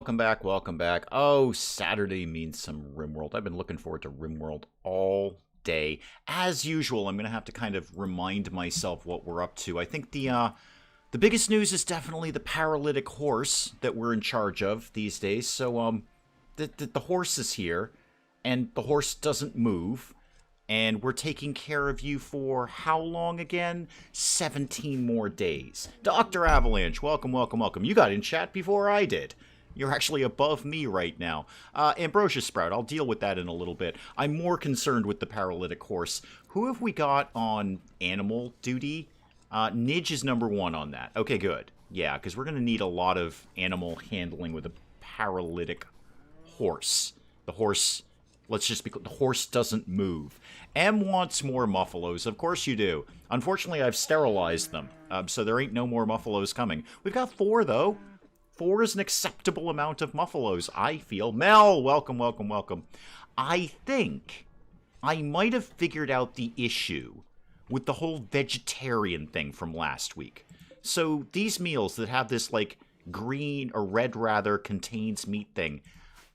welcome back, welcome back. Oh, Saturday means some RimWorld. I've been looking forward to RimWorld all day. As usual, I'm going to have to kind of remind myself what we're up to. I think the biggest news is definitely the paralytic horse that we're in charge of these days. So, the horse is here, and the horse doesn't move. And we're taking care of you for how long again? 17 more days. Dr. Avalanche, welcome, welcome, welcome. You got in chat before I did. You're actually above me right now. Ambrosia Sprout, I'll deal with that in a little bit. I'm more concerned with the paralytic horse. Who have we got on animal duty? Nidge is #1 on that. Okay, good. Yeah, because we're going to need a lot of animal handling with a paralytic horse. The horse... Let's just be clear, the horse doesn't move. M wants more muffalos. Of course you do. Unfortunately, I've sterilized them, so there ain't no more muffalos coming. We've got 4, though. 4 is an acceptable amount of muffalos, I feel. Mel, welcome, welcome, welcome. I think I might have figured out the issue with the whole vegetarian thing from last week. So these meals that have this, like, green, or red, rather, contains meat thing...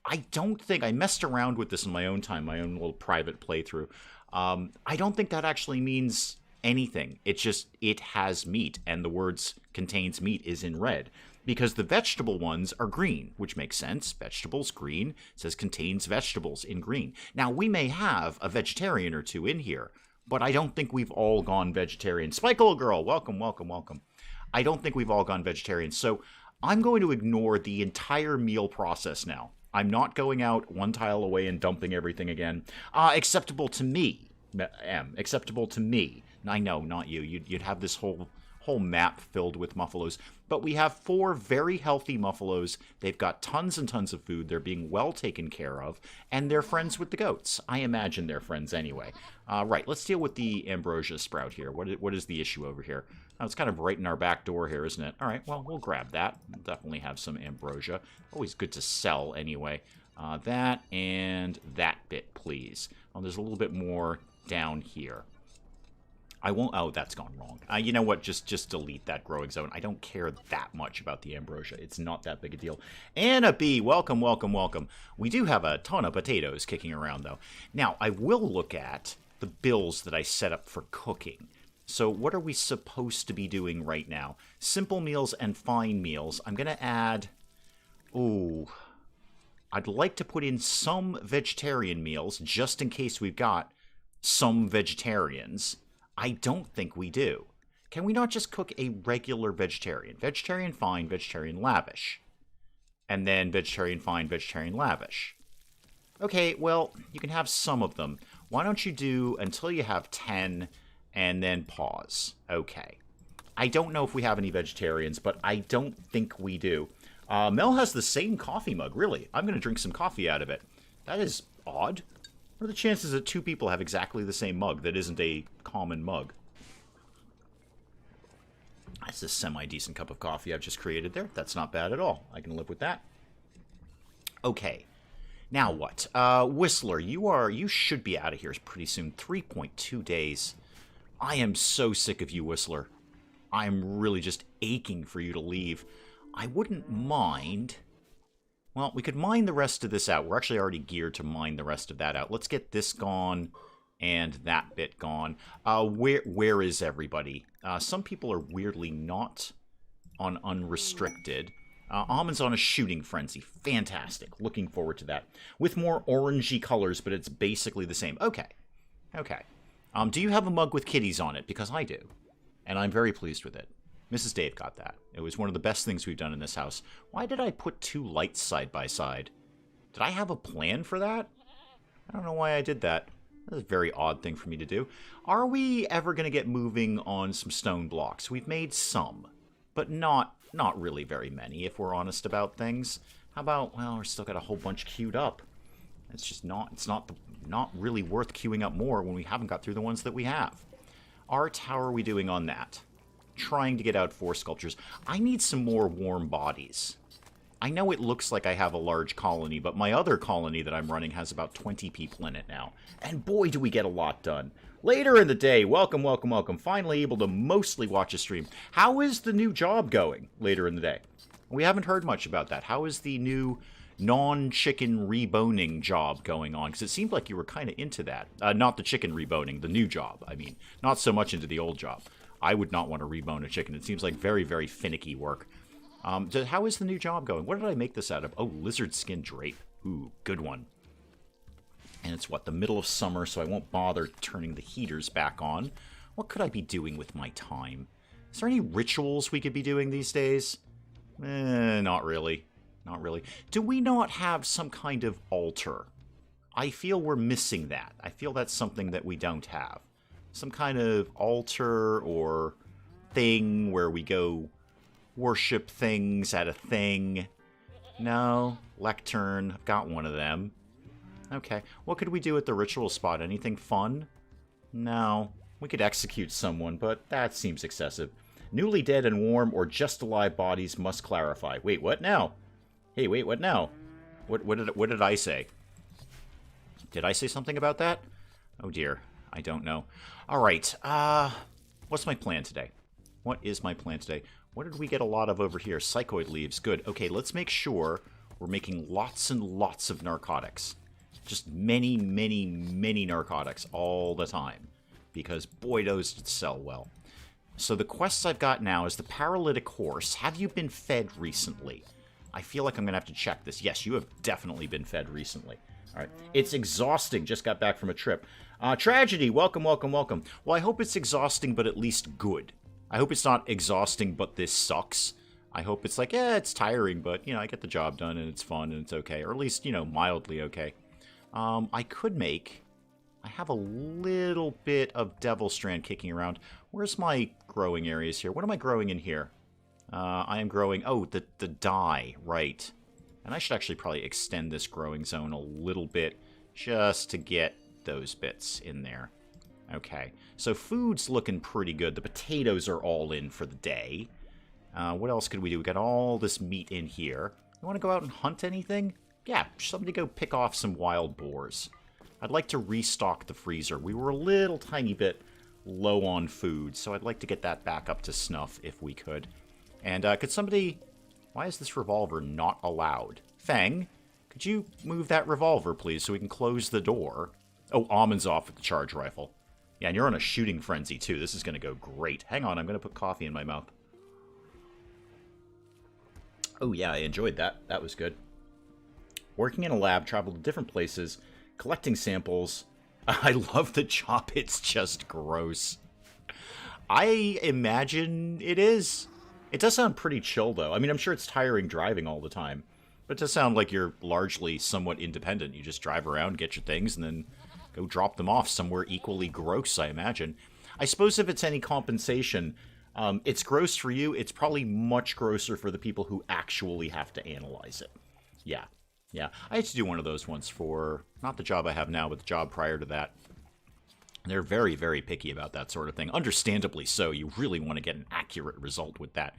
I don't think, I messed around with this in my own time, my own little private playthrough. I don't think that actually means anything. It's just, it has meat, and the words contains meat is in red. Because the vegetable ones are green, which makes sense. Vegetables, green. It says contains vegetables in green. Now, we may have a vegetarian or two in here, but I don't think we've all gone vegetarian. Spikeable Girl, welcome, welcome, welcome. I don't think we've all gone vegetarian, so I'm going to ignore the entire meal process now. I'm not going out one tile away and dumping everything again. Acceptable to me, M. Acceptable to me. I know, not you. You'd have this whole map filled with muffalos. But we have 4 very healthy muffalos. They've got tons and tons of food. They're being well taken care of. And they're friends with the goats. I imagine they're friends anyway. Right, let's deal with the ambrosia sprout here. What is the issue over here? Oh, it's kind of right in our back door here, isn't it? All right, well, we'll grab that. We'll definitely have some ambrosia. Always good to sell anyway. That and that bit, please. Oh, there's a little bit more down here. I won't... Oh, that's gone wrong. You know what? Just delete that growing zone. I don't care that much about the ambrosia. It's not that big a deal. Anna B, welcome, welcome, welcome. We do have a ton of potatoes kicking around, though. Now, I will look at the bills that I set up for cooking. So what are we supposed to be doing right now? Simple meals and fine meals. I'm going to add... Ooh... I'd like to put in some vegetarian meals, just in case we've got some vegetarians. I don't think we do. Can we not just cook a regular vegetarian? Vegetarian fine, vegetarian lavish. And then vegetarian fine, vegetarian lavish. Okay, well, you can have some of them. Why don't you do until you have 10... and then pause. Okay. I don't know if we have any vegetarians, but I don't think we do. Mel has the same coffee mug, really. I'm going to drink some coffee out of it. That is odd. What are the chances that 2 people have exactly the same mug that isn't a common mug? That's a semi-decent cup of coffee I've just created there. That's not bad at all. I can live with that. Okay. Now what? Whistler, you should be out of here pretty soon. 3.2 days. I am so sick of you, Whistler. I'm really just aching for you to leave. I wouldn't mind... Well, we could mine the rest of this out. We're actually already geared to mine the rest of that out. Let's get this gone and that bit gone. Where is everybody? Some people are weirdly not on unrestricted. Almond's on a shooting frenzy. Fantastic. Looking forward to that. With more orangey colors, but it's basically the same. Okay. Okay. Do you have a mug with kitties on it? Because I do. And I'm very pleased with it. Mrs. Dave got that. It was one of the best things we've done in this house. Why did I put 2 lights side by side? Did I have a plan for that? I don't know why I did that. That's a very odd thing for me to do. Are we ever going to get moving on some stone blocks? We've made some, but not really very many, if we're honest about things. How about, well, we're still got a whole bunch queued up. It's just not really worth queuing up more when we haven't got through the ones that we have. Art, how are we doing on that? Trying to get out 4 sculptures. I need some more warm bodies. I know it looks like I have a large colony, but my other colony that I'm running has about 20 people in it now. And boy, do we get a lot done. Later in the day, welcome, welcome, welcome. Finally able to mostly watch a stream. How is the new job going later in the day? We haven't heard much about that. How is the new non-chicken reboning job going on? Because it seemed like you were kind of into that. Not the chicken reboning, the new job. I mean, not so much into the old job. I would not want to rebone a chicken. It seems like very, very finicky work. So how is the new job going? What did I make this out of? Oh, lizard skin drape. Ooh, good one. And it's, what, the middle of summer, so I won't bother turning the heaters back on. What could I be doing with my time? Is there any rituals we could be doing these days? Not really. Not really. Do we not have some kind of altar? I feel we're missing that. I feel that's something that we don't have. Some kind of altar or thing where we go worship things at a thing. No? Lectern. I've got one of them. Okay. What could we do at the ritual spot? Anything fun? No. We could execute someone, but that seems excessive. Newly dead and warm or just alive bodies must clarify. Wait, what now? Hey, wait, what now? What did I say? Did I say something about that? Oh dear, I don't know. All right, what's my plan today? What is my plan today? What did we get a lot of over here? Psychoid leaves, good. Okay, let's make sure we're making lots and lots of narcotics. Just many, many, many narcotics all the time. Because boy, those sell well. So the quests I've got now is the paralytic horse. Have you been fed recently? I feel like I'm going to have to check this. Yes, you have definitely been fed recently. All right. It's exhausting. Just got back from a trip. Tragedy. Welcome, welcome, welcome. Well, I hope it's exhausting, but at least good. I hope it's not exhausting, but this sucks. I hope it's like, yeah, it's tiring, but, you know, I get the job done and it's fun and it's okay. Or at least, you know, mildly okay. I could make... I have a little bit of Devil Strand kicking around. Where's my growing areas here? What am I growing in here? I am growing... Oh, the dye. Right. And I should actually probably extend this growing zone a little bit just to get those bits in there. Okay. So food's looking pretty good. The potatoes are all in for the day. What else could we do? We got all this meat in here. You want to go out and hunt anything? Yeah, somebody go pick off some wild boars. I'd like to restock the freezer. We were a little tiny bit low on food, so I'd like to get that back up to snuff if we could. And could somebody... Why is this revolver not allowed? Fang, could you move that revolver, please, so we can close the door? Oh, Almond's off with the charge rifle. Yeah, and you're on a shooting frenzy, too. This is going to go great. Hang on, I'm going to put coffee in my mouth. Oh, yeah, I enjoyed that. That was good. Working in a lab, traveled to different places... Collecting samples. I love the job. It's just gross. I imagine it is. It does sound pretty chill, though. I mean, I'm sure it's tiring driving all the time. But it does sound like you're largely somewhat independent. You just drive around, get your things, and then go drop them off somewhere equally gross, I imagine. I suppose if it's any compensation, it's gross for you. It's probably much grosser for the people who actually have to analyze it. Yeah. Yeah, I had to do one of those once for, not the job I have now, but the job prior to that. They're very, very picky about that sort of thing. Understandably so. You really want to get an accurate result with that.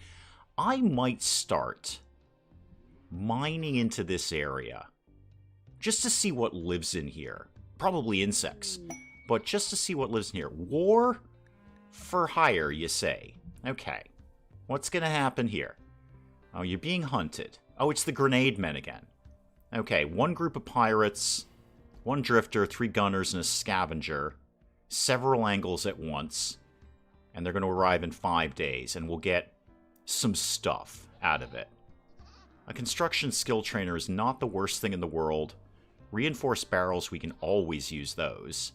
I might start mining into this area just to see what lives in here. Probably insects, but just to see what lives in here. War for hire, you say. Okay, what's going to happen here? Oh, you're being hunted. Oh, it's the grenade men again. Okay, one group of pirates, one drifter, 3 gunners, and a scavenger. Several angles at once. And they're going to arrive in 5 days, and we'll get some stuff out of it. A construction skill trainer is not the worst thing in the world. Reinforced barrels, we can always use those.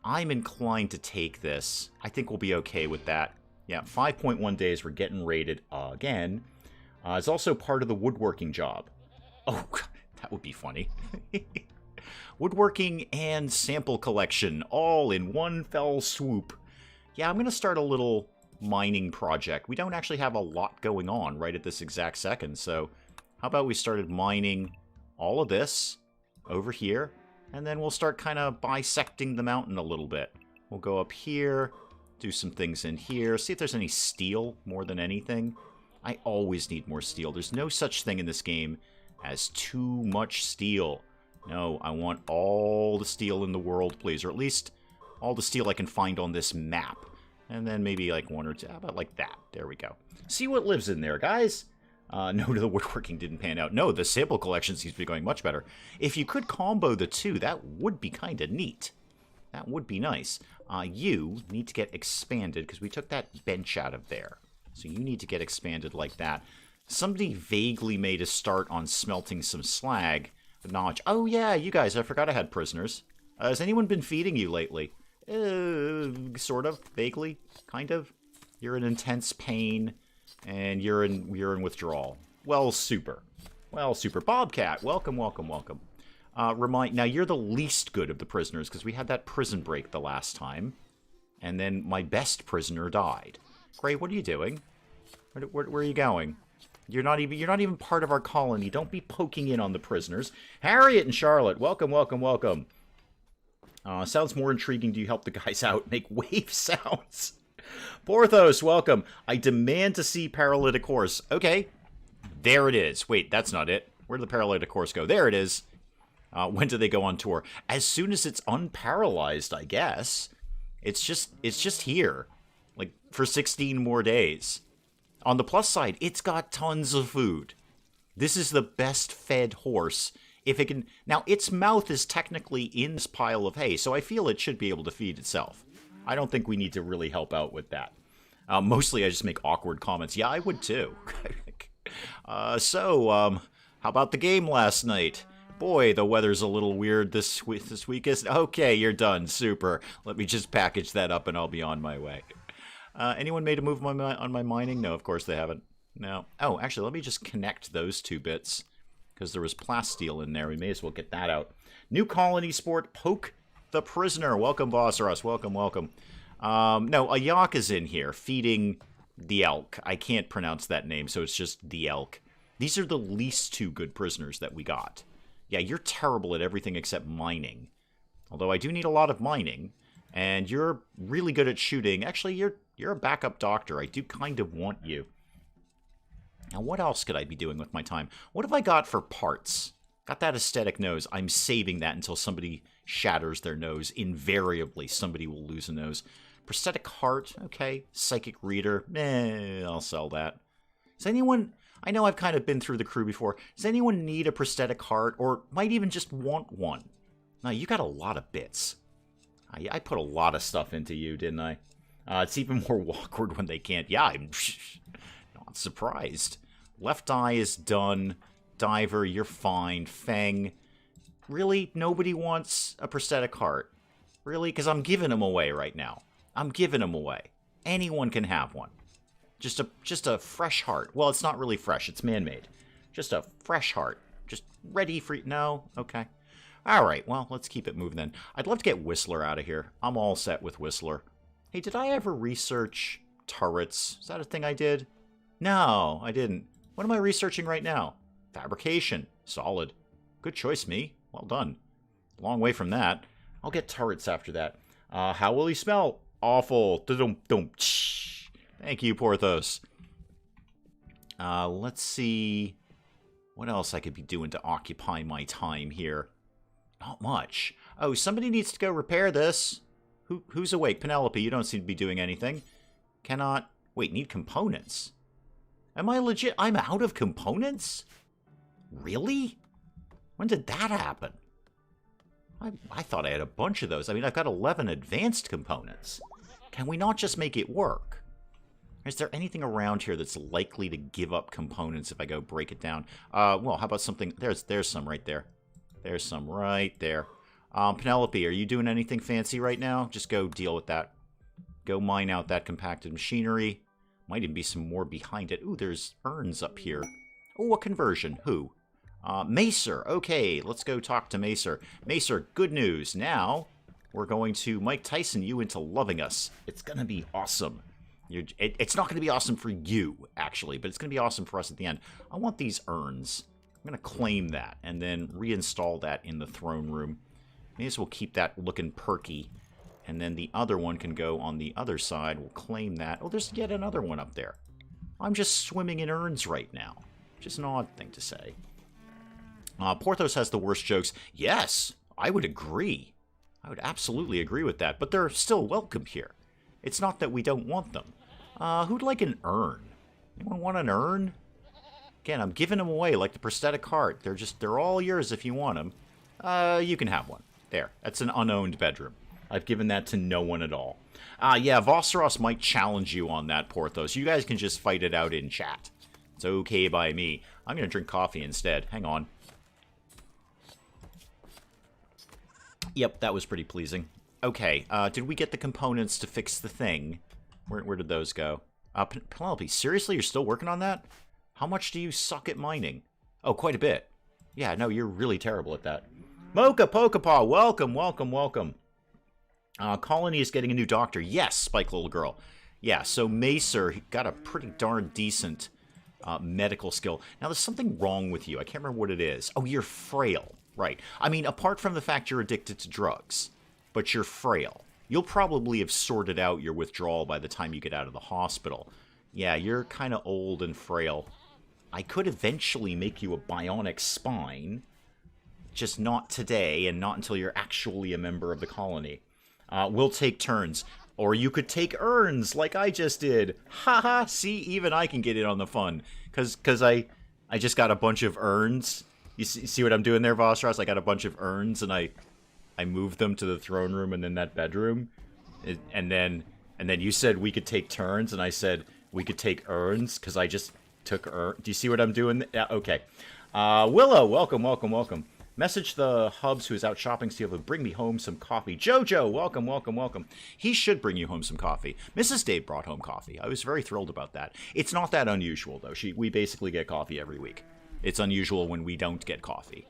I'm inclined to take this. I think we'll be okay with that. Yeah, 5.1 days, we're getting rated again. It's also part of the woodworking job. Oh, that would be funny. Woodworking and sample collection, all in one fell swoop. Yeah, I'm going to start a little mining project. We don't actually have a lot going on right at this exact second, so how about we started mining all of this over here, and then we'll start kind of bisecting the mountain a little bit. We'll go up here, do some things in here, see if there's any steel more than anything. I always need more steel. There's no such thing in this game as too much steel. No, I want all the steel in the world, please. Or at least all the steel I can find on this map. And then maybe like 1 or 2. How about like that? There we go. See what lives in there, guys. No, the woodworking didn't pan out. No, the sample collection seems to be going much better. If you could combo the two, that would be kind of neat. That would be nice. You need to get expanded, because we took that bench out of there. So you need to get expanded like that. Somebody vaguely made a start on smelting some slag. Knowledge. Oh, yeah, you guys, I forgot I had prisoners. Has anyone been feeding you lately? Sort of, vaguely, kind of. You're in intense pain, and you're in withdrawal. Well, super. Well, super. Bobcat, welcome, welcome, welcome. Now, you're the least good of the prisoners, because we had that prison break the last time, and then my best prisoner died. Gray, what are you doing? Where are you going? You're not even part of our colony. Don't be poking in on the prisoners. Harriet and Charlotte, welcome, welcome, welcome. Sounds more intriguing. Do you help the guys out? Make wave sounds. Porthos, welcome. I demand to see paralytic horse. Okay, there it is. Wait, that's not it. Where did the paralytic horse go? There it is. When do they go on tour? As soon as it's unparalyzed, I guess. It's just here, like for 16 more days. On the plus side, it's got tons of food. This is the best fed horse. If it can... Now, its mouth is technically in this pile of hay, so I feel it should be able to feed itself. I don't think we need to really help out with that. Mostly, I just make awkward comments. Yeah, I would too. How about the game last night? Boy, the weather's a little weird this week. Okay, you're done. Super. Let me just package that up and I'll be on my way. Anyone made a move on my mining? No, of course they haven't. No. Oh, actually, let me just connect those two bits, because there was plasteel in there. We may as well get that out. New colony sport, Poke the Prisoner. Welcome, Bosseros. Welcome, welcome. No, a yak is in here feeding the elk. I can't pronounce that name, so it's just the elk. These are the least two good prisoners that we got. Yeah, you're terrible at everything except mining. Although I do need a lot of mining. And you're really good at shooting. Actually, you're a backup doctor. I do kind of want you. Now, what else could I be doing with my time? What have I got for parts? Got that aesthetic nose. I'm saving that until somebody shatters their nose. Invariably, somebody will lose a nose. Prosthetic heart. Okay. Psychic reader. I'll sell that. Does anyone... I know I've kind of been through the crew before. Does anyone need a prosthetic heart? Or might even just want one? No, you got a lot of bits. I put a lot of stuff into you, didn't I? It's even more awkward when they can't. Yeah, I'm not surprised. Left eye is done. Diver, you're fine. Feng. Really? Nobody wants a prosthetic heart? Really? Because I'm giving them away right now. I'm giving them away. Anyone can have one. Just a fresh heart. Well, it's not really fresh. It's man-made. Just a fresh heart. Just ready for... No? Okay. Alright, well, let's keep it moving then. I'd love to get Whistler out of here. I'm all set with Whistler. Hey, did I ever research turrets? Is that a thing I did? No, I didn't. What am I researching right now? Fabrication. Solid. Good choice, me. Well done. Long way from that. I'll get turrets after that. How will he smell? Awful. Thank you, Porthos. Let's see what else I could be doing to occupy my time here. Not much. Oh, somebody needs to go repair this. Who's awake? Penelope, you don't seem to be doing anything. Cannot... Wait, need components? Am I legit? I'm out of components? Really? When did that happen? I thought I had a bunch of those. I mean, I've got 11 advanced components. Can we not just make it work? Is there anything around here that's likely to give up components if I go break it down? Well, how about something... There's some right there. There's some right there. Penelope, are you doing anything fancy right now? Just go deal with that. Go mine out that compacted machinery. Might even be some more behind it. Ooh, there's urns up here. Oh, a conversion. Who? Macer. Okay, let's go talk to Macer. Macer, good news. Now, we're going to Mike Tyson you into loving us. It's going to be awesome. It's not going to be awesome for you, actually, but it's going to be awesome for us at the end. I want these urns. I'm going to claim that and then reinstall that in the throne room. May as well keep that looking perky. And then the other one can go on the other side. We'll claim that. Oh, there's yet another one up there. I'm just swimming in urns right now. Just an odd thing to say. Porthos has the worst jokes. Yes, I would agree. I would absolutely agree with that. But they're still welcome here. It's not that we don't want them. Who'd like an urn? Anyone want an urn? Again, I'm giving them away like the prosthetic heart. They're all yours if you want them. You can have one. There, that's an unowned bedroom. I've given that to no one at all. Yeah, Vosseros might challenge you on that, Porthos. You guys can just fight it out in chat. It's okay by me. I'm going to drink coffee instead. Hang on. Yep, that was pretty pleasing. Okay, did we get the components to fix the thing? Where did those go? Penelope, seriously? You're still working on that? How much do you suck at mining? Oh, quite a bit. Yeah, no, you're really terrible at that. Mocha Pokapaw, welcome, welcome, welcome. Colony is getting a new doctor. Yes, Spike Little Girl. Yeah, so Macer got a pretty darn decent medical skill. Now, there's something wrong with you. I can't remember what it is. Oh, you're frail. Right. I mean, apart from the fact you're addicted to drugs, but you're frail. You'll probably have sorted out your withdrawal by the time you get out of the hospital. Yeah, you're kind of old and frail. I could eventually make you a bionic spine, just not today and not until you're actually a member of the colony. We'll take turns. Or you could take urns like I just did. Haha, see, even I can get in on the fun. Because I just got a bunch of urns. You see what I'm doing there, Vosseros? I got a bunch of urns and I moved them to the throne room and then that bedroom. And then you said we could take turns and I said we could take urns because I just took urn. Do you see what I'm doing? Yeah, okay. Willow, welcome, welcome, welcome. Message the Hubs who is out shopping to bring me home some coffee. Jojo, welcome, welcome, welcome. He should bring you home some coffee. Mrs. Dave brought home coffee. I was very thrilled about that. It's not that unusual, though. We basically get coffee every week. It's unusual when we don't get coffee.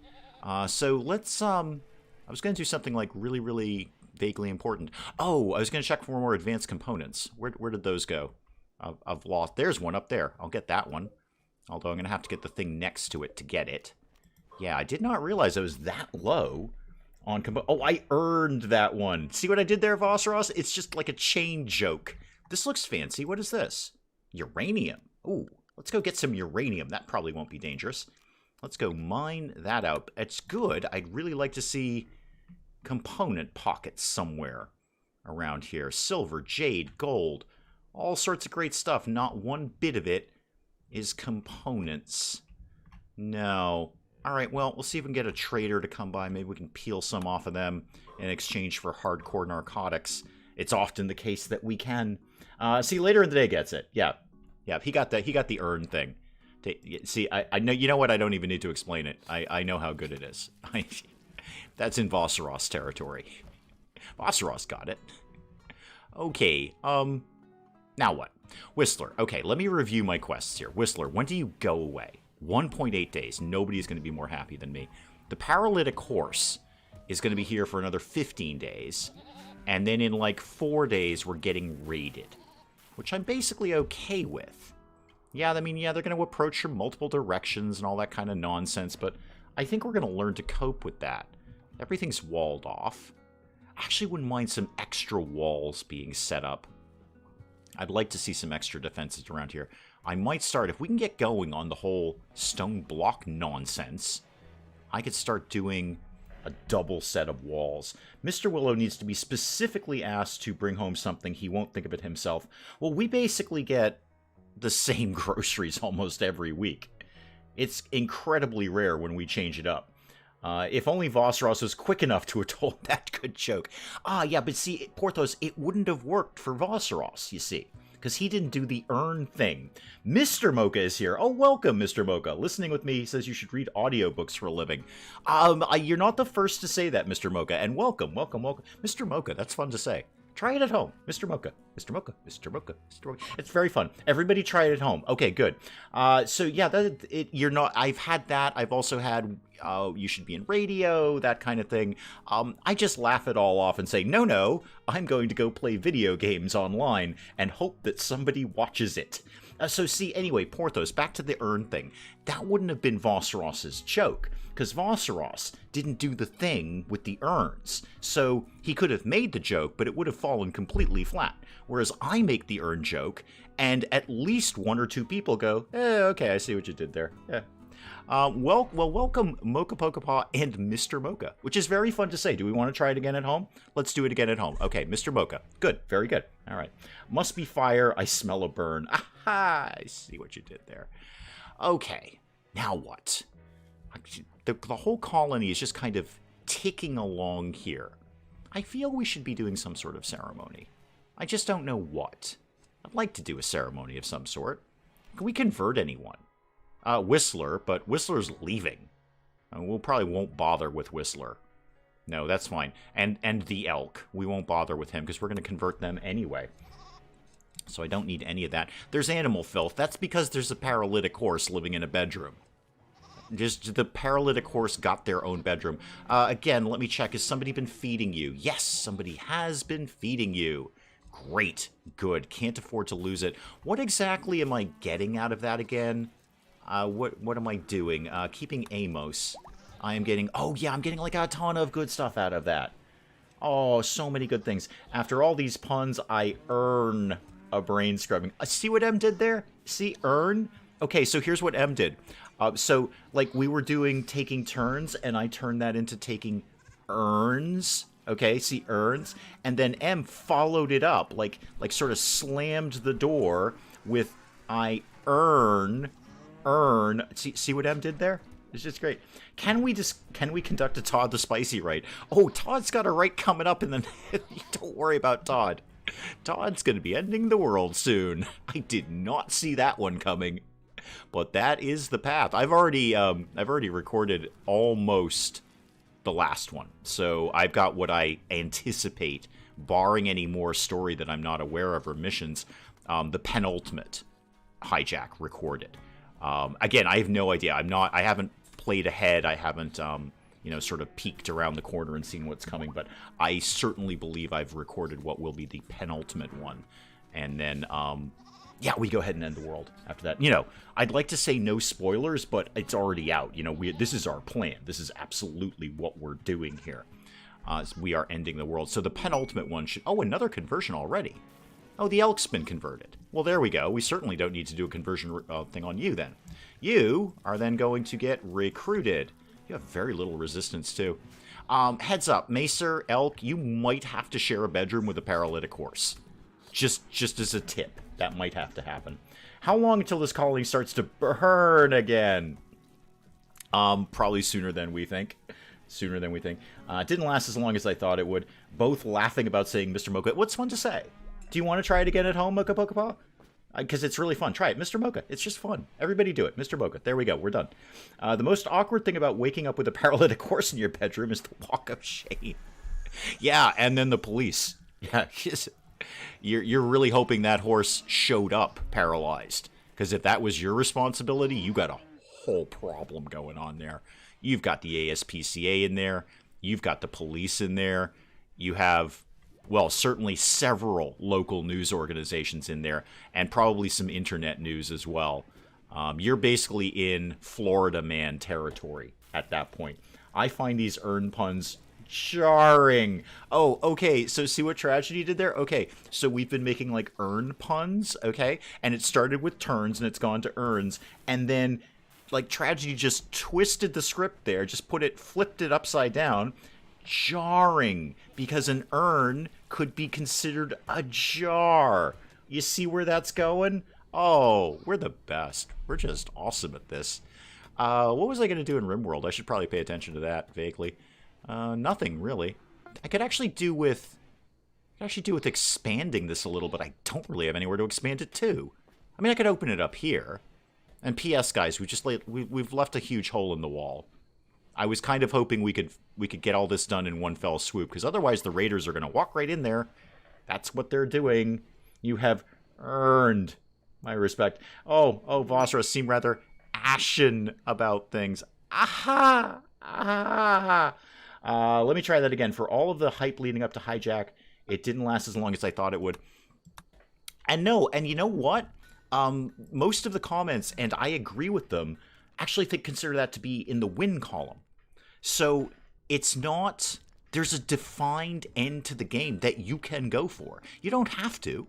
So let's, I was going to do something like really, really vaguely important. Oh, I was going to check for more advanced components. Where did those go? I've lost. There's one up there. I'll get that one. Although I'm going to have to get the thing next to it to get it. Yeah, I did not realize I was that low on Oh, I earned that one. See what I did there, Vosseros? It's just like a chain joke. This looks fancy. What is this? Uranium. Ooh, let's go get some uranium. That probably won't be dangerous. Let's go mine that out. It's good. I'd really like to see component pockets somewhere around here. Silver, jade, gold, all sorts of great stuff. Not one bit of it is components. No. All right, well, we'll see if we can get a trader to come by. Maybe we can peel some off of them in exchange for hardcore narcotics. It's often the case that we can. See, later in the day gets it. Yeah, he got the earn thing. See, I know. You know what? I don't even need to explain it. I know how good it is. That's in Vosseros territory. Vosseros got it. Okay. Now what? Whistler. Okay, let me review my quests here. Whistler, when do you go away? 1.8 days. Nobody's going to be more happy than me. The paralytic horse is going to be here for another 15 days. And then in like 4 days, we're getting raided. Which I'm basically okay with. Yeah, I mean, yeah, they're going to approach from multiple directions and all that kind of nonsense. But I think we're going to learn to cope with that. Everything's walled off. I actually wouldn't mind some extra walls being set up. I'd like to see some extra defenses around here. I might start, if we can get going on the whole stone block nonsense, I could start doing a double set of walls. Mr. Willow needs to be specifically asked to bring home something he won't think of it himself. Well, we basically get the same groceries almost every week. It's incredibly rare when we change it up. If only Vosseros was quick enough to have told that good joke. Ah, yeah, but see, Porthos, it wouldn't have worked for Vosseros, you see. Because he didn't do the earn thing. Mr. Mocha is here. Oh, welcome, Mr. Mocha. Listening with me, he says you should read audiobooks for a living. You're not the first to say that, Mr. Mocha. And welcome, welcome, welcome. Mr. Mocha, that's fun to say. Try it at home. Mr. Mocha, Mr. Mocha, Mr. Mocha, Mr. Mocha. It's very fun. Everybody try it at home. Okay, good. So, yeah, you're not... I've had that. I've also had... you should be in radio, that kind of thing. I just laugh it all off and say, no, I'm going to go play video games online and hope that somebody watches it. So see, anyway, Porthos, back to the earn thing. That wouldn't have been Vosseros's joke, because Vosseros didn't do the thing with the urns. So he could have made the joke, but it would have fallen completely flat. Whereas I make the earn joke, and at least 1 or 2 people go, okay, I see what you did there. Yeah. Welcome Mocha Pokapaw and Mr. Mocha, which is very fun to say. Do we want to try it again at home? Let's do it again at home. Okay, Mr. Mocha. Good. Very good. All right. Must be fire. I smell a burn. Aha! I see what you did there. Okay, now what? The whole colony is just kind of ticking along here. I feel we should be doing some sort of ceremony. I just don't know what. I'd like to do a ceremony of some sort. Can we convert anyone? Whistler, but Whistler's leaving. We probably won't bother with Whistler. No, that's fine. And the elk. We won't bother with him because we're going to convert them anyway. So I don't need any of that. There's animal filth. That's because there's a paralytic horse living in a bedroom. Just the paralytic horse got their own bedroom. Again, let me check. Has somebody been feeding you? Yes, somebody has been feeding you. Great. Good. Can't afford to lose it. What exactly am I getting out of that again? What am I doing? Keeping Amos. I am getting... Oh, yeah, I'm getting like a ton of good stuff out of that. Oh, so many good things. After all these puns, I earn a brain scrubbing. See what M did there? See, earn? Okay, so here's what M did. So, like, we were doing taking turns, and I turned that into taking earns. Okay, see, earns. And then M followed it up, like sort of slammed the door with I earn. See what M did there? It's just great. Can we conduct a Todd the Spicy rite? Oh, Todd's got a rite coming up, and then don't worry about Todd. Todd's going to be ending the world soon. I did not see that one coming. But that is the path. I've already recorded almost the last one. So I've got what I anticipate, barring any more story that I'm not aware of or missions, the penultimate hijack recorded. Again, I have no idea. I haven't played ahead. I haven't sort of peeked around the corner and seen what's coming, but I certainly believe I've recorded what will be the penultimate one. And then yeah, we go ahead and end the world after that. I'd like to say no spoilers, but it's already out. This is our plan. This is absolutely what we're doing here. We are ending the world. So the penultimate one should... Oh, another conversion already. Oh, the elk's been converted. Well, there we go. We certainly don't need to do a conversion thing on you then. You are then going to get recruited. You have very little resistance, too. Heads up, Macer, elk, you might have to share a bedroom with a paralytic horse. Just as a tip. That might have to happen. How long until this colony starts to burn again? Probably sooner than we think. It didn't last as long as I thought it would. Both laughing about saying Mr. Mocha. What's fun to say? Do you want to try it again at home, Mocha Pokepaw? Because it's really fun. Try it. Mr. Mocha. It's just fun. Everybody do it. Mr. Mocha. There we go. We're done. The most awkward thing about waking up with a paralytic horse in your bedroom is the walk of shame. Yeah, and then the police. Yeah, You're really hoping that horse showed up paralyzed. Because if that was your responsibility, you got a whole problem going on there. You've got the ASPCA in there. You've got the police in there. You have, well, certainly several local news organizations in there. And probably some internet news as well. You're basically in Florida man territory at that point. I find these earn puns jarring. Oh, okay, so see what Tragedy did there? Okay, so we've been making, like, earn puns, okay? And it started with turns, and it's gone to earns. And then, like, Tragedy just twisted the script there, flipped it upside down. Jarring, because an earn could be considered a jar. You see where that's going? Oh, we're the best. We're just awesome at this. What was I going to do in RimWorld? I should probably pay attention to that, vaguely. Nothing, really. I could actually do with expanding this a little, but I don't really have anywhere to expand it to. I mean, I could open it up here. And P.S., guys, we've left a huge hole in the wall. I was kind of hoping we could get all this done in one fell swoop, because otherwise the raiders are going to walk right in there. That's what they're doing. You have earned my respect. Oh, Vossra seem rather ashen about things. Aha! Aha! Let me try that again. For all of the hype leading up to Hijack, it didn't last as long as I thought it would. And you know what? Most of the comments, and I agree with them, actually consider that to be in the win column. So it's not... There's a defined end to the game that you can go for. You don't have to.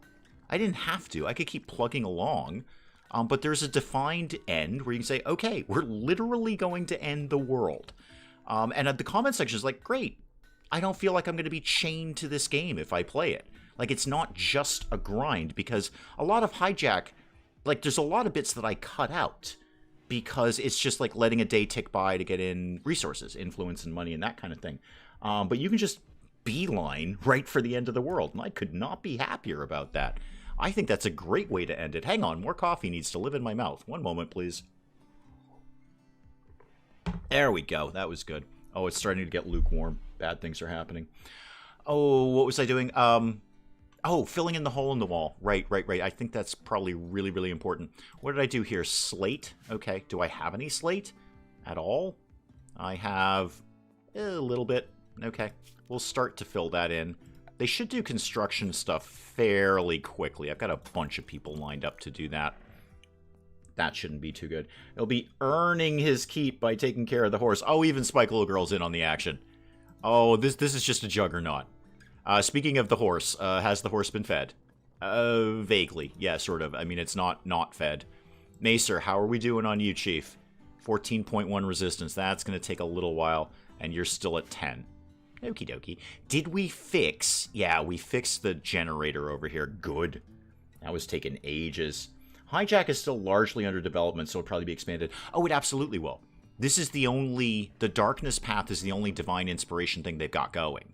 I didn't have to. I could keep plugging along. But there's a defined end where you can say, okay, we're literally going to end the world. And the comment section is like, great. I don't feel like I'm going to be chained to this game if I play it. Like, it's not just a grind, because a lot of Hijack, like, there's a lot of bits that I cut out. because it's just like letting a day tick by to get in resources, influence, and money and that kind of thing. But you can just beeline right for the end of the world, and I could not be happier about that. I think that's a great way to end it. Hang on, more coffee needs to live in my mouth. One moment, please. There we go. That was good. Oh, it's starting to get lukewarm. Bad things are happening. Oh, what was I doing? Oh, filling in the hole in the wall. Right. I think that's probably really, really important. What did I do here? Slate. Okay. Do I have any slate at all? I have a little bit. Okay. We'll start to fill that in. They should do construction stuff fairly quickly. I've got a bunch of people lined up to do that. That shouldn't be too good. He'll be earning his keep by taking care of the horse. Oh, even Spike Little Girl's in on the action. Oh, this is just a juggernaut. Speaking of the horse, has the horse been fed? Vaguely. Yeah, sort of. I mean, it's not fed. Macer, how are we doing on you, Chief? 14.1 resistance. That's going to take a little while, and you're still at 10. Okie dokie. Did we fix... Yeah, we fixed the generator over here. Good. That was taking ages. Hijack is still largely under development, so it'll probably be expanded. Oh, it absolutely will. This is the only... The Darkness Path is the only Divine Inspiration thing they've got going.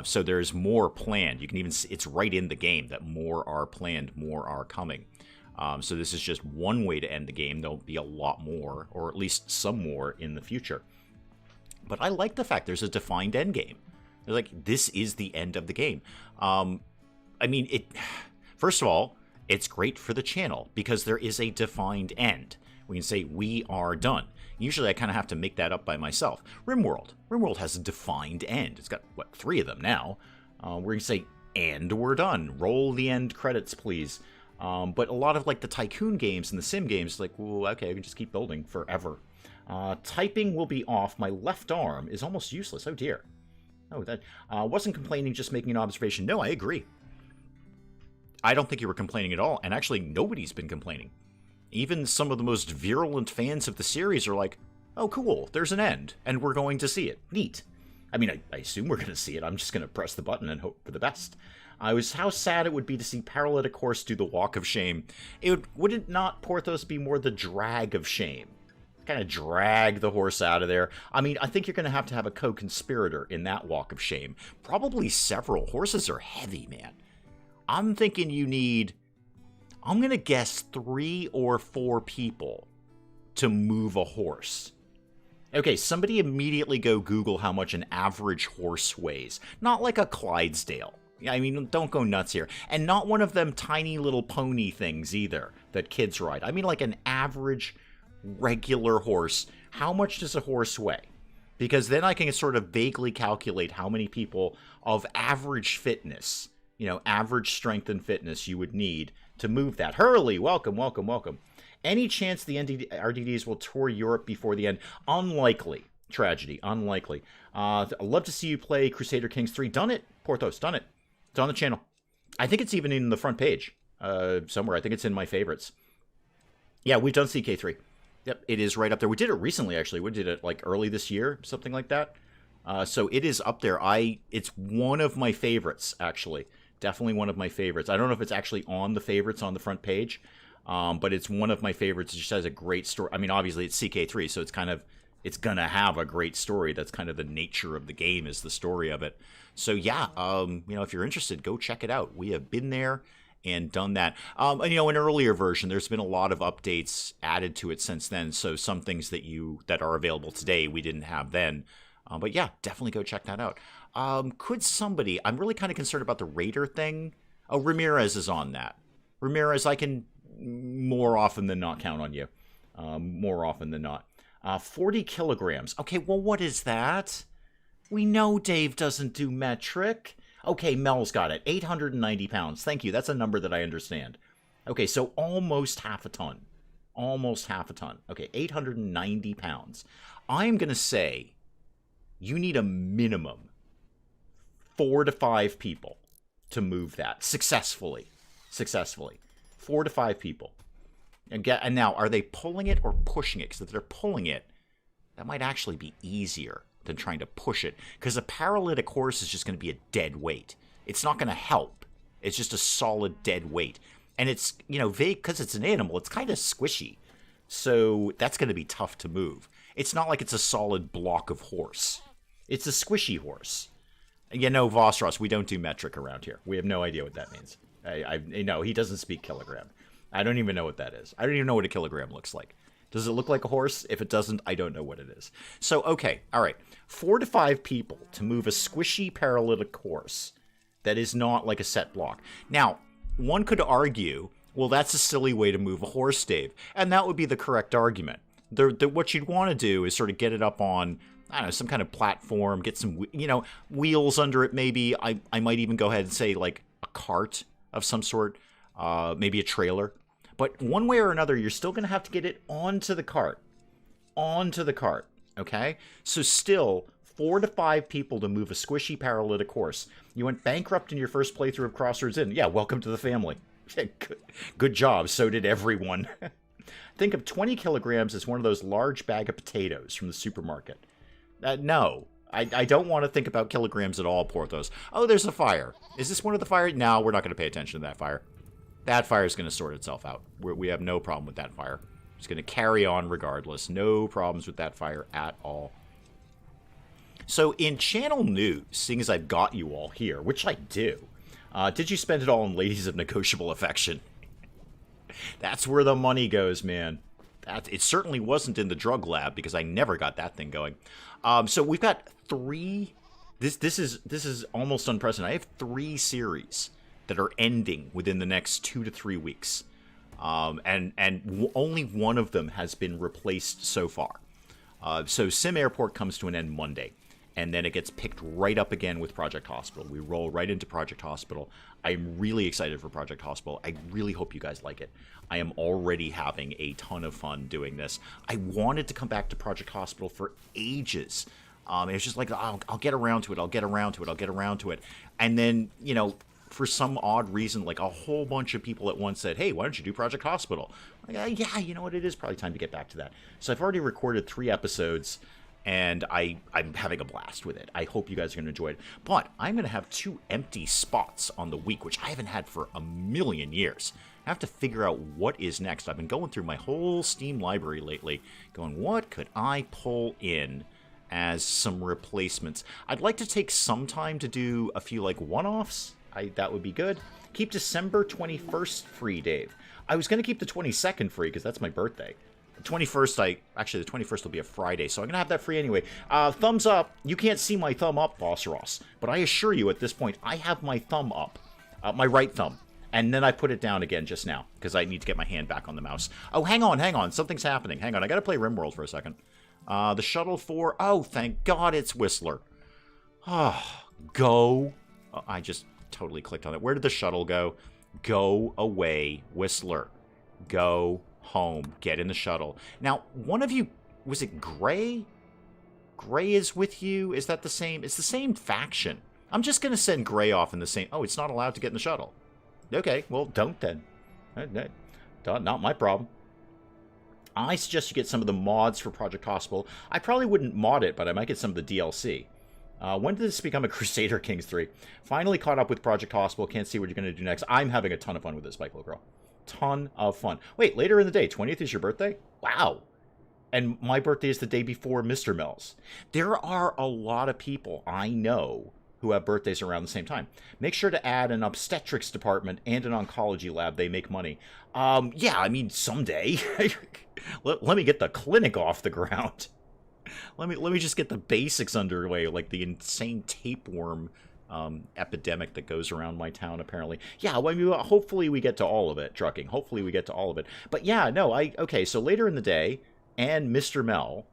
So there's more planned. You can even see, it's right in the game that more are planned, more are coming. So this is just one way to end the game. There'll be a lot more, or at least some more in the future. But I like the fact there's a defined end game. They're like, this is the end of the game. I mean, first of all, it's great for the channel because there is a defined end. We can say, we are done. Usually I kind of have to make that up by myself. RimWorld. RimWorld has a defined end. It's got, what, 3 of them now. We're going to say, and we're done. Roll the end credits, please. But a lot of, like, the Tycoon games and the Sim games, like, well, okay, I can just keep building forever. Typing will be off. My left arm is almost useless. Oh, dear. Oh, that wasn't complaining, just making an observation. No, I agree. I don't think you were complaining at all. And actually, nobody's been complaining. Even some of the most virulent fans of the series are like, oh, cool, there's an end, and we're going to see it. Neat. I mean, I assume we're going to see it. I'm just going to press the button and hope for the best. How sad it would be to see Paralytic Horse do the Walk of Shame. Would it not, Porthos, be more the drag of shame? Kind of drag the horse out of there. I mean, I think you're going to have a co-conspirator in that Walk of Shame. Probably several. Horses are heavy, man. I'm thinking you need... I'm going to guess 3 or 4 people to move a horse. Okay, somebody immediately go Google how much an average horse weighs. Not like a Clydesdale. I mean, don't go nuts here. And not one of them tiny little pony things either that kids ride. I mean like an average, regular horse. How much does a horse weigh? Because then I can sort of vaguely calculate how many people of average fitness, average strength and fitness you would need to move that. Hurley, welcome, welcome, welcome. Any chance the RDDs will tour Europe before the end? Unlikely. Tragedy. Unlikely. I'd love to see you play Crusader Kings 3. Done it, Porthos. Done it. It's on the channel. I think it's even in the front page somewhere. I think it's in my favorites. Yeah, we've done CK3. Yep, it is right up there. We did it recently, actually. We did it like early this year, something like that. So it is up there. It's one of my favorites, actually. Definitely one of my favorites. I don't know if it's actually on the favorites on the front page, but it's one of my favorites. It just has a great story. I mean, obviously it's CK3, so it's gonna have a great story. That's kind of the nature of the game, is the story of it. So yeah, if you're interested, go check it out. We have been there and done that. And, an earlier version, there's been a lot of updates added to it since then. So some things that are available today we didn't have then. But yeah, definitely go check that out. Could somebody... I'm really kind of concerned about the Raider thing. Oh, Ramirez is on that. Ramirez, I can more often than not count on you. More often than not. 40 kilograms. Okay, well, what is that? We know Dave doesn't do metric. Okay, Mel's got it. 890 pounds. Thank you. That's a number that I understand. Okay, so almost half a ton. Almost half a ton. Okay, 890 pounds. I'm going to say... You need a minimum 4 to 5 people to move that successfully. 4 to 5 people. And now, are they pulling it or pushing it? Because if they're pulling it, that might actually be easier than trying to push it. Because a paralytic horse is just going to be a dead weight. It's not going to help. It's just a solid dead weight. And it's, vague because it's an animal. It's kind of squishy. So that's going to be tough to move. It's not like it's a solid block of horse. It's a squishy horse. You know, Vosros, we don't do metric around here. We have no idea what that means. No, he doesn't speak kilogram. I don't even know what that is. I don't even know what a kilogram looks like. Does it look like a horse? If it doesn't, I don't know what it is. So, okay, all right. 4 to 5 people to move a squishy paralytic horse that is not like a set block. Now, one could argue, well, that's a silly way to move a horse, Dave. And that would be the correct argument. What you'd want to do is sort of get it up on, I don't know, some kind of platform, get some, wheels under it maybe. I might even go ahead and say, like, a cart of some sort, maybe a trailer. But one way or another, you're still going to have to get it onto the cart. Onto the cart, okay? So still, 4 to 5 people to move a squishy paralytic horse. You went bankrupt in your first playthrough of Crossroads Inn. Yeah, welcome to the family. Good job, so did everyone. Think of 20 kilograms as one of those large bag of potatoes from the supermarket. No, I don't want to think about kilograms at all, Porthos. Oh, there's a fire. Is this one of the fire? No, we're not going to pay attention to that fire. That fire is going to sort itself out. We have no problem with that fire. It's going to carry on regardless. No problems with that fire at all. So in channel news, seeing as I've got you all here, which I do, did you spend it all on Ladies of Negotiable Affection? That's where the money goes, man. It certainly wasn't in the drug lab because I never got that thing going. So we've got 3. This is almost unprecedented. I have 3 series that are ending within the next 2 to 3 weeks, and only one of them has been replaced so far. So Sim Airport comes to an end Monday, and then it gets picked right up again with Project Hospital. We roll right into Project Hospital. I'm really excited for Project Hospital. I really hope you guys like it. I am already having a ton of fun doing this. I wanted to come back to Project Hospital for ages. It was just like, I'll get around to it. I'll get around to it. I'll get around to it. And then, for some odd reason, like a whole bunch of people at once said, hey, why don't you do Project Hospital? Like, yeah, you know what? It is probably time to get back to that. So I've already recorded 3 episodes, and I'm having a blast with it. I hope you guys are going to enjoy it. But I'm going to have 2 empty spots on the week, which I haven't had for a million years. I have to figure out what is next. I've been going through my whole Steam library lately, going, what could I pull in as some replacements? I'd like to take some time to do a few, like, one-offs. That would be good. Keep December 21st free, Dave. I was going to keep the 22nd free because that's my birthday. The 21st, actually, the 21st will be a Friday, so I'm going to have that free anyway. Thumbs up. You can't see my thumb up, Boss Ross, but I assure you at this point, I have my thumb up, my right thumb, and then I put it down again just now because I need to get my hand back on the mouse. Oh, hang on. Something's happening. Hang on. I got to play RimWorld for a second. The shuttle for... Oh, thank God it's Whistler. Oh, go. Oh, I just totally clicked on it. Where did the shuttle go? Go away, Whistler. Go home. Get in the shuttle. Now, one of you... Was it Gray? Gray is with you? Is that the same? It's the same faction. I'm just going to send Gray off in the same... Oh, it's not allowed to get in the shuttle. Okay, well, don't then. Not my problem. I suggest you get some of the mods for Project Hospital. I probably wouldn't mod it, but I might get some of the DLC. When did this become a Crusader Kings 3? Finally caught up with Project Hospital. Can't see what you're going to do next. I'm having a ton of fun with this, Spike Little Girl. Ton of fun. Wait, later in the day, 20th is your birthday? Wow. And my birthday is the day before Mr. Mel's. There are a lot of people I know who have birthdays around the same time. Make sure to add an obstetrics department and an oncology lab. They make money. Yeah, I mean, someday. let me get the clinic off the ground. Let me just get the basics underway, like the insane tapeworm epidemic that goes around my town, apparently. Yeah, well, I mean, hopefully we get to all of it, trucking. Hopefully we get to all of it. But yeah, no, okay, so later in the day, and Mr. Mel,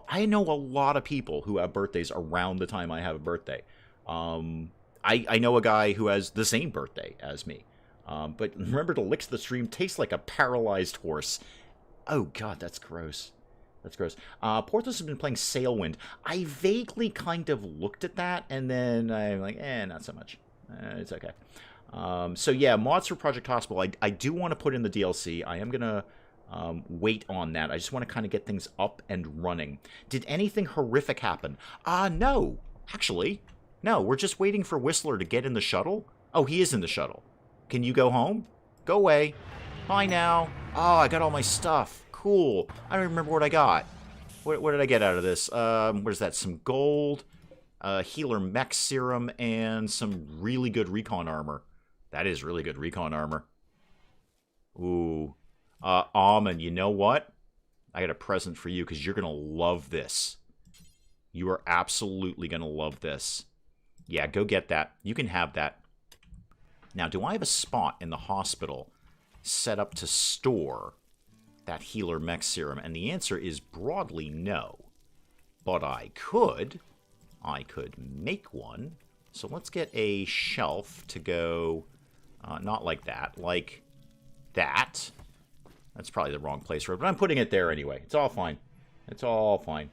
I know a lot of people who have birthdays around the time I have a birthday. I know a guy who has the same birthday as me. But remember to lick the stream. Tastes like a paralyzed horse. Oh, God, that's gross. That's gross. Porthos has been playing Sailwind. I vaguely kind of looked at that, and then I'm like, not so much. It's okay. So, yeah, mods for Project Hospital. I do want to put in the DLC. I am going to wait on that. I just want to kind of get things up and running. Did anything horrific happen? No. Actually, no. We're just waiting for Whistler to get in the shuttle. Oh, he is in the shuttle. Can you go home? Go away. Bye now. Oh, I got all my stuff. cool. I don't even remember what I got. What did I get out of this? What is that? Some gold, healer mech serum, and some really good recon armor. That is really good recon armor. Ooh. Almond, you know what? I got a present for you because you're going to love this. You are absolutely going to love this. Yeah, go get that. You can have that. Now, do I have a spot in the hospital set up to store that healer mech serum? And the answer is broadly no. But I could make one. So let's get a shelf to go, not like that, like that. That's probably the wrong place for it, but I'm putting it there anyway. It's all fine. It's all fine.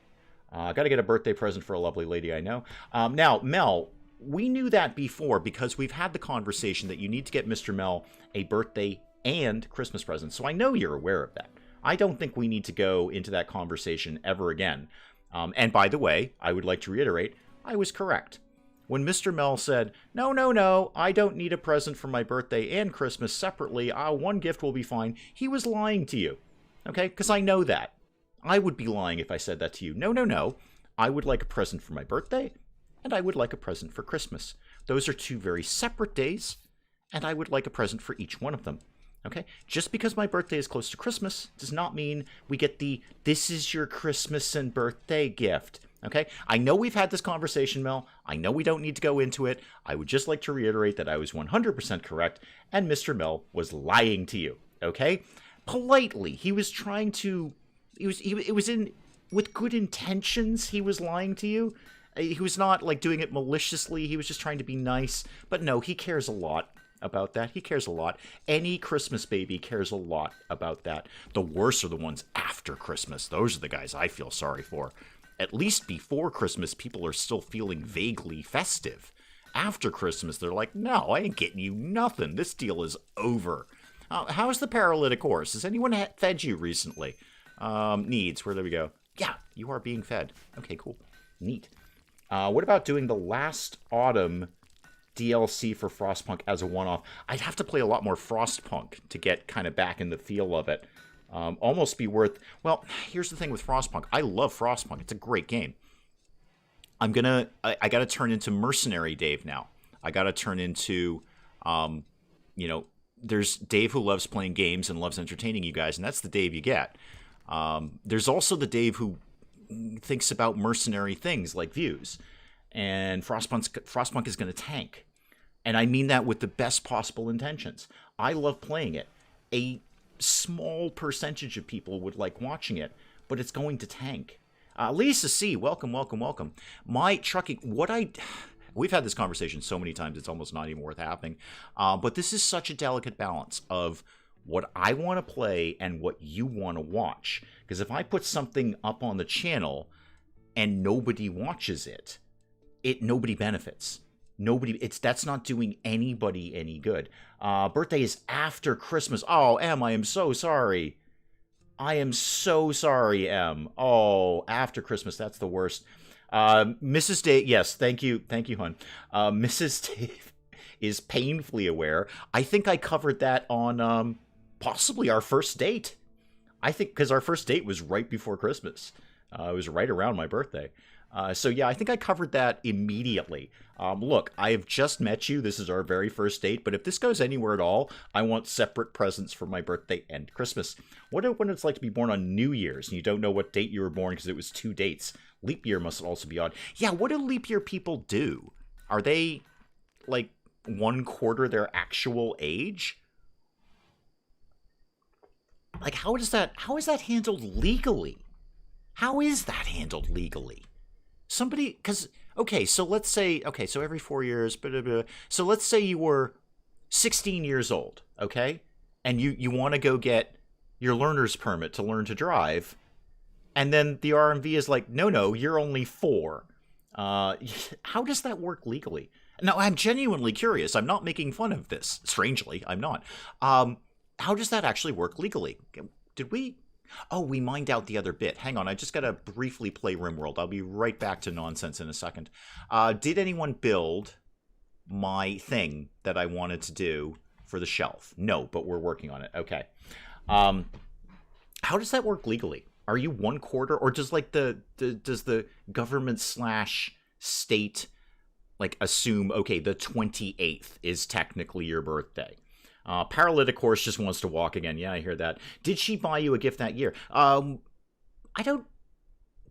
Got to get a birthday present for a lovely lady I know. Now, Mel, we knew that before because we've had the conversation that you need to get Mr. Mel a birthday and Christmas present. So I know you're aware of that. I don't think we need to go into that conversation ever again. And by the way, I would like to reiterate, I was correct. When Mr. Mel said, no, I don't need a present for my birthday and Christmas separately, one gift will be fine, he was lying to you. Okay? Because I know that. I would be lying if I said that to you. No. I would like a present for my birthday, and I would like a present for Christmas. Those are two very separate days, and I would like a present for each one of them. Okay? Just because my birthday is close to Christmas does not mean we get the, this is your Christmas and birthday gift. Okay? I know we've had this conversation, Mel. I know we don't need to go into it. I would just like to reiterate that I was 100% correct, and Mr. Mel was lying to you. Okay? Politely. He was trying to... It was in... With good intentions, he was lying to you. He was not, like, doing it maliciously. He was just trying to be nice. But no, he cares a lot about that. He cares a lot. Any Christmas baby cares a lot about that. The worst are the ones after Christmas. Those are the guys I feel sorry for. At least before Christmas, people are still feeling vaguely festive. After Christmas, they're like, no, I ain't getting you nothing. This deal is over. How's the paralytic horse? Has anyone fed you recently? Needs. Where do we go? Yeah, you are being fed. Okay, cool. Neat. What about doing the last autumn DLC for Frostpunk as a one-off? I'd have to play a lot more Frostpunk to get kind of back in the feel of it. Almost be worth... Well, here's the thing with Frostpunk. I love Frostpunk. It's a great game. I gotta turn into Mercenary Dave now. I gotta turn into, there's Dave who loves playing games and loves entertaining you guys, and that's the Dave you get. There's also the Dave who thinks about mercenary things like views. And Frostpunk is going to tank. And I mean that with the best possible intentions. I love playing it. A small percentage of people would like watching it, but it's going to tank. Lisa C., welcome. My trucking, we've had this conversation so many times, it's almost not even worth having. But this is such a delicate balance of what I want to play and what you want to watch. Because if I put something up on the channel and nobody watches it, nobody benefits. That's not doing anybody any good. Birthday is after Christmas. Oh, Em, I am so sorry. I am so sorry, Em. Oh, after Christmas, that's the worst. Mrs. Dave, yes, thank you, hon. Mrs. Dave is painfully aware. I think I covered that on possibly our first date. I think because our first date was right before Christmas. It was right around my birthday. So yeah, I think I covered that immediately. Look, I have just met you. This is our very first date. But if this goes anywhere at all, I want separate presents for my birthday and Christmas. What when it's like to be born on New Year's and you don't know what date you were born because it was 2 dates? Leap year must also be odd. Yeah, what do leap year people do? Are they like 1/4 their actual age? Like, how is that handled legally? How is that handled legally? Somebody, because, okay, so let's say, so every 4 years, blah, blah, blah. So let's say you were 16 years old, okay? And you want to go get your learner's permit to learn to drive. And then the RMV is like, no, you're only 4. How does that work legally? Now, I'm genuinely curious. I'm not making fun of this. Strangely, I'm not. How does that actually work legally? Did we... Oh, we mined out the other bit. Hang on, I just got to briefly play RimWorld. I'll be right back to nonsense in a second. Did anyone build my thing that I wanted to do for the shelf? No, but we're working on it. Okay. How does that work legally? Are you 1/4, or does like does the government slash state like assume, okay, the 28th is technically your birthday? Paralytic horse just wants to walk again. Yeah, I hear that. Did she buy you a gift that year? I don't.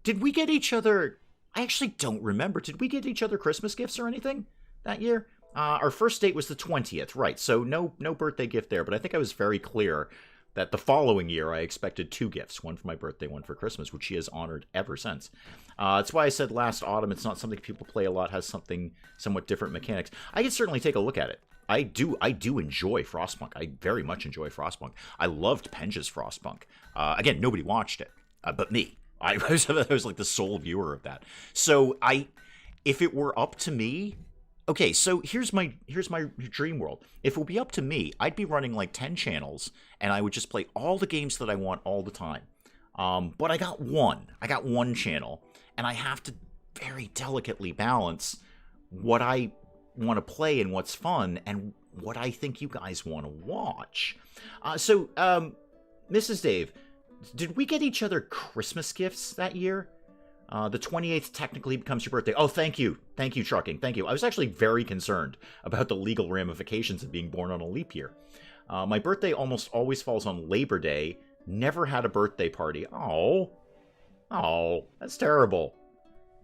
Did we get each other? I actually don't remember. Did we get each other Christmas gifts or anything that year? Our first date was the 20th, right? So no birthday gift there. But I think I was very clear that the following year I expected 2 gifts, one for my birthday, one for Christmas, which she has honored ever since. That's why I said last autumn it's not something people play a lot, has something somewhat different mechanics. I can certainly take a look at it. I do enjoy Frostpunk. I very much enjoy Frostpunk. I loved Penja's Frostpunk. Again, nobody watched it, but me. I was like the sole viewer of that. So if it were up to me, okay. So here's my dream world. If it would be up to me, I'd be running like 10 channels, and I would just play all the games that I want all the time. But I got one channel, and I have to very delicately balance what I want to play and what's fun and what I think you guys want to watch. So, Mrs. Dave, did we get each other Christmas gifts that year? The 28th technically becomes your birthday. Oh, thank you. Thank you, Trucking. Thank you. I was actually very concerned about the legal ramifications of being born on a leap year. My birthday almost always falls on Labor Day. Never had a birthday party. Oh, that's terrible.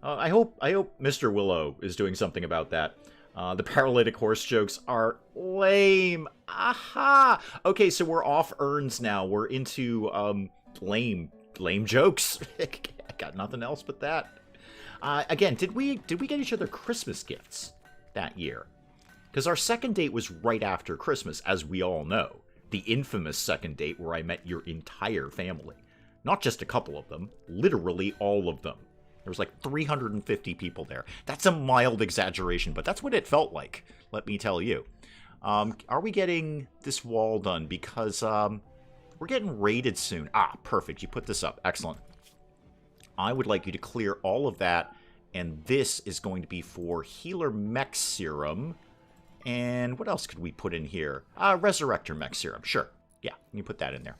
I hope Mr. Willow is doing something about that. The paralytic horse jokes are lame. Aha! Okay, so we're off urns now. We're into lame jokes. I got nothing else but that. Again, did we get each other Christmas gifts that year? Because our second date was right after Christmas, as we all know. The infamous second date where I met your entire family. Not just a couple of them, literally all of them. There was like 350 people there. That's a mild exaggeration, but that's what it felt like, let me tell you. Are we getting this wall done? Because we're getting raided soon. Ah, perfect. You put this up. Excellent. I would like you to clear all of that, and this is going to be for Healer Mech Serum. And what else could we put in here? Resurrector Mech Serum. Sure. Yeah, you put that in there.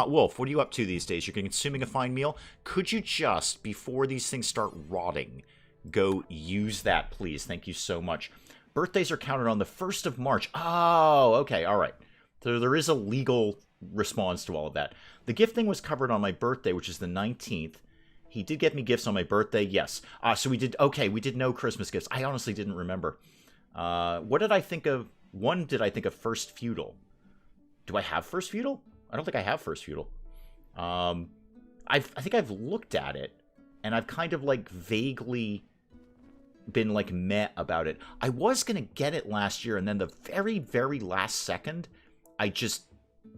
Wolf, what are you up to these days? You're consuming a fine meal? Could you just, before these things start rotting, go use that, please? Thank you so much. Birthdays are counted on the 1st of March. Oh, okay, all right. So there is a legal response to all of that. The gift thing was covered on my birthday, which is the 19th. He did get me gifts on my birthday, yes. So we did no Christmas gifts. I honestly didn't remember. What did I think of? Did I think of First Feudal? Do I have First Feudal? I don't think I have First Feudal. I think I've looked at it, and I've kind of like vaguely been like meh about it. I was gonna get it last year, and then the very, very last second, I just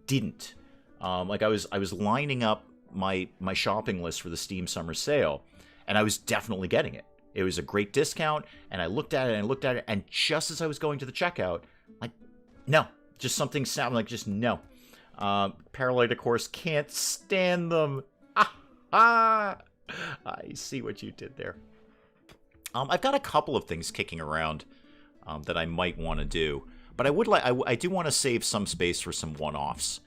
didn't. Like I was lining up my shopping list for the Steam Summer Sale, and I was definitely getting it. It was a great discount, and I looked at it, and just as I was going to the checkout, like, no, just something sounded like just no. Paralytic horse can't stand them. I see what you did there. I've got a couple of things kicking around that I might want to do, but I do want to save some space for some one-offs.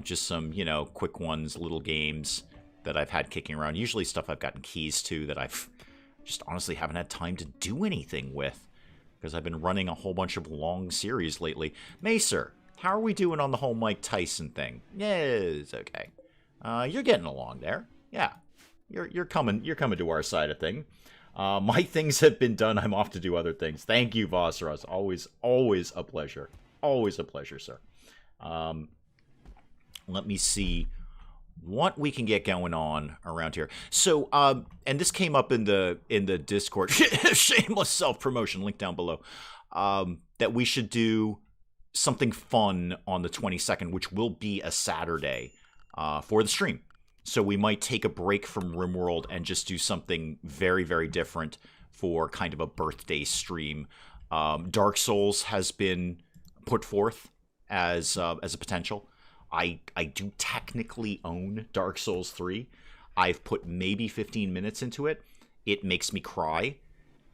Just some, quick ones, little games that I've had kicking around. Usually stuff I've gotten keys to that I've just honestly haven't had time to do anything with, because I've been running a whole bunch of long series lately. Macer, how are we doing on the whole Mike Tyson thing? Yeah, it's okay. You're getting along there. Yeah, you're coming to our side of thing. My things have been done. I'm off to do other things. Thank you, Vosseros. Always a pleasure. Always a pleasure, sir. Let me see what we can get going on around here. So, and this came up in the Discord. Shameless self-promotion. Link down below. That we should do something fun on the 22nd, which will be a Saturday for the stream. So we might take a break from RimWorld and just do something very, very different for kind of a birthday stream. Dark Souls has been put forth as a potential. I do technically own Dark Souls 3. I've put maybe 15 minutes into it. It makes me cry,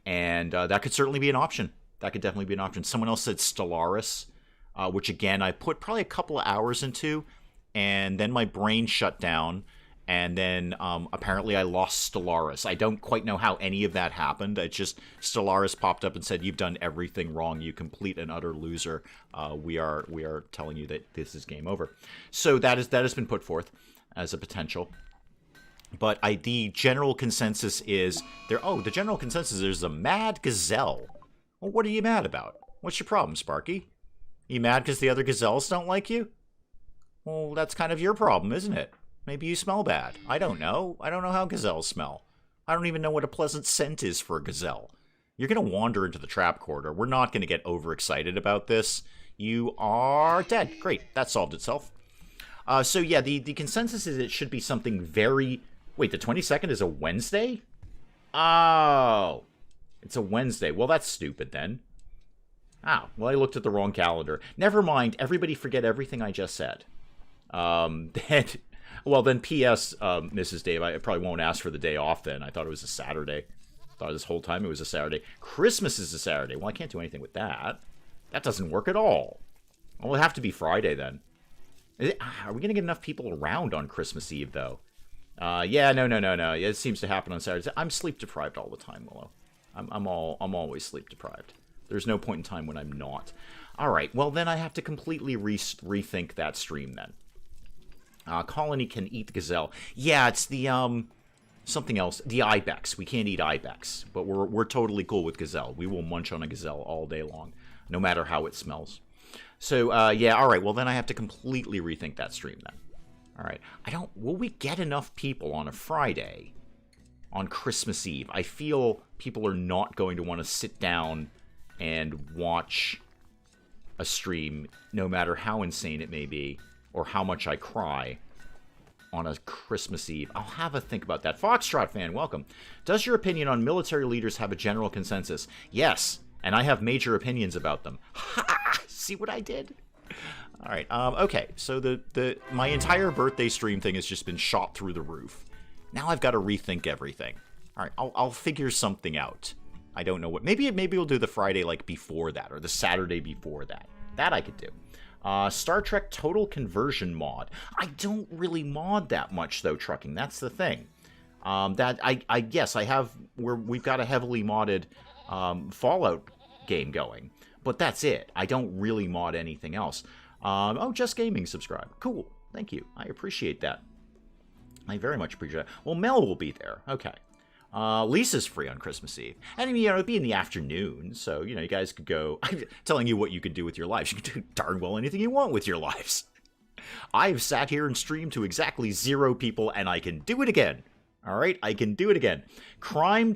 and that could certainly be an option. That could definitely be an option. Someone else said Stellaris, which again I put probably a couple of hours into. and then my brain shut down, and then apparently I lost Stellaris. I don't quite know how any of that happened. It just, Stellaris popped up and said, "You've done everything wrong. You complete and utter loser. We are telling you that this is game over." So that has been put forth as a potential. But the general consensus is there. Oh, the general consensus is a mad gazelle. Well, what are you mad about? What's your problem, Sparky? You mad because the other gazelles don't like you? Well, that's kind of your problem, isn't it? Maybe you smell bad. I don't know. I don't know how gazelles smell. I don't even know what a pleasant scent is for a gazelle. You're going to wander into the trap corridor. We're not going to get overexcited about this. You are dead. Great. That solved itself. So yeah, the consensus is it should be something very... Wait, the 22nd is a Wednesday? Oh. It's a Wednesday. Well, that's stupid then. Oh, well, I looked at the wrong calendar. Never mind. Everybody forget everything I just said. Then P.S., Mrs. Dave, I probably won't ask for the day off then. I thought it was a Saturday. I thought this whole time it was a Saturday. Christmas is a Saturday. Well, I can't do anything with that. That doesn't work at all. Well, it'll have to be Friday then. Are we going to get enough people around on Christmas Eve, though? Yeah, no. It seems to happen on Saturdays. I'm sleep deprived all the time, Willow. I'm always sleep deprived. There's no point in time when I'm not. All right, well, then I have to completely rethink that stream then. Colony can eat the gazelle. Yeah, it's the, something else. The ibex. We can't eat ibex, but we're totally cool with gazelle. We will munch on a gazelle all day long, no matter how it smells. So, yeah, all right, well, then I have to completely rethink that stream then. All right, will we get enough people on a Friday on Christmas Eve? I feel people are not going to want to sit down and watch a stream, no matter how insane it may be, or how much I cry on a Christmas Eve. I'll have a think about that. Foxtrot fan, welcome. Does your opinion on military leaders have a general consensus? Yes, and I have major opinions about them. Ha! See what I did? All right, okay, so my entire birthday stream thing has just been shot through the roof. Now I've got to rethink everything. All right, I'll figure something out. I don't know what. Maybe we'll do the Friday like before that, or the Saturday before that. That I could do. Star Trek Total Conversion mod. I don't really mod that much though, Trucking. That's the thing. That I guess I have. We've got a heavily modded Fallout game going, but that's it. I don't really mod anything else. Oh, Just Gaming subscribe. Cool. Thank you. I appreciate that. I very much appreciate it. Well, Mel will be there. Okay. Lisa's free on Christmas Eve. And I mean, it'd be in the afternoon, so, you guys could go... I'm telling you what you could do with your lives. You can do darn well anything you want with your lives. I've sat here and streamed to exactly 0 people, and I can do it again. All right? I can do it again. Crime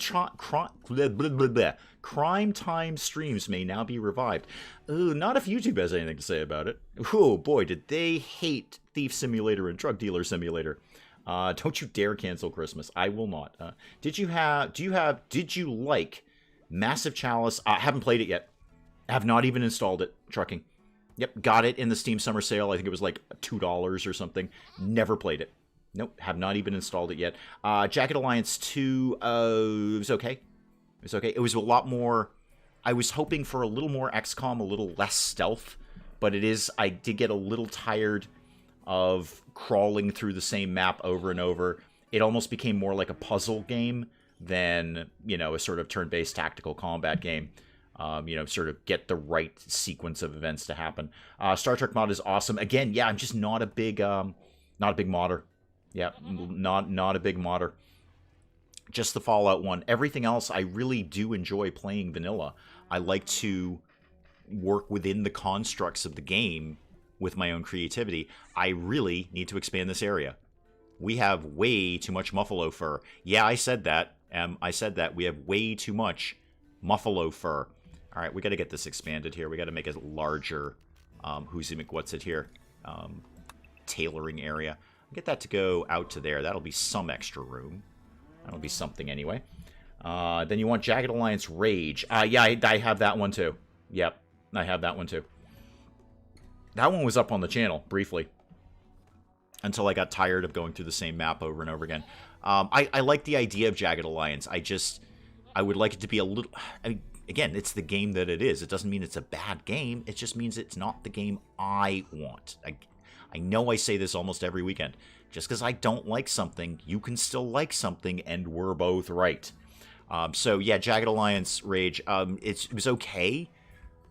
time streams may now be revived. Ooh, not if YouTube has anything to say about it. Oh, boy, did they hate Thief Simulator and Drug Dealer Simulator. Don't you dare cancel Christmas. I will not. Did you like Massive Chalice? I haven't played it yet. Have not even installed it. Trucking. Yep, got it in the Steam Summer Sale. I think it was like $2 or something. Never played it. Nope, have not even installed it yet. Jagged Alliance 2, it was okay. It was okay. It was a lot more... I was hoping for a little more XCOM, a little less stealth, but I did get a little tired of crawling through the same map over and over. It almost became more like a puzzle game than, a sort of turn-based tactical combat game. Sort of get the right sequence of events to happen. Star Trek mod is awesome. Again, yeah, I'm just not a big modder. Yeah, not a big modder. Just the Fallout one. Everything else, I really do enjoy playing vanilla. I like to work within the constructs of the game with my own creativity. I really need to expand this area. We have way too much muffalo fur. Yeah, I said that. We have way too much muffalo fur. All right, we got to get this expanded here. We got to make it larger. Who's McWhat's it here? Tailoring area. Get that to go out to there. That'll be some extra room. That'll be something anyway. Then you want Jagged Alliance Rage. Yeah, I have that one too. Yep, I have that one too. That one was up on the channel, briefly. Until I got tired of going through the same map over and over again. I like the idea of Jagged Alliance. I would like it to be a little... I mean, again, it's the game that it is. It doesn't mean it's a bad game. It just means it's not the game I want. I know I say this almost every weekend. Just because I don't like something, you can still like something, and we're both right. So yeah, Jagged Alliance Rage, it was okay,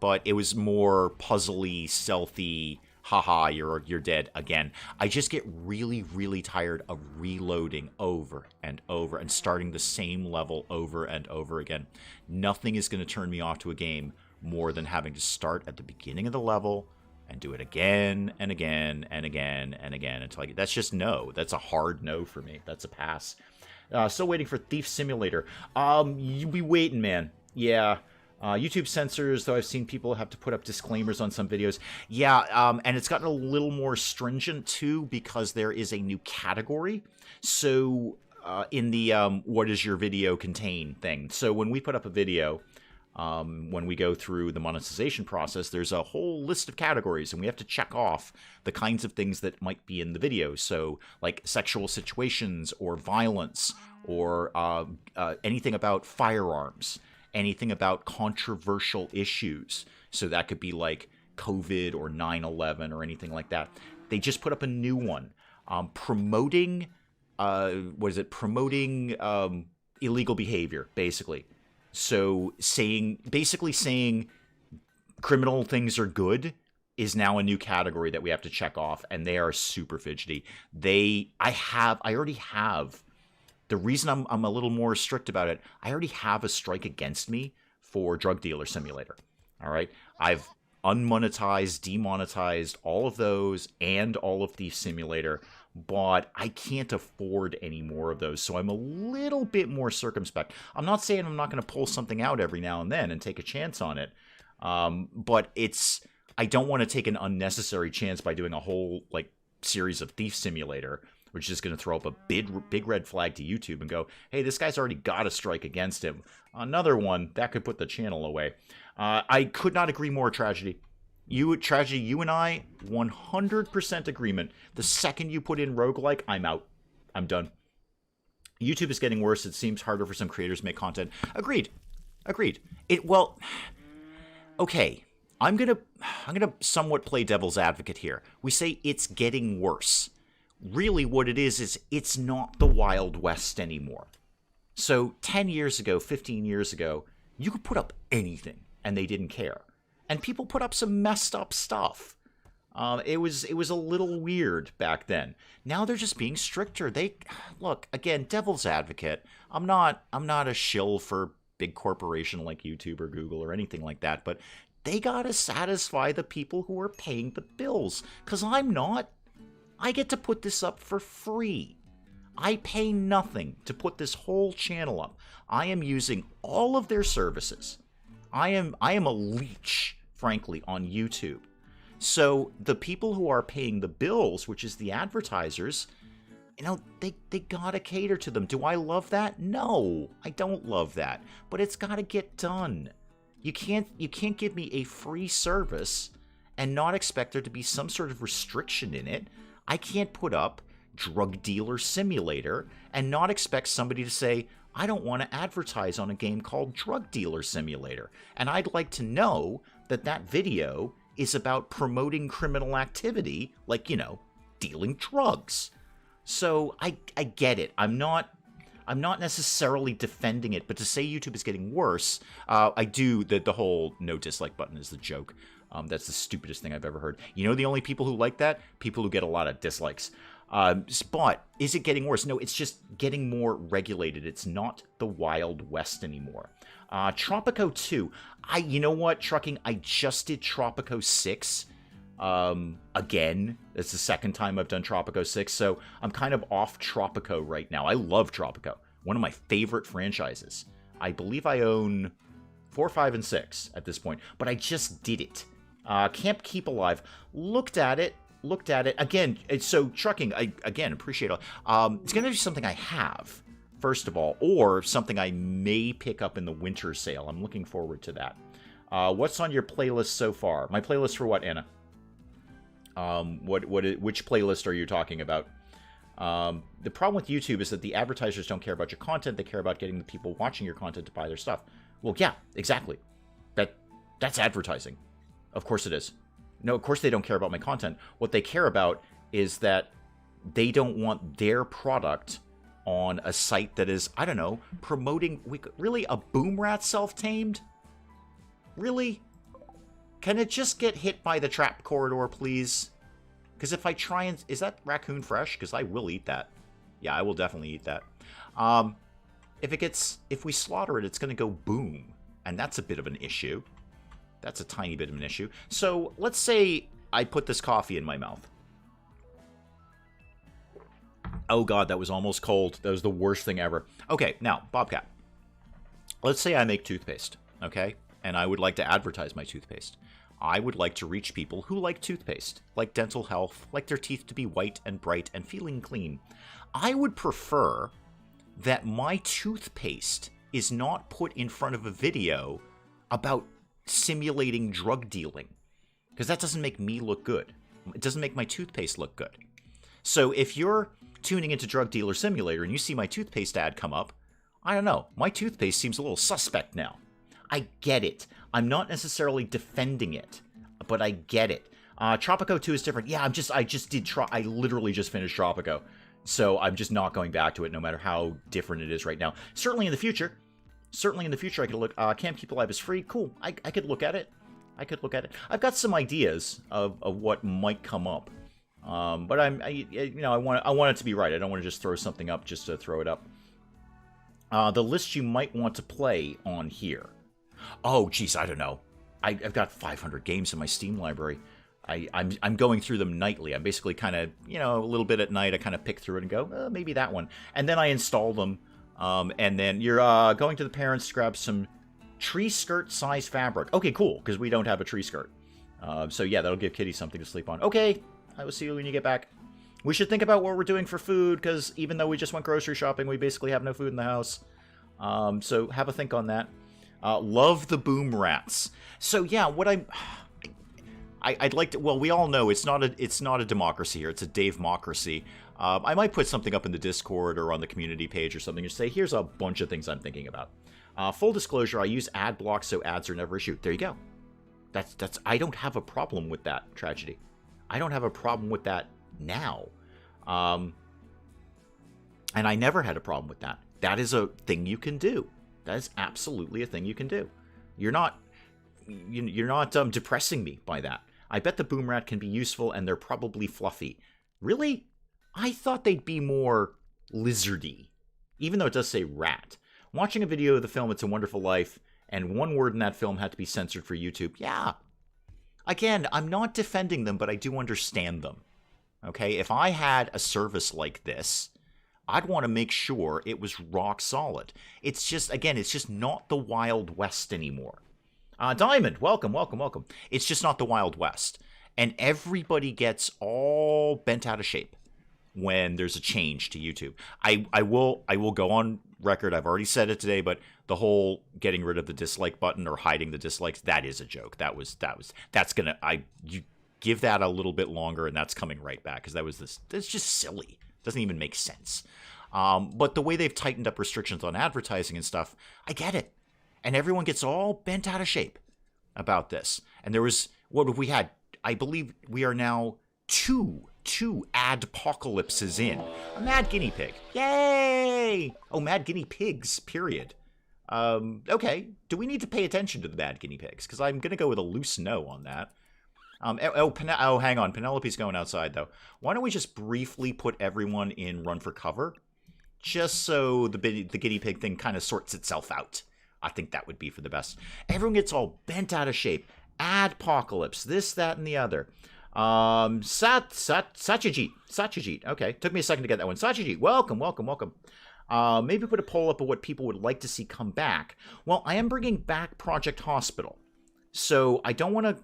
but it was more puzzly, stealthy. Haha, you're dead again. I just get really, really tired of reloading over and over and starting the same level over and over again. Nothing is going to turn me off to a game more than having to start at the beginning of the level and do it again and again and again and again until I get... That's just no. That's a hard no for me. That's a pass. Still waiting for Thief Simulator. You be waiting, man. Yeah. YouTube censors, though I've seen people have to put up disclaimers on some videos. Yeah, and it's gotten a little more stringent, too, because there is a new category. So, in the what does your video contain thing. So when we put up a video, when we go through the monetization process, there's a whole list of categories, and we have to check off the kinds of things that might be in the video. So, like sexual situations, or violence, or anything about firearms. Anything about controversial issues. So that could be like COVID or 9/11 or anything like that. They just put up a new one. Promoting, Promoting illegal behavior, basically. So basically saying criminal things are good is now a new category that we have to check off, and they are super fidgety. I already have... The reason I'm a little more strict about it, I already have a strike against me for Drug Dealer Simulator. All right? I've unmonetized, demonetized all of those and all of Thief Simulator, but I can't afford any more of those, so I'm a little bit more circumspect. I'm not saying I'm not going to pull something out every now and then and take a chance on it, but I don't want to take an unnecessary chance by doing a whole series of Thief Simulator, which is going to throw up a big red flag to YouTube and go, hey, this guy's already got a strike against him. Another one, that could put the channel away. I could not agree more, Tragedy. You and I, 100% agreement. The second you put in roguelike, I'm out. I'm done. YouTube is getting worse. It seems harder for some creators to make content. Agreed. Okay. I'm gonna somewhat play devil's advocate here. We say it's getting worse. Really what it is it's not the Wild West anymore. So 10 years ago, 15 years ago, you could put up anything and they didn't care. And people put up some messed up stuff. It was a little weird back then. Now they're just being stricter. Look, again, devil's advocate. I'm not a shill for big corporation like YouTube or Google or anything like that, but they gotta satisfy the people who are paying the bills. 'Cause I'm not. I get to put this up for free. I pay nothing to put this whole channel up. I am using all of their services. I am a leech, frankly, on YouTube. So the people who are paying the bills, which is the advertisers, they gotta cater to them. Do I love that? No, I don't love that. But it's gotta get done. You can't give me a free service and not expect there to be some sort of restriction in it. I can't put up Drug Dealer Simulator and not expect somebody to say, I don't want to advertise on a game called Drug Dealer Simulator. And I'd like to know that video is about promoting criminal activity, like, dealing drugs. So I get it. I'm not necessarily defending it, but to say YouTube is getting worse, I do. The whole no dislike button is the joke. That's the stupidest thing I've ever heard. The only people who like that? People who get a lot of dislikes. But is it getting worse? No, it's just getting more regulated. It's not the Wild West anymore. Tropico 2. You know what, Trucking? I just did Tropico 6. Again. It's the second time I've done Tropico 6, so I'm kind of off Tropico right now. I love Tropico. One of my favorite franchises. I believe I own 4, 5, and 6 at this point, but I just did it. Camp Keep Alive. Looked at it. Again, so Trucking, I, again, appreciate it. It's going to be something I have, first of all, or something I may pick up in the winter sale. I'm looking forward to that. What's on your playlist so far? My playlist for what, Anna? Which playlist are you talking about? The problem with YouTube is that the advertisers don't care about your content. They care about getting the people watching your content to buy their stuff. Well, yeah, exactly. That's advertising. Of course it is. No, of course they don't care about my content. What they care about is that they don't want their product on a site that is, I don't know, promoting... Really? A boom rat self-tamed? Really? Can it just get hit by the trap corridor, please? Because if I try and... Is that raccoon fresh? Because I will eat that. Yeah, I will definitely eat that. If we slaughter it, it's going to go boom. And that's a bit of an issue. That's a tiny bit of an issue. So, let's say I put this coffee in my mouth. Oh god, that was almost cold. That was the worst thing ever. Okay, now, Bobcat. Let's say I make toothpaste, okay? And I would like to advertise my toothpaste. I would like to reach people who like toothpaste, like dental health, like their teeth to be white and bright and feeling clean. I would prefer that my toothpaste is not put in front of a video about simulating drug dealing. Because that doesn't make me look good. It doesn't make my toothpaste look good. So if you're tuning into Drug Dealer Simulator and you see my toothpaste ad come up, I don't know, my toothpaste seems a little suspect now. I get it. I'm not necessarily defending it, but I get it. Tropico 2 is different. Yeah, I literally just finished Tropico. So I'm just not going back to it no matter how different it is right now. Certainly in the future, I could look, Camp Keep Alive is free. Cool. I could look at it. I've got some ideas of what might come up. But I want it to be right. I don't want to just throw something up just to throw it up. The list you might want to play on here. Oh, geez, I don't know. I've got 500 games in my Steam library. I'm going through them nightly. I'm basically kind of, a little bit at night, I kind of pick through it and go, maybe that one. And then I install them. And then you're going to the parents to grab some tree skirt size fabric. Okay, cool, because we don't have a tree skirt. So yeah, that'll give Kitty something to sleep on. Okay, I will see you when you get back. We should think about what we're doing for food, because even though we just went grocery shopping, we basically have no food in the house. So have a think on that. Love the boom rats. So yeah, what I'd like to... Well, we all know it's not a democracy here. It's a Dave-mocracy. I might put something up in the Discord or on the community page or something and say, here's a bunch of things I'm thinking about. Full disclosure, I use ad blocks so ads are never issued. There you go. I don't have a problem with that, Tragedy. I don't have a problem with that now. And I never had a problem with that. That is a thing you can do. That is absolutely a thing you can do. You're not depressing me by that. I bet the boom rat can be useful and they're probably fluffy. Really? I thought they'd be more lizardy, even though it does say rat. Watching a video of the film It's a Wonderful Life, and one word in that film had to be censored for YouTube. Yeah. Again, I'm not defending them, but I do understand them. Okay? If I had a service like this, I'd want to make sure it was rock solid. It's just, again, it's just not the Wild West anymore. Diamond, welcome. It's just not the Wild West. And everybody gets all bent out of shape when there's a change to YouTube. I will go on record. I've already said it today, but the whole getting rid of the dislike button or hiding the dislikes, that is a joke. You give that a little bit longer and that's coming right back, because that's just silly. It doesn't even make sense. But the way they've tightened up restrictions on advertising and stuff, I get it. And everyone gets all bent out of shape about this. And there was, what have we had? I believe we are now two adpocalypses in. A mad guinea pig. Yay! Oh, mad guinea pigs, period. Okay, do we need to pay attention to the mad guinea pigs? Because I'm going to go with a loose no on that. Hang on. Penelope's going outside, though. Why don't we just briefly put everyone in run for cover? Just so the guinea pig thing kind of sorts itself out. I think that would be for the best. Everyone gets all bent out of shape. Adpocalypse. This, that, and the other. Satyajit. Okay, took me a second to get that one. Satyajit, welcome. Maybe put a poll up of what people would like to see come back. Well, I am bringing back Project Hospital. So I don't want to...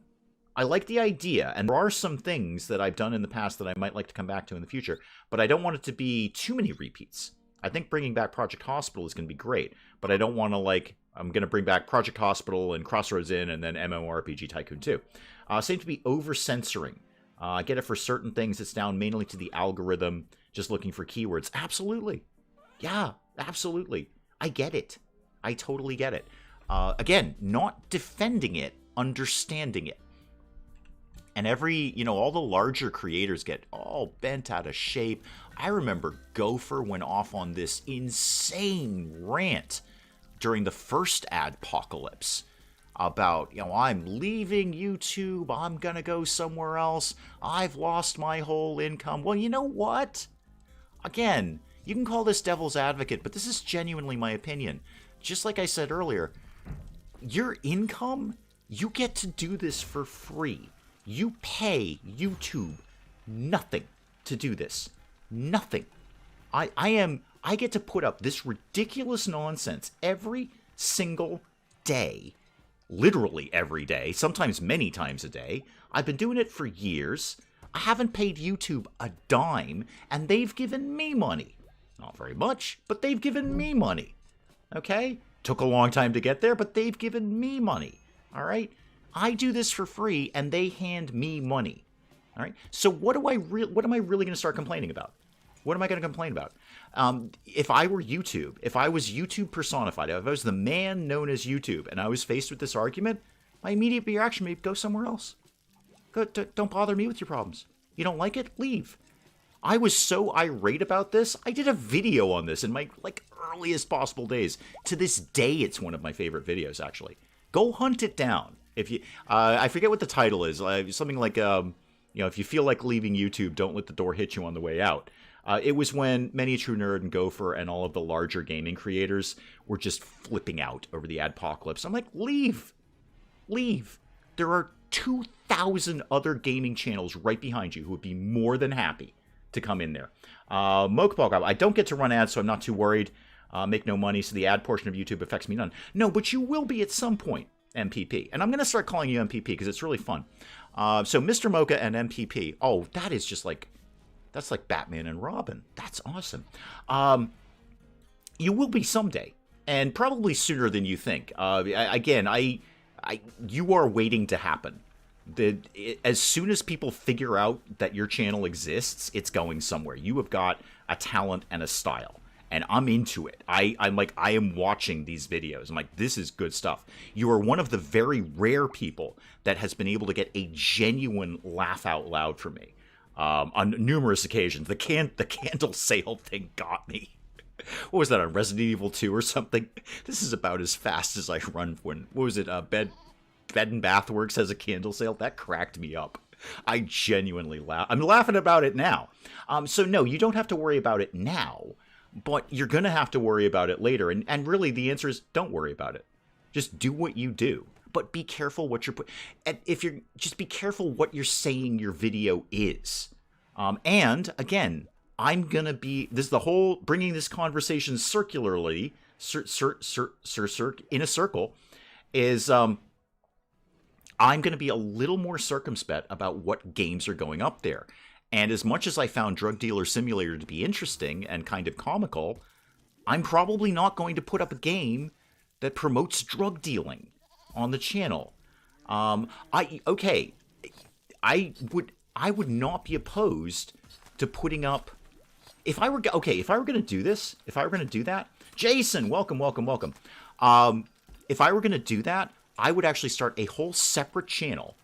I like the idea, and there are some things that I've done in the past that I might like to come back to in the future, but I don't want it to be too many repeats. I think bringing back Project Hospital is going to be great, but I don't want to, I'm going to bring back Project Hospital and Crossroads Inn and then MMORPG Tycoon 2. Seem to be over-censoring. Get it for certain things. It's down mainly to the algorithm, just looking for keywords. Absolutely. Yeah, absolutely. I get it. I totally get it. Again, not defending it, understanding it. And every, all the larger creators get all bent out of shape. I remember Gopher went off on this insane rant during the first adpocalypse about, I'm leaving YouTube, I'm gonna go somewhere else, I've lost my whole income. Well, you know what? Again, you can call this devil's advocate, but this is genuinely my opinion. Just like I said earlier, your income, you get to do this for free. You pay YouTube nothing to do this. Nothing. I get to put up this ridiculous nonsense every single day. Literally every day, sometimes many times a day. I've been doing it for years. I haven't paid YouTube a dime, and they've given me money. Not very much, but they've given me money. Okay? Took a long time to get there, but they've given me money. All right? I do this for free, and they hand me money. All right? So what am I really going to start complaining about? What am I going to complain about? If I were YouTube, if I was YouTube personified, if I was the man known as YouTube, and I was faced with this argument, my immediate reaction would be, go somewhere else. Don't bother me with your problems. You don't like it? Leave. I was so irate about this, I did a video on this in my earliest possible days. To this day, it's one of my favorite videos, actually. Go hunt it down. If you, I forget what the title is. Something like, if you feel like leaving YouTube, don't let the door hit you on the way out. It was when Many a True Nerd and Gopher and all of the larger gaming creators were just flipping out over the adpocalypse. I'm like, leave. Leave. There are 2,000 other gaming channels right behind you who would be more than happy to come in there. Mokepog, I don't get to run ads, so I'm not too worried. Make no money, so the ad portion of YouTube affects me none. No, but you will be at some point, MPP. And I'm going to start calling you MPP because it's really fun. So Mr. Mocha and MPP. Oh, that is just like... That's like Batman and Robin. That's awesome. You will be someday, and probably sooner than you think. You are waiting to happen. As soon as people figure out that your channel exists, it's going somewhere. You have got a talent and a style, and I'm into it. I am watching these videos. I'm like, this is good stuff. You are one of the very rare people that has been able to get a genuine laugh out loud from me. On numerous occasions. The candle sale thing got me. What was that, on Resident Evil 2 or something? This is about as fast as I run when, what was it, Bed and Bath Works has a candle sale? That cracked me up. I genuinely laugh. I'm laughing about it now. So no, you don't have to worry about it now, but you're going to have to worry about it later. And really the answer is don't worry about it. Just do what you do. But be careful what you're putting. Just be careful what you're saying your video is. And again, I'm gonna be. This is the whole bringing this conversation circularly, in a circle. Is I'm gonna be a little more circumspect about what games are going up there. And as much as I found Drug Dealer Simulator to be interesting and kind of comical, I'm probably not going to put up a game that promotes drug dealing on the channel. I would not be opposed to putting up, if I were going to do this, if I were going to do that, Jason, welcome. If I were going to do that, I would actually start a whole separate channel,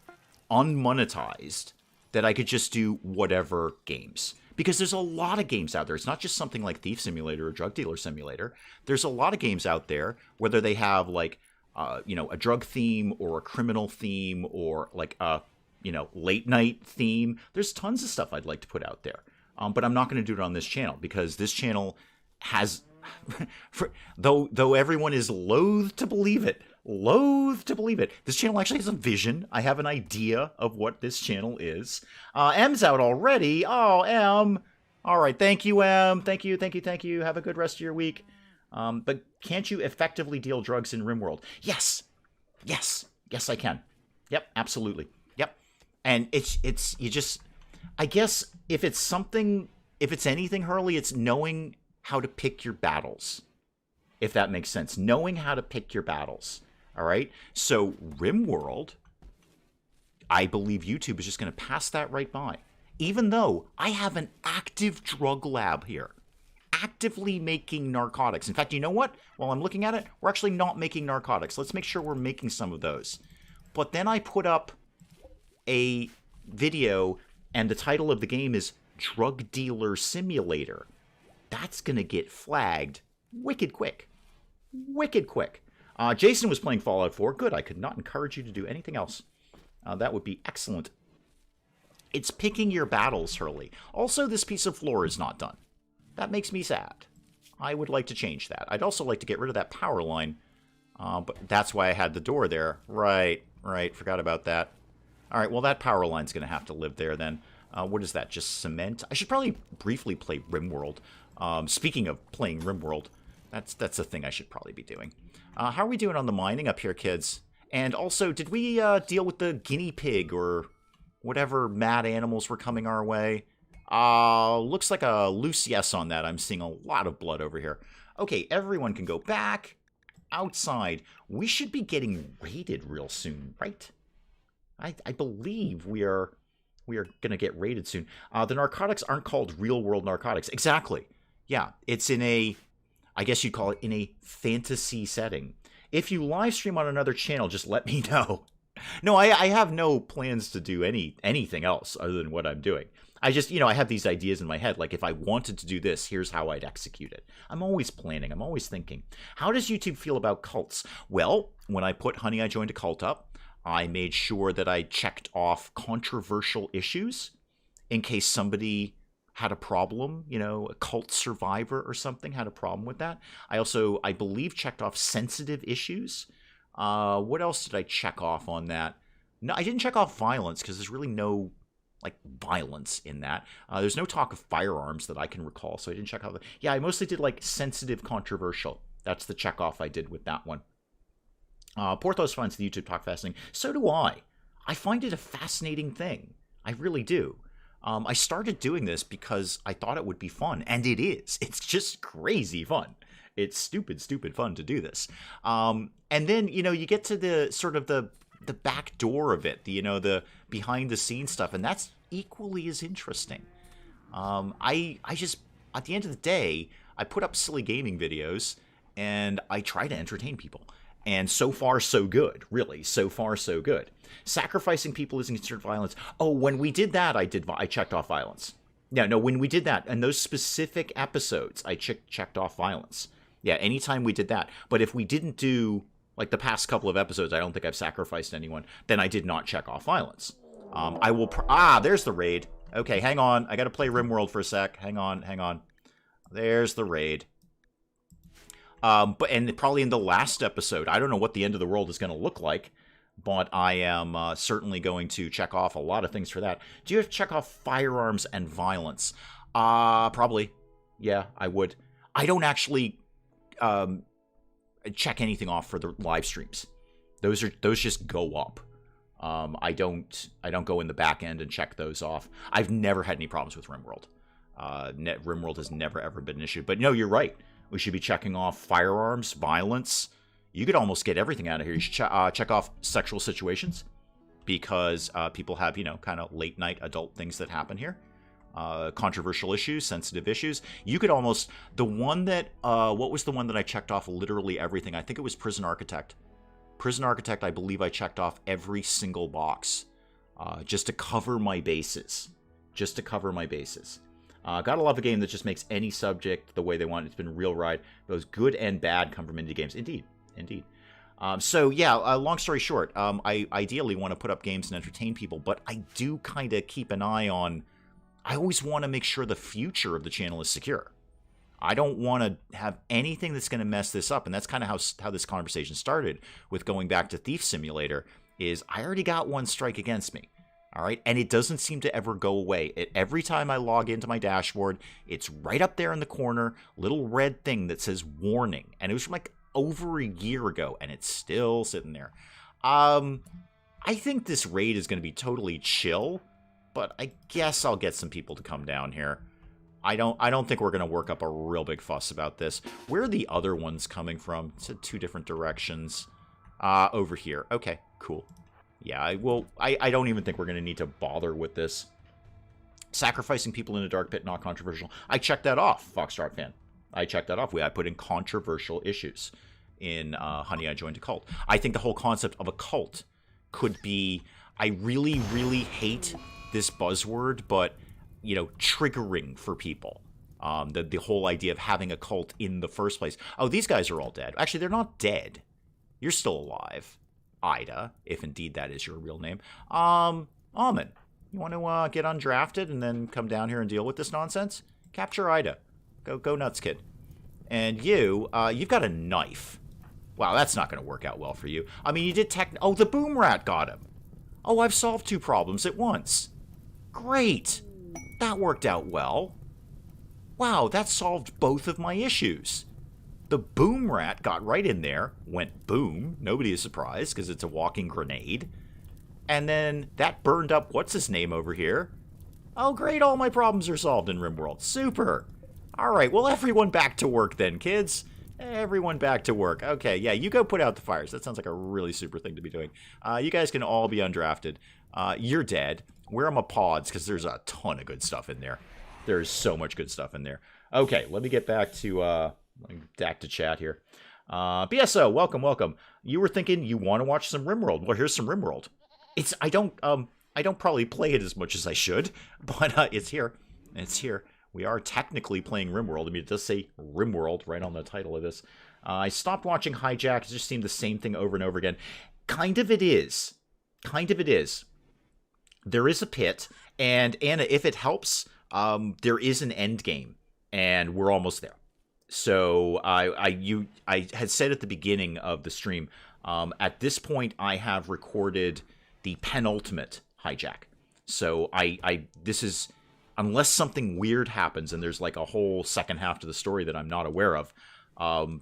unmonetized, that I could just do whatever games. Because there's a lot of games out there. It's not just something like Thief Simulator or Drug Dealer Simulator. There's a lot of games out there, whether they have like a drug theme or a criminal theme or like a, late night theme. There's tons of stuff I'd like to put out there. But I'm not going to do it on this channel because this channel has, though everyone is loath to believe it, this channel actually has a vision. I have an idea of what this channel is. M's out already. Oh, M. All right. Thank you, M. Thank you. Have a good rest of your week. But can't you effectively deal drugs in RimWorld? Yes, I can. Yep, absolutely. Yep. And I guess if it's anything, Hurley, it's knowing how to pick your battles. If that makes sense. Knowing how to pick your battles. All right. So RimWorld, I believe YouTube is just going to pass that right by. Even though I have an active drug lab here. Actively making narcotics. In fact, you know what? While I'm looking at it, we're actually not making narcotics. Let's make sure we're making some of those. But then I put up a video and the title of the game is Drug Dealer Simulator, that's going to get flagged wicked quick. Wicked quick. Jason was playing Fallout 4. Good, I could not encourage you to do anything else. That would be excellent. It's picking your battles, Hurley. Also, this piece of floor is not done. That makes me sad. I would like to change that. I'd also like to get rid of that power line. But that's why I had the door there. Right. Forgot about that. All right, well, that power line's going to have to live there then. What is that? Just cement? I should probably briefly play RimWorld. Speaking of playing RimWorld, that's a thing I should probably be doing. How are we doing on the mining up here, kids? And also, did we deal with the guinea pig or whatever mad animals were coming our way? Looks like a loose yes on that. I'm seeing a lot of blood over here. Okay, everyone can go back outside. We should be getting raided real soon, right? I believe we are going to get raided soon. The narcotics aren't called real-world narcotics. Exactly. Yeah, it's in a, I guess you'd call it in a fantasy setting. If you live stream on another channel, just let me know. No, I have no plans to do anything else other than what I'm doing. I just, I have these ideas in my head. Like, if I wanted to do this, here's how I'd execute it. I'm always planning. I'm always thinking. How does YouTube feel about cults? Well, when I put Honey, I Joined a Cult up, I made sure that I checked off controversial issues in case somebody had a problem, a cult survivor or something had a problem with that. I also, I believe, checked off sensitive issues. What else did I check off on that? No, I didn't check off violence because there's really no, violence in that. There's no talk of firearms that I can recall, so I didn't check off. Yeah, I mostly did, sensitive, controversial. That's the check off I did with that one. Porthos finds the YouTube talk fascinating. So do I. I find it a fascinating thing. I really do. I started doing this because I thought it would be fun, and it is. It's just crazy fun. It's stupid fun to do this. And then, you get to the sort of the back door of it, the behind the scenes stuff, and that's equally as interesting. I just, at the end of the day, I put up silly gaming videos, and I try to entertain people. And so far, so good. Really, so far, so good. Sacrificing people isn't considered violence. Oh, when we did that, I checked off violence. Yeah, no, when we did that, and those specific episodes, I checked off violence. Yeah, anytime we did that. But if we didn't do, the past couple of episodes, I don't think I've sacrificed anyone, then I did not check off violence. I will... there's the raid. Okay, hang on. I got to play RimWorld for a sec. Hang on. There's the raid. And probably in the last episode, I don't know what the end of the world is going to look like, but I am certainly going to check off a lot of things for that. Do you have to check off firearms and violence? Probably. Yeah, I would. I don't actually check anything off for the live streams. Those just go up. I don't go in the back end and check those off. I've never had any problems with RimWorld. RimWorld has never ever been an issue. But no, you're right. We should be checking off firearms, violence. You could almost get everything out of here. You should check off sexual situations because people have, kind of late night adult things that happen here. Controversial issues, sensitive issues. You could almost, the one that, what was the one that I checked off literally everything? I think it was Prison Architect. Prison Architect, I believe I checked off every single box just to cover my bases. Gotta love a game that just makes any subject the way they want. It's been a real ride. Those good and bad come from indie games. Indeed. So, yeah, long story short, I ideally want to put up games and entertain people, but I do kind of keep an eye on... I always want to make sure the future of the channel is secure. I don't want to have anything that's going to mess this up, and that's kind of how this conversation started with going back to Thief Simulator, is I already got one strike against me. All right, and it doesn't seem to ever go away. Every time I log into my dashboard, it's right up there in the corner, little red thing that says warning. And it was from over a year ago, and it's still sitting there. I think this raid is going to be totally chill, but I guess I'll get some people to come down here. I don't think we're going to work up a real big fuss about this. Where are the other ones coming from? It's in two different directions. Over here. Okay, cool. Yeah, I don't even think we're going to need to bother with this. Sacrificing people in a dark pit, not controversial. I checked that off, Foxtrot fan. I checked that off. I put in controversial issues in Honey, I Joined a Cult. I think the whole concept of a cult could be I really, really hate this buzzword, but, you know, triggering for people. The whole idea of having a cult in the first place. Oh, these guys are all dead. Actually, they're not dead. You're still alive. Ida, if indeed that is your real name. Almond, you want to get undrafted and then come down here and deal with this nonsense? Capture Ida. Go nuts, kid. And you've got a knife. Wow, that's not going to work out well for you. I mean, you did Oh, the boom rat got him. Oh, I've solved 2 problems at once. Great. That worked out well. Wow, that solved both of my issues. The boom rat got right in there, went boom. Nobody is surprised because it's a walking grenade. And then that burned up what's-his-name over here. Oh, great, all my problems are solved in RimWorld. Super. All right, well, everyone back to work then, kids. Everyone back to work. Okay, yeah, you go put out the fires. That sounds like a really super thing to be doing. You guys can all be undrafted. You're dead. Wear my pods because there's a ton of good stuff in there. There's so much good stuff in there. Okay, let me get back to chat here. BSO, welcome. You were thinking you want to watch some RimWorld. Well, here's some RimWorld. I don't probably play it as much as I should, but it's here. It's here. We are technically playing RimWorld. I mean, it does say RimWorld right on the title of this. I stopped watching Hijack. It just seemed the same thing over and over again. Kind of it is. There is a pit, and Anna, if it helps, there is an end game, and we're almost there. So I had said at the beginning of the stream, at this point I have recorded the penultimate Hijack. So this is, unless something weird happens and there's like a whole second half to the story that I'm not aware of,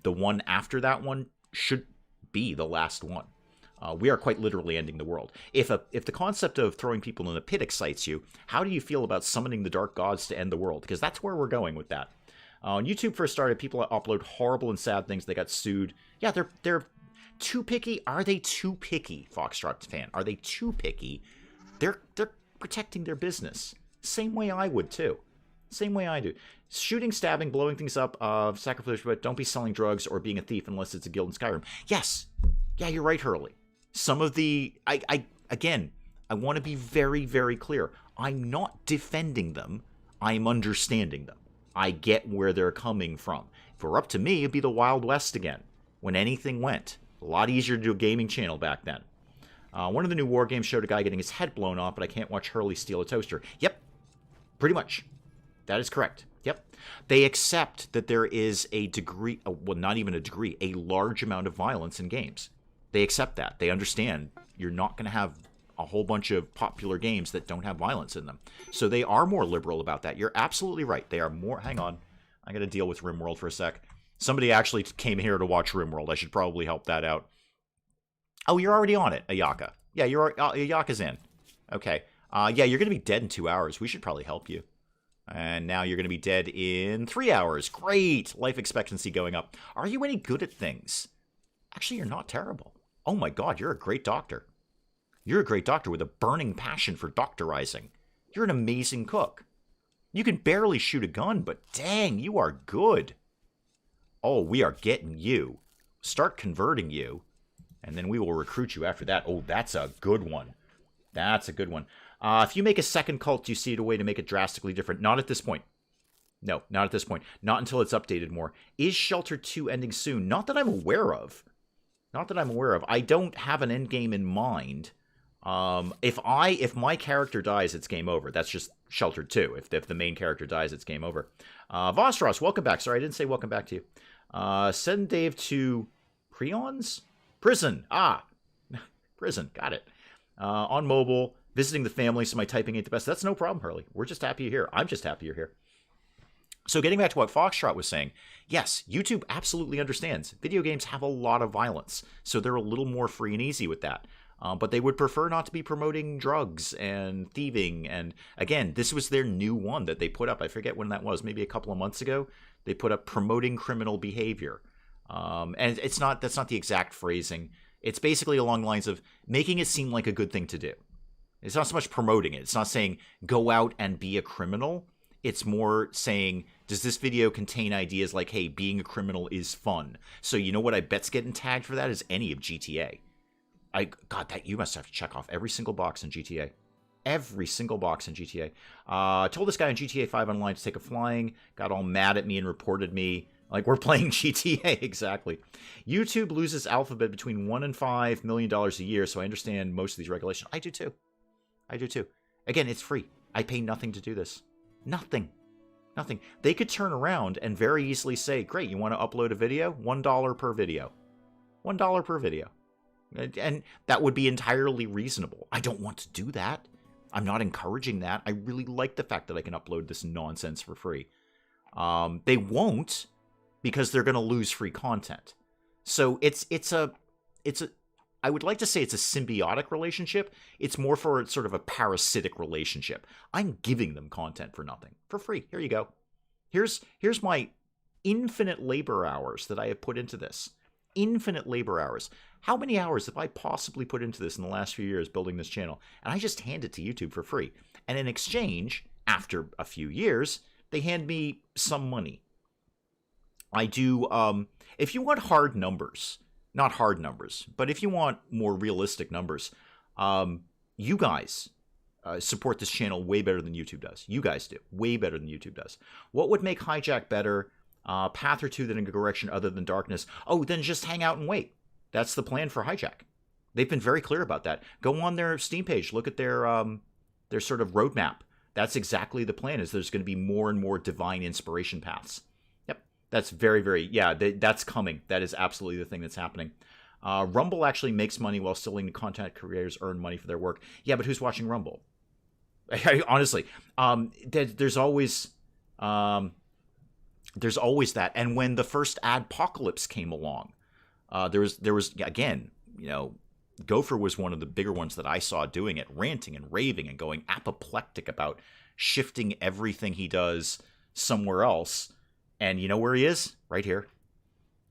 the one after that one should be the last one. We are quite literally ending the world. If the concept of throwing people in a pit excites you, how do you feel about summoning the dark gods to end the world? Because that's where we're going with that. When YouTube first started, people upload horrible and sad things. They got sued. Yeah, they're too picky. Are they too picky, Foxtrot fan? Are they too picky? They're protecting their business. Same way I would too. Same way I do. Shooting, stabbing, blowing things up, sacrificial, but don't be selling drugs or being a thief unless it's a guild in Skyrim. Yes. Yeah, you're right, Hurley. Some of the... Again, I want to be very, very clear. I'm not defending them. I'm understanding them. I get where they're coming from. If it were up to me, it'd be the Wild West again, when anything went. A lot easier to do a gaming channel back then. One of the new war games showed a guy getting his head blown off, but I can't watch Hurley steal a toaster. Yep, pretty much. That is correct. Yep. They accept that there is a degree, well, not even a degree, a large amount of violence in games. They accept that. They understand you're not going to have a whole bunch of popular games that don't have violence in them. So they are more liberal about that. You're absolutely right. They are more... Hang on. I got to deal with RimWorld for a sec. Somebody actually came here to watch RimWorld. I should probably help that out. Oh, you're already on it, Ayaka. Yeah, Ayaka's in. Okay. Yeah, you're going to be dead in 2 hours. We should probably help you. And now you're going to be dead in 3 hours. Great! Life expectancy going up. Are you any good at things? Actually, you're not terrible. Oh my god, you're a great doctor. You're a great doctor with a burning passion for doctorizing. You're an amazing cook. You can barely shoot a gun, but dang, you are good. Oh, we are getting you. Start converting you, and then we will recruit you after that. Oh, that's a good one. That's a good one. If you make a second cult, do you see a way to make it drastically different? Not at this point. No, not at this point. Not until it's updated more. Is Shelter 2 ending soon? Not that I'm aware of. Not that I'm aware of. I don't have an end game in mind. If my character dies, it's game over. That's just Shelter 2. If the main character dies, it's game over. Vostros, welcome back. Sorry, I didn't say welcome back to you. Send Dave to Prions? Prison. Prison. Got it. On mobile, visiting the family, so my typing ain't the best. That's no problem, Hurley. We're just happy you're here. I'm just happy you're here. So getting back to what Foxtrot was saying, yes, YouTube absolutely understands. Video games have a lot of violence, so they're a little more free and easy with that. But they would prefer not to be promoting drugs and thieving. And again, this was their new one that they put up. I forget when that was, maybe a couple of months ago. They put up promoting criminal behavior. And that's not the exact phrasing. It's basically along the lines of making it seem like a good thing to do. It's not so much promoting it. It's not saying go out and be a criminal. It's more saying, does this video contain ideas like, hey, being a criminal is fun? So you know what I bet's getting tagged for that is any of GTA. God, that you must have to check off every single box in GTA. Every single box in GTA. Told this guy in GTA 5 online to take a flying. Got all mad at me and reported me. Like, we're playing GTA, exactly. YouTube loses Alphabet between $1 and $5 million a year, so I understand most of these regulations. I do too. I do too. Again, it's free. I pay nothing to do this. Nothing. Nothing. They could turn around and very easily say, great, you want to upload a video? $1 per video. $1 per video. And that would be entirely reasonable. I don't want to do that. I'm not encouraging that. I really like the fact that I can upload this nonsense for free. They won't, because they're going to lose free content. So it's a I would like to say it's a symbiotic relationship. It's more for sort of a parasitic relationship. I'm giving them content for nothing, for free. Here you go. Here's my infinite labor hours that I have put into this. Infinite labor hours. How many hours have I possibly put into this in the last few years building this channel? And I just hand it to YouTube for free. And in exchange, after a few years, they hand me some money. I do, if you want hard numbers, not hard numbers, but if you want more realistic numbers, you guys support this channel way better than YouTube does. You guys do. Way better than YouTube does. What would make Hijack better? Path or two that in a direction other than darkness? Oh, then just hang out and wait. That's the plan for Hijack. They've been very clear about that. Go on their Steam page. Look at their sort of roadmap. That's exactly the plan, is there's going to be more and more divine inspiration paths. Yep. That's very, very, yeah, that's coming. That is absolutely the thing that's happening. Rumble actually makes money while still letting content creators earn money for their work. Yeah, but who's watching Rumble? Honestly, there's always that. And when the first adpocalypse came along, there was again, you know, Gopher was one of the bigger ones that I saw doing it, ranting and raving and going apoplectic about shifting everything he does somewhere else. And you know where he is? Right here.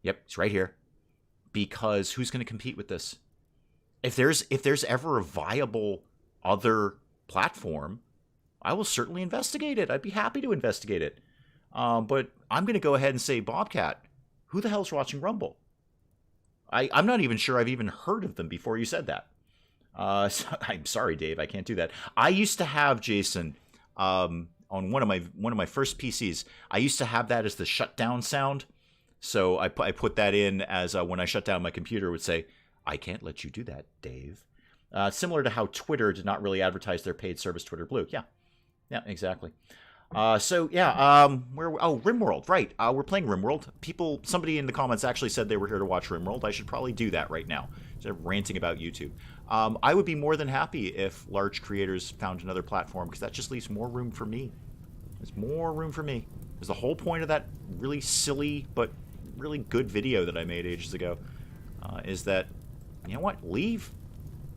Yep, he's right here. Because who's going to compete with this? If there's ever a viable other platform, I will certainly investigate it. I'd be happy to investigate it. But I'm going to go ahead and say, Bobcat, who the hell's watching Rumble? I'm not even sure I've even heard of them before you said that. So, I'm sorry, Dave, I can't do that. I used to have, Jason, on one of my first PCs, I used to have that as the shutdown sound. So I put that in as when I shut down my computer, it would say, I can't let you do that, Dave. Similar to how Twitter did not really advertise their paid service, Twitter Blue. Yeah, exactly. RimWorld, right. We're playing RimWorld. Somebody in the comments actually said they were here to watch RimWorld. I should probably do that right now, instead of ranting about YouTube. I would be more than happy if large creators found another platform, because that just leaves more room for me. There's more room for me. Because the whole point of that really silly, but really good video that I made ages ago, is that, you know what, leave.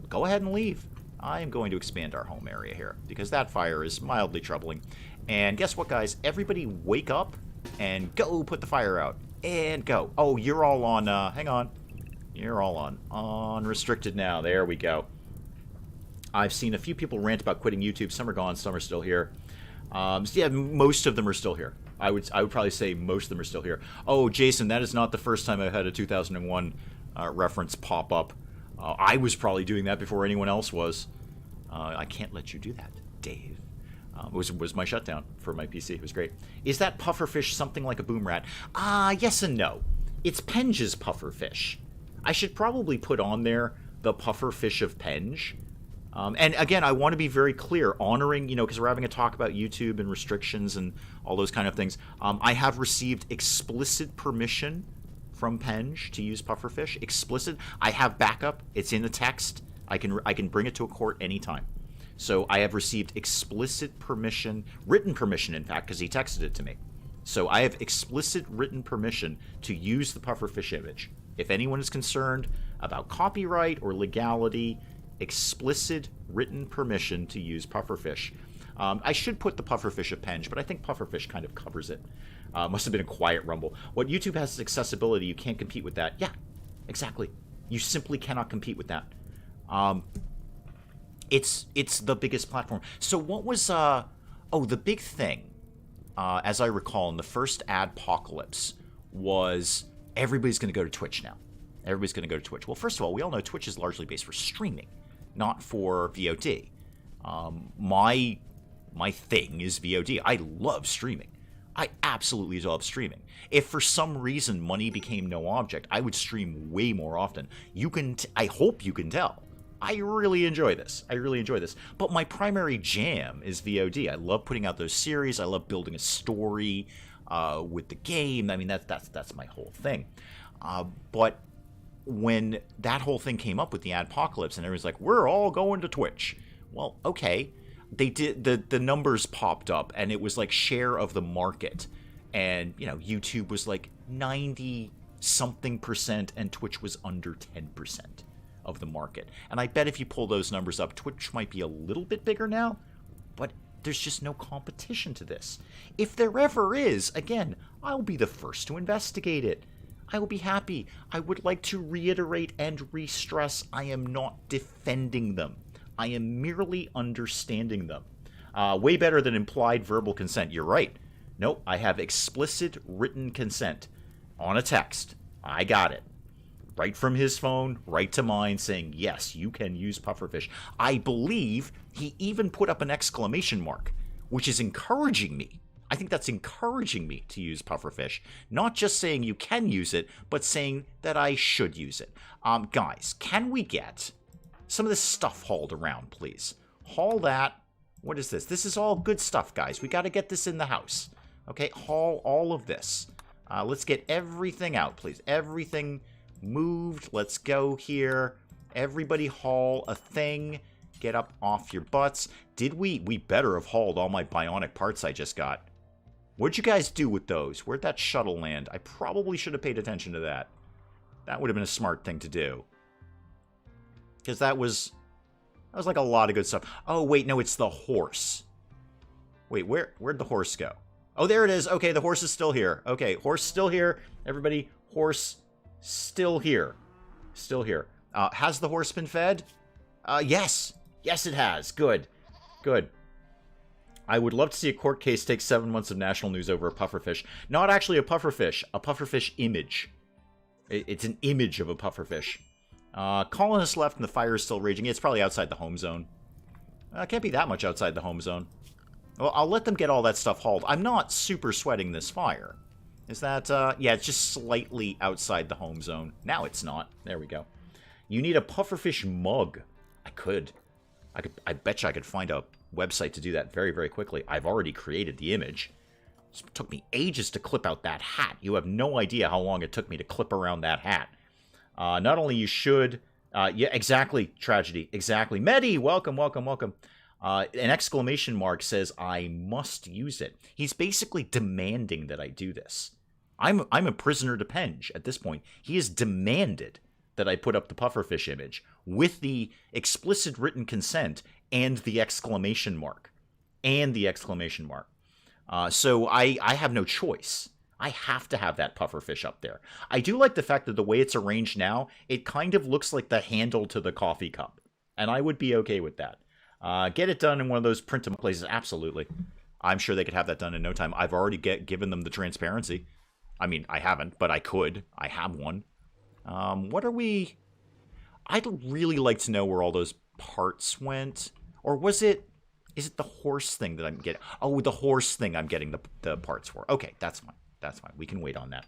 Go ahead and leave. I am going to expand our home area here, because that fire is mildly troubling. And guess what, guys? Everybody wake up and go put the fire out. And go. Oh, you're all on, hang on. You're all on unrestricted now. There we go. I've seen a few people rant about quitting YouTube. Some are gone, some are still here. So yeah, most of them are still here. I would probably say most of them are still here. Oh, Jason, that is not the first time I've had a 2001 reference pop up. I was probably doing that before anyone else was. I can't let you do that, Dave. Was my shutdown for my PC. It was great. Is that pufferfish something like a boom rat? Yes and no. It's Penge's pufferfish. I should probably put on there the pufferfish of Penge. And again, I want to be very clear, honoring, you know, because we're having a talk about YouTube and restrictions and all those kind of things. I have received explicit permission from Penge to use pufferfish. Explicit. I have backup. It's in the text. I can bring it to a court anytime. So I have received explicit permission, written permission, in fact, because he texted it to me. So I have explicit written permission to use the pufferfish image. If anyone is concerned about copyright or legality, explicit written permission to use pufferfish. I should put the pufferfish of Penge, but I think pufferfish kind of covers it. Must have been a quiet rumble. What YouTube has is accessibility. You can't compete with that. Yeah, exactly. You simply cannot compete with that. It's the biggest platform. So what was the big thing, as I recall, in the first adpocalypse was everybody's going to go to Twitch now. Everybody's going to go to Twitch. Well, first of all, we all know Twitch is largely based for streaming, not for VOD. My thing is VOD. I love streaming. I absolutely love streaming. If for some reason money became no object, I would stream way more often. I hope you can tell. I really enjoy this. But my primary jam is VOD. I love putting out those series. I love building a story with the game. I mean, that's my whole thing. But when that whole thing came up with the adpocalypse and everyone's like, we're all going to Twitch. Well, okay. They did the numbers popped up and it was like share of the market. And, YouTube was like 90 something percent and Twitch was under 10% of the market. And I bet if you pull those numbers up, Twitch might be a little bit bigger now, but there's just no competition to this. If there ever is, again, I'll be the first to investigate it. I will be happy. I would like to reiterate and re-stress, I am not defending them. I am merely understanding them. Way better than implied verbal consent. You're right. Nope, I have explicit written consent on a text. I got it. Right from his phone, right to mine, saying, yes, you can use pufferfish. I believe he even put up an exclamation mark, which is encouraging me. I think that's encouraging me to use pufferfish. Not just saying you can use it, but saying that I should use it. Guys, can we get some of this stuff hauled around, please? Haul that. What is this? This is all good stuff, guys. We got to get this in the house. Okay, haul all of this. Let's get everything out, please. Everything moved. Let's go here. Everybody haul a thing. Get up off your butts. We better have hauled all my bionic parts I just got. What'd you guys do with those? Where'd that shuttle land? I probably should have paid attention to that. That would have been a smart thing to do. Because that was like a lot of good stuff. Oh, wait, no, it's the horse. Wait, where'd the horse go? Oh, there it is. Okay, the horse is still here. Okay, horse still here. Everybody, horse still here. Still here. Has the horse been fed? Yes. Yes, it has. Good. Good. I would love to see a court case take 7 months of national news over a pufferfish. Not actually a pufferfish image. It's an image of a pufferfish. Colonists left and the fire is still raging. It's probably outside the home zone. Can't be that much outside the home zone. Well, I'll let them get all that stuff hauled. I'm not super sweating this fire. Is that, yeah, it's just slightly outside the home zone. Now it's not. There we go. You need a pufferfish mug. I bet you I could find a website to do that very, very quickly. I've already created the image. It took me ages to clip out that hat. You have no idea how long it took me to clip around that hat. Not only you should... yeah, exactly, Tragedy. Exactly. Medi, welcome, welcome, welcome. An exclamation mark says, I must use it. He's basically demanding that I do this. I'm a prisoner to Penge at this point. He has demanded that I put up the pufferfish image with the explicit written consent and the exclamation mark. So I have no choice. I have to have that pufferfish up there. I do like the fact that the way it's arranged now, it kind of looks like the handle to the coffee cup. And I would be okay with that. Get it done in one of those print places. Absolutely. I'm sure they could have that done in no time. I've already given them the transparency. I mean, I haven't, but I could. I have one. What are we... I'd really like to know where all those parts went. Or was it... Is it the horse thing that I'm getting? Oh, the horse thing I'm getting the parts for. Okay, that's fine. That's fine. We can wait on that.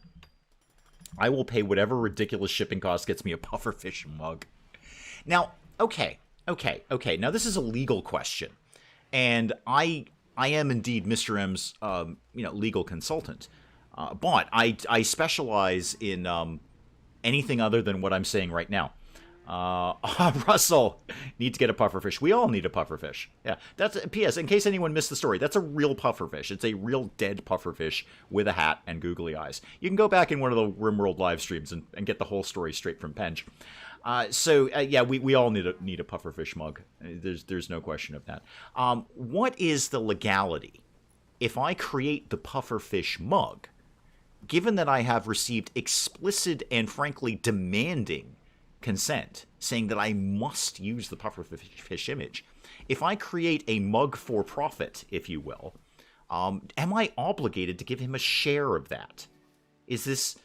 I will pay whatever ridiculous shipping cost gets me a pufferfish mug. Now, okay. Now, this is a legal question. And I am indeed Mr. M's legal consultant. But I specialize in anything other than what I'm saying right now. Russell, need to get a pufferfish. We all need a pufferfish. Yeah, that's P.S. In case anyone missed the story, that's a real pufferfish. It's a real dead pufferfish with a hat and googly eyes. You can go back in one of the RimWorld live streams and get the whole story straight from Penge. Yeah, we all need a pufferfish mug. There's no question of that. What is the legality if I create the pufferfish mug, given that I have received explicit and frankly demanding consent, saying that I must use the pufferfish image? If I create a mug for profit, if you will, am I obligated to give him a share of that? Is this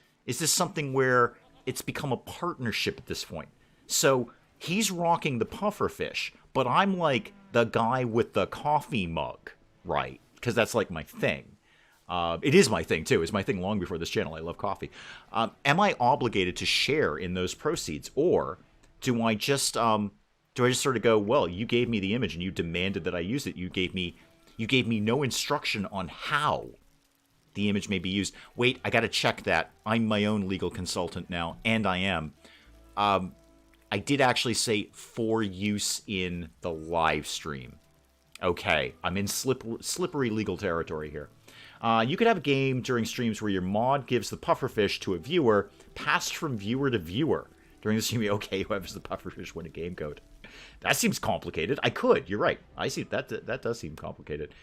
something where it's become a partnership at this point. So he's rocking the pufferfish, but I'm like the guy with the coffee mug, right? Because that's like my thing. It is my thing too. It's my thing long before this channel. I love coffee. Am I obligated to share in those proceeds, or do I just sort of go, well, you gave me the image and you demanded that I use it. You gave me no instruction on how the image may be used. Wait, I got to check that. I'm my own legal consultant now, and I am. I did actually say for use in the live stream. Okay, I'm in slippery legal territory here. You could have a game during streams where your mod gives the pufferfish to a viewer, passed from viewer to viewer. During the stream, okay, whoever's the pufferfish win a game code. That seems complicated. I could. You're right. I see. That does seem complicated.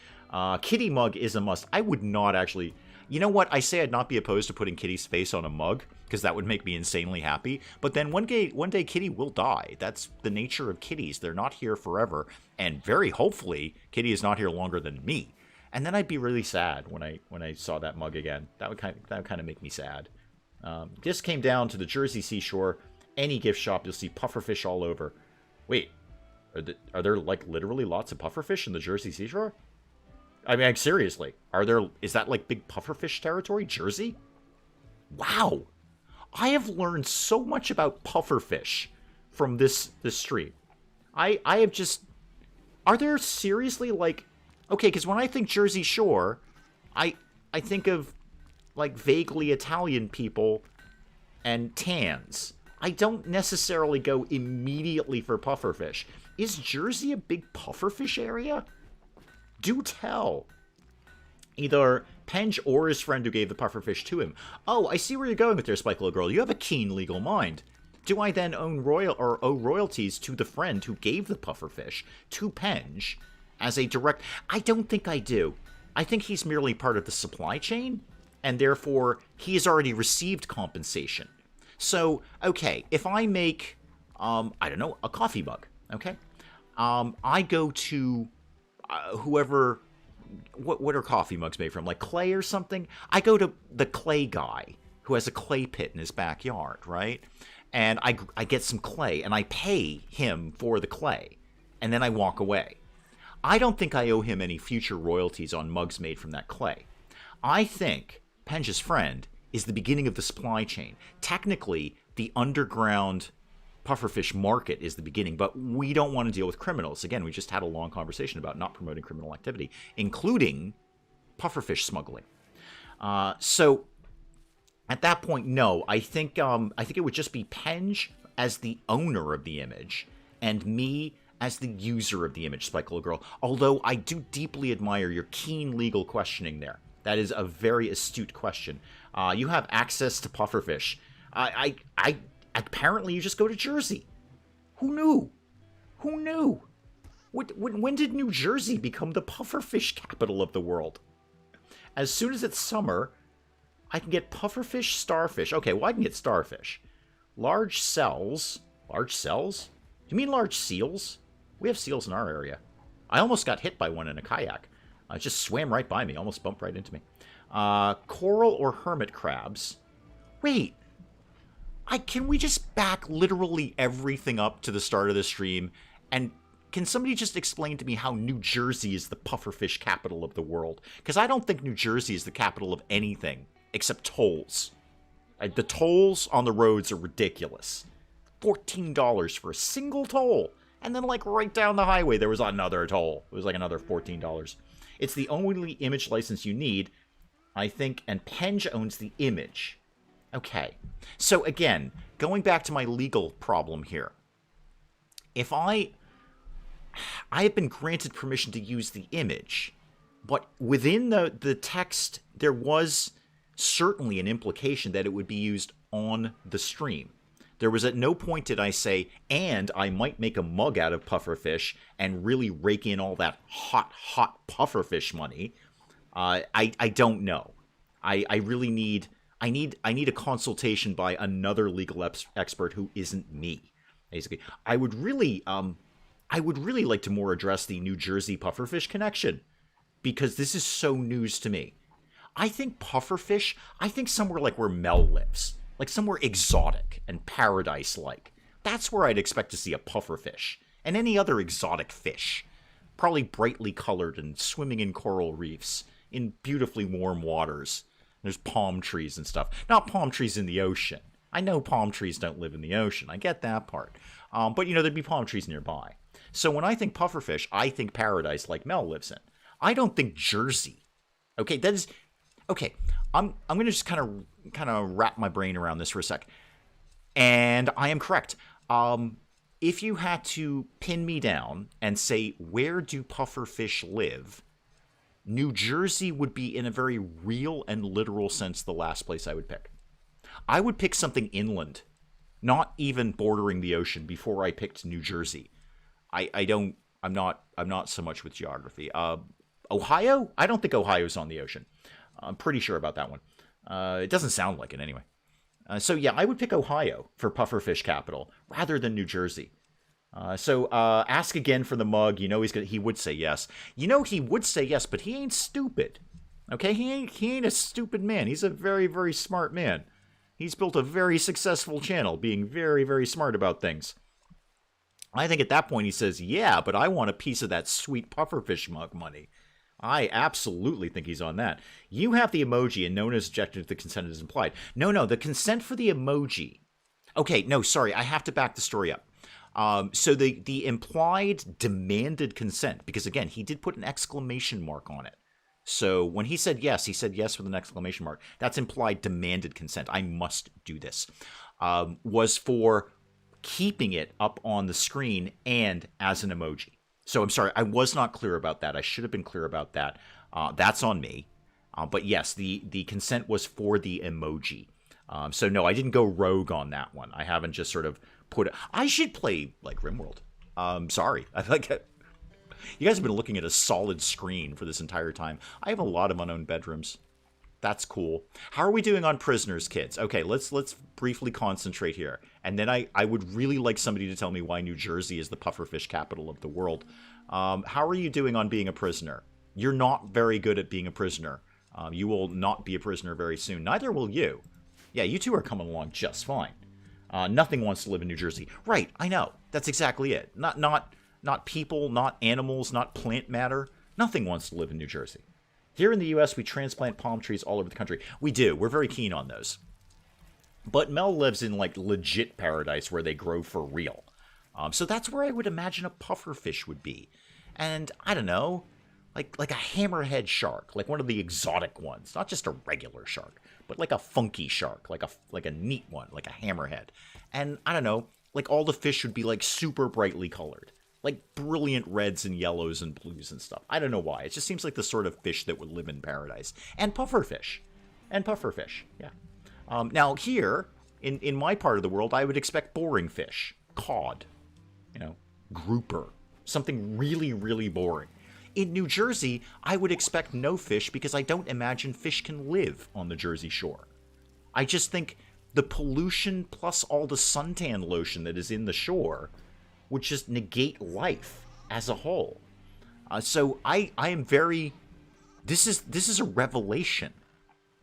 Kitty mug is a must. I would not actually... You know what? I say I'd not be opposed to putting Kitty's face on a mug, because that would make me insanely happy. But then one day Kitty will die. That's the nature of kitties. They're not here forever. And very hopefully, Kitty is not here longer than me. And then I'd be really sad when I saw that mug again. That would kind of make me sad. This came down to the Jersey seashore. Any gift shop, you'll see pufferfish all over. Wait, are there like literally lots of pufferfish in the Jersey seashore? I mean, seriously, is that like big pufferfish territory, Jersey? Wow, I have learned so much about pufferfish from this stream. I have just... Are there seriously like... Okay, because when I think Jersey Shore, I think of like vaguely Italian people and tans. I don't necessarily go immediately for pufferfish. Is Jersey a big pufferfish area? Do tell. Either Penge or his friend who gave the pufferfish to him. Oh, I see where you're going with there, Spike Little Girl. You have a keen legal mind. Do I then owe royalties to the friend who gave the pufferfish to Penge as a direct... I don't think I do. I think he's merely part of the supply chain, and therefore he has already received compensation. So, okay, if I make, I don't know, a coffee mug, okay? I go to whoever... What are coffee mugs made from? Like clay or something? I go to the clay guy who has a clay pit in his backyard, right? And I get some clay, and I pay him for the clay, and then I walk away. I don't think I owe him any future royalties on mugs made from that clay. I think Penge's friend is the beginning of the supply chain. Technically, the underground pufferfish market is the beginning, but we don't want to deal with criminals. Again, we just had a long conversation about not promoting criminal activity, including pufferfish smuggling. So at that point, no. I think it would just be Penge as the owner of the image and me as the user of the image, Spike Little Girl. Although I do deeply admire your keen legal questioning there. That is a very astute question. You have access to pufferfish. Apparently you just go to Jersey. Who knew? Who knew? When did New Jersey become the pufferfish capital of the world? As soon as it's summer, I can get pufferfish, starfish. Okay, well, I can get starfish. Large cells. Large cells? Do you mean large seals? We have seals in our area. I almost got hit by one in a kayak. It just swam right by me, almost bumped right into me. Coral or hermit crabs. Wait. Can we just back literally everything up to the start of the stream? And can somebody just explain to me how New Jersey is the pufferfish capital of the world? Because I don't think New Jersey is the capital of anything except tolls. The tolls on the roads are ridiculous. $14 for a single toll. And then, like, right down the highway, there was another toll. It was like another $14. It's the only image license you need, I think, and Penge owns the image. Okay. So, again, going back to my legal problem here. If I have been granted permission to use the image, but within the text, there was certainly an implication that it would be used on the stream. There was at no point did I say, and I might make a mug out of pufferfish and really rake in all that hot pufferfish money. I don't know. I really need a consultation by another legal expert who isn't me. Basically, I would really like to more address the New Jersey pufferfish connection, because this is so news to me. I think pufferfish, somewhere like where Mel lives. Like somewhere exotic and paradise-like. That's where I'd expect to see a pufferfish. And any other exotic fish. Probably brightly colored and swimming in coral reefs. In beautifully warm waters. There's palm trees and stuff. Not palm trees in the ocean. I know palm trees don't live in the ocean. I get that part. But, there'd be palm trees nearby. So when I think pufferfish, I think paradise like Mel lives in. I don't think Jersey. Okay, that is... Okay, I'm going to just kind of wrap my brain around this for a sec. And I am correct. If you had to pin me down and say, where do pufferfish live... New Jersey would be, in a very real and literal sense, the last place I would pick. I would pick something inland, not even bordering the ocean, before I picked New Jersey. I'm not so much with geography. Ohio? I don't think Ohio's on the ocean. I'm pretty sure about that one. It doesn't sound like it anyway. So yeah, I would pick Ohio for pufferfish capital rather than New Jersey. So ask again for the mug. He would say yes. He would say yes, but he ain't stupid. Okay, he ain't a stupid man. He's a very, very smart man. He's built a very successful channel, being very, very smart about things. I think at that point he says, yeah, but I want a piece of that sweet pufferfish mug money. I absolutely think he's on that. You have the emoji and no one has objected if the consent is implied. No, the consent for the emoji. Okay, no, sorry, I have to back the story up. So the implied demanded consent, because again, he did put an exclamation mark on it. So when he said yes with an exclamation mark. That's implied demanded consent. I must do this. Was for keeping it up on the screen and as an emoji. So I'm sorry, I was not clear about that. I should have been clear about that. That's on me. But yes, the consent was for the emoji. So no, I didn't go rogue on that one. I haven't just sort of put it. I should play like RimWorld. Sorry. I like it. You guys have been looking at a solid screen for this entire time. I have a lot of unowned bedrooms. That's cool. How are we doing on prisoners, kids? Okay, let's briefly concentrate here. And then I would really like somebody to tell me why New Jersey is the pufferfish capital of the world. How are you doing on being a prisoner? You're not very good at being a prisoner. You will not be a prisoner very soon. Neither will you. Yeah, you two are coming along just fine. Nothing wants to live in New Jersey. Right, I know. That's exactly it. Not people, not animals, not plant matter. Nothing wants to live in New Jersey. Here in the U.S., we transplant palm trees all over the country. We do. We're very keen on those. But Mel lives in, like, legit paradise where they grow for real. So that's where I would imagine a pufferfish would be. And, I don't know, like a hammerhead shark, like one of the exotic ones. Not just a regular shark, but like a funky shark, like a neat one, like a hammerhead. And, I don't know, like all the fish would be, like, super brightly colored. Like brilliant reds and yellows and blues and stuff. I don't know why. It just seems like the sort of fish that would live in paradise. And pufferfish. Yeah. Now here, in my part of the world, I would expect boring fish. Cod. Grouper. Something really, really boring. In New Jersey, I would expect no fish because I don't imagine fish can live on the Jersey Shore. I just think the pollution plus all the suntan lotion that is in the shore would just negate life as a whole. So I am very... This is a revelation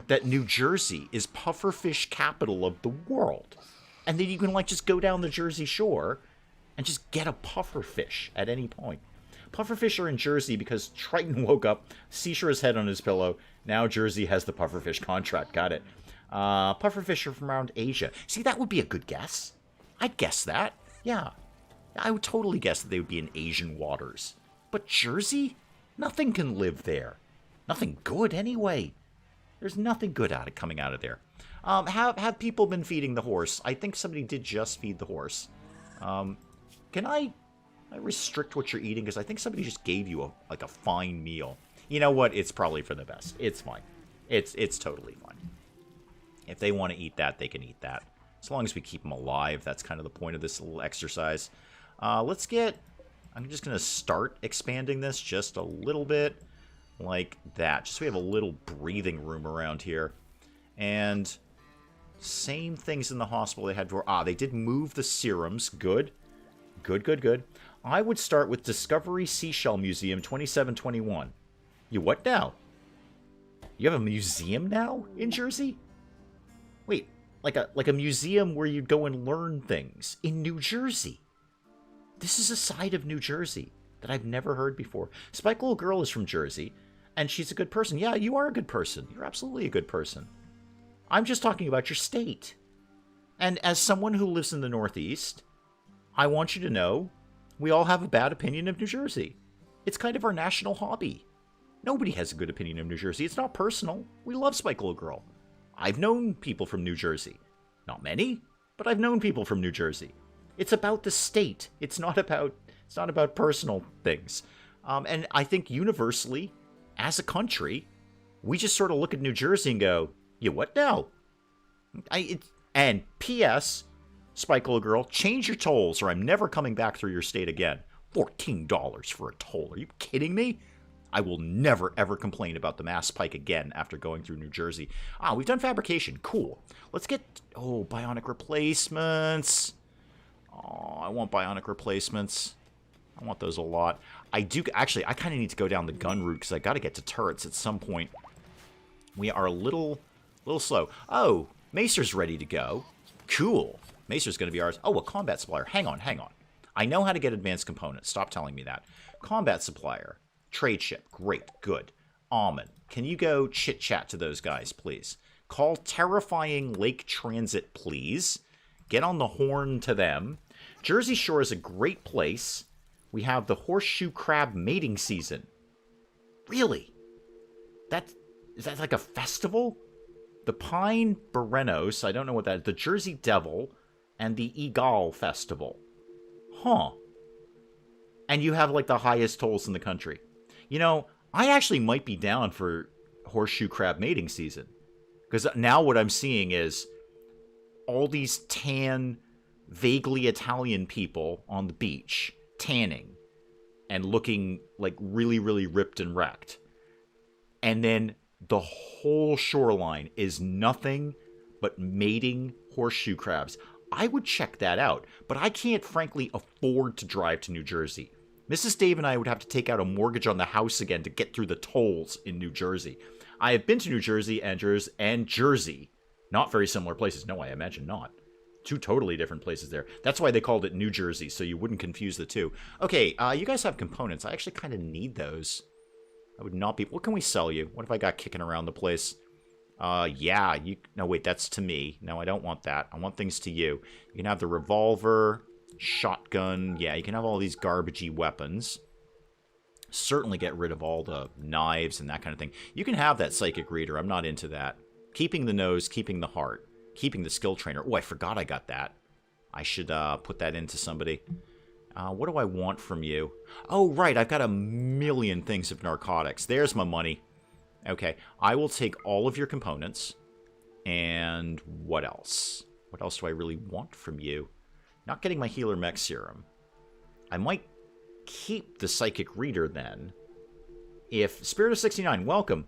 that New Jersey is pufferfish capital of the world. And then you can just go down the Jersey Shore and just get a pufferfish at any point. Pufferfish are in Jersey because Triton woke up, seashore his head on his pillow. Now Jersey has the pufferfish contract. Got it. Pufferfish are from around Asia. See, that would be a good guess. I'd guess that. Yeah. I would totally guess that they would be in Asian waters. But Jersey? Nothing can live there. Nothing good, anyway. There's nothing good coming out of there. Have people been feeding the horse? I think somebody did just feed the horse. Can I restrict what you're eating? Because I think somebody just gave you a fine meal. You know what? It's probably for the best. It's fine. It's totally fine. If they want to eat that, they can eat that. As long as we keep them alive, that's kind of the point of this little exercise. I'm just going to start expanding this just a little bit like that. Just so we have a little breathing room around here. And same things in the hospital they had before. They did move the serums. Good. Good. I would start with Discovery Seashell Museum 2721. You what now? You have a museum now in Jersey? Wait, like a museum where you'd go and learn things in New Jersey. This is a side of New Jersey that I've never heard before. Spike Little Girl is from Jersey, and she's a good person. Yeah, you are a good person. You're absolutely a good person. I'm just talking about your state. And as someone who lives in the Northeast, I want you to know we all have a bad opinion of New Jersey. It's kind of our national hobby. Nobody has a good opinion of New Jersey. It's not personal. We love Spike Little Girl. I've known people from New Jersey. Not many, but I've known people from New Jersey. It's about the state. It's not about personal things. And I think universally, as a country, we just sort of look at New Jersey and go, "Yeah, what now?" And P.S. Spike Little Girl, change your tolls or I'm never coming back through your state again. $14 for a toll. Are you kidding me? I will never, ever complain about the Mass Pike again after going through New Jersey. We've done fabrication. Cool. Let's get... Oh, bionic replacements. Oh, I want bionic replacements. I want those a lot. I do... Actually, I kind of need to go down the gun route because I got to get to turrets at some point. We are a little slow. Oh, Macer's ready to go. Cool. Macer's going to be ours. Oh, a combat supplier. Hang on. I know how to get advanced components. Stop telling me that. Combat supplier. Trade ship. Great. Good. Almond. Can you go chit-chat to those guys, please? Call Terrifying Lake Transit, please. Get on the horn to them. Jersey Shore is a great place. We have the horseshoe crab mating season. Really? Is that like a festival? The Pine Berenos, I don't know what that is. The Jersey Devil and the Eagle Festival. Huh. And you have like the highest tolls in the country. You know, I actually might be down for horseshoe crab mating season. Because now what I'm seeing is all these tan, vaguely Italian people on the beach, tanning, and looking like really, really ripped and wrecked. And then the whole shoreline is nothing but mating horseshoe crabs. I would check that out, but I can't frankly afford to drive to New Jersey. Mrs. Dave and I would have to take out a mortgage on the house again to get through the tolls in New Jersey. I have been to New Jersey and Jersey. Not very similar places. No, I imagine not. Two totally different places there. That's why they called it New Jersey, so you wouldn't confuse the two. Okay, you guys have components. I actually kind of need those. I would not be... What can we sell you? What have I got kicking around the place? Yeah, you... No, wait, that's to me. No, I don't want that. I want things to you. You can have the revolver, shotgun. Yeah, you can have all these garbagey weapons. Certainly get rid of all the knives and that kind of thing. You can have that psychic reader. I'm not into that. Keeping the nose, keeping the heart, keeping the skill trainer. Oh, I forgot I got that. I should put that into somebody. What do I want from you? Oh, right. I've got a million things of narcotics. There's my money. Okay. I will take all of your components. And what else? What else do I really want from you? Not getting my healer mech serum. I might keep the psychic reader then. If Spirit of 69, welcome.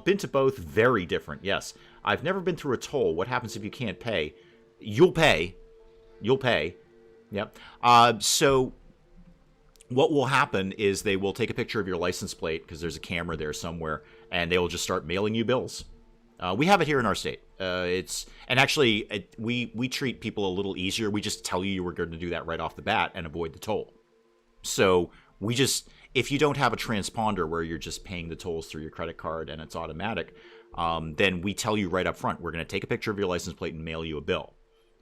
Been to both, very different. Yes. I've never been through a toll. What happens if you can't pay? You'll pay. You'll pay. Yep. So what will happen is they will take a picture of your license plate because there's a camera there somewhere, and they will just start mailing you bills. We have it here in our state. We treat people a little easier. We just tell you we're going to do that right off the bat and avoid the toll. So we just, if you don't have a transponder where you're just paying the tolls through your credit card and it's automatic, then we tell you right up front, we're going to take a picture of your license plate and mail you a bill.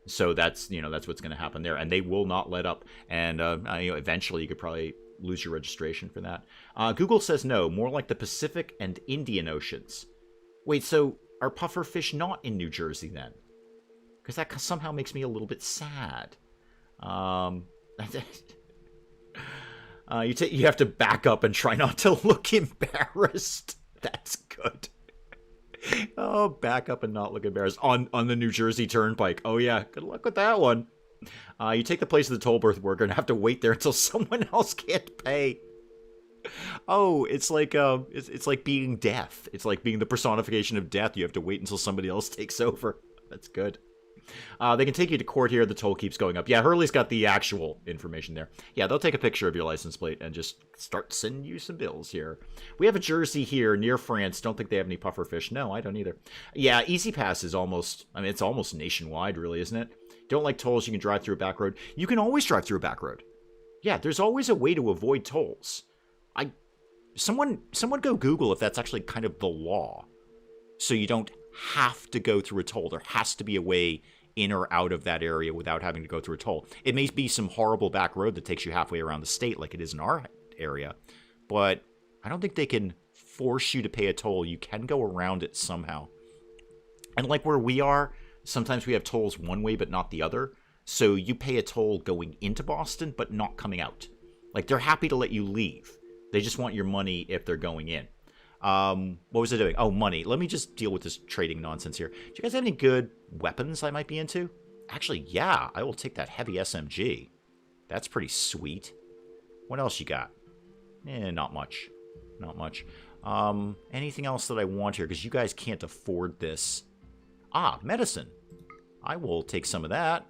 So that's what's going to happen there, and they will not let up. And eventually, you could probably lose your registration for that. Google says no, more like the Pacific and Indian Oceans. Wait, so are pufferfish not in New Jersey then? Because that somehow makes me a little bit sad. You have to back up and try not to look embarrassed. That's good. Oh, back up and not look embarrassed on the New Jersey Turnpike. Oh yeah, good luck with that one. You take the place of the toll booth. We're gonna have to wait there until someone else can't pay. Oh, it's like being death. It's like being the personification of death. You have to wait until somebody else takes over. That's good. They can take you to court here. The toll keeps going up. Yeah, Hurley's got the actual information there. Yeah, they'll take a picture of your license plate and just start sending you some bills here. We have a Jersey here near France. Don't think they have any pufferfish. No, I don't either. Yeah, Easy Pass is almost, I mean, it's almost nationwide, really, isn't it? Don't like tolls, you can drive through a back road. You can always drive through a back road. Yeah, there's always a way to avoid tolls. Someone go Google if that's actually kind of the law. So you don't have to go through a toll. There has to be a way in or out of that area without having to go through a toll. It may be some horrible back road that takes you halfway around the state like it is in our area, but I don't think they can force you to pay a toll. You can go around it somehow. And like where we are, sometimes we have tolls one way but not the other. So you pay a toll going into Boston but not coming out. Like they're happy to let you leave. They just want your money if they're going in. What was I doing? Oh, money. Let me just deal with this trading nonsense here. Do you guys have any good weapons I might be into? Actually, yeah. I will take that heavy SMG. That's pretty sweet. What else you got? Not much. Not much. Anything else that I want here? Because you guys can't afford this. Medicine. I will take some of that.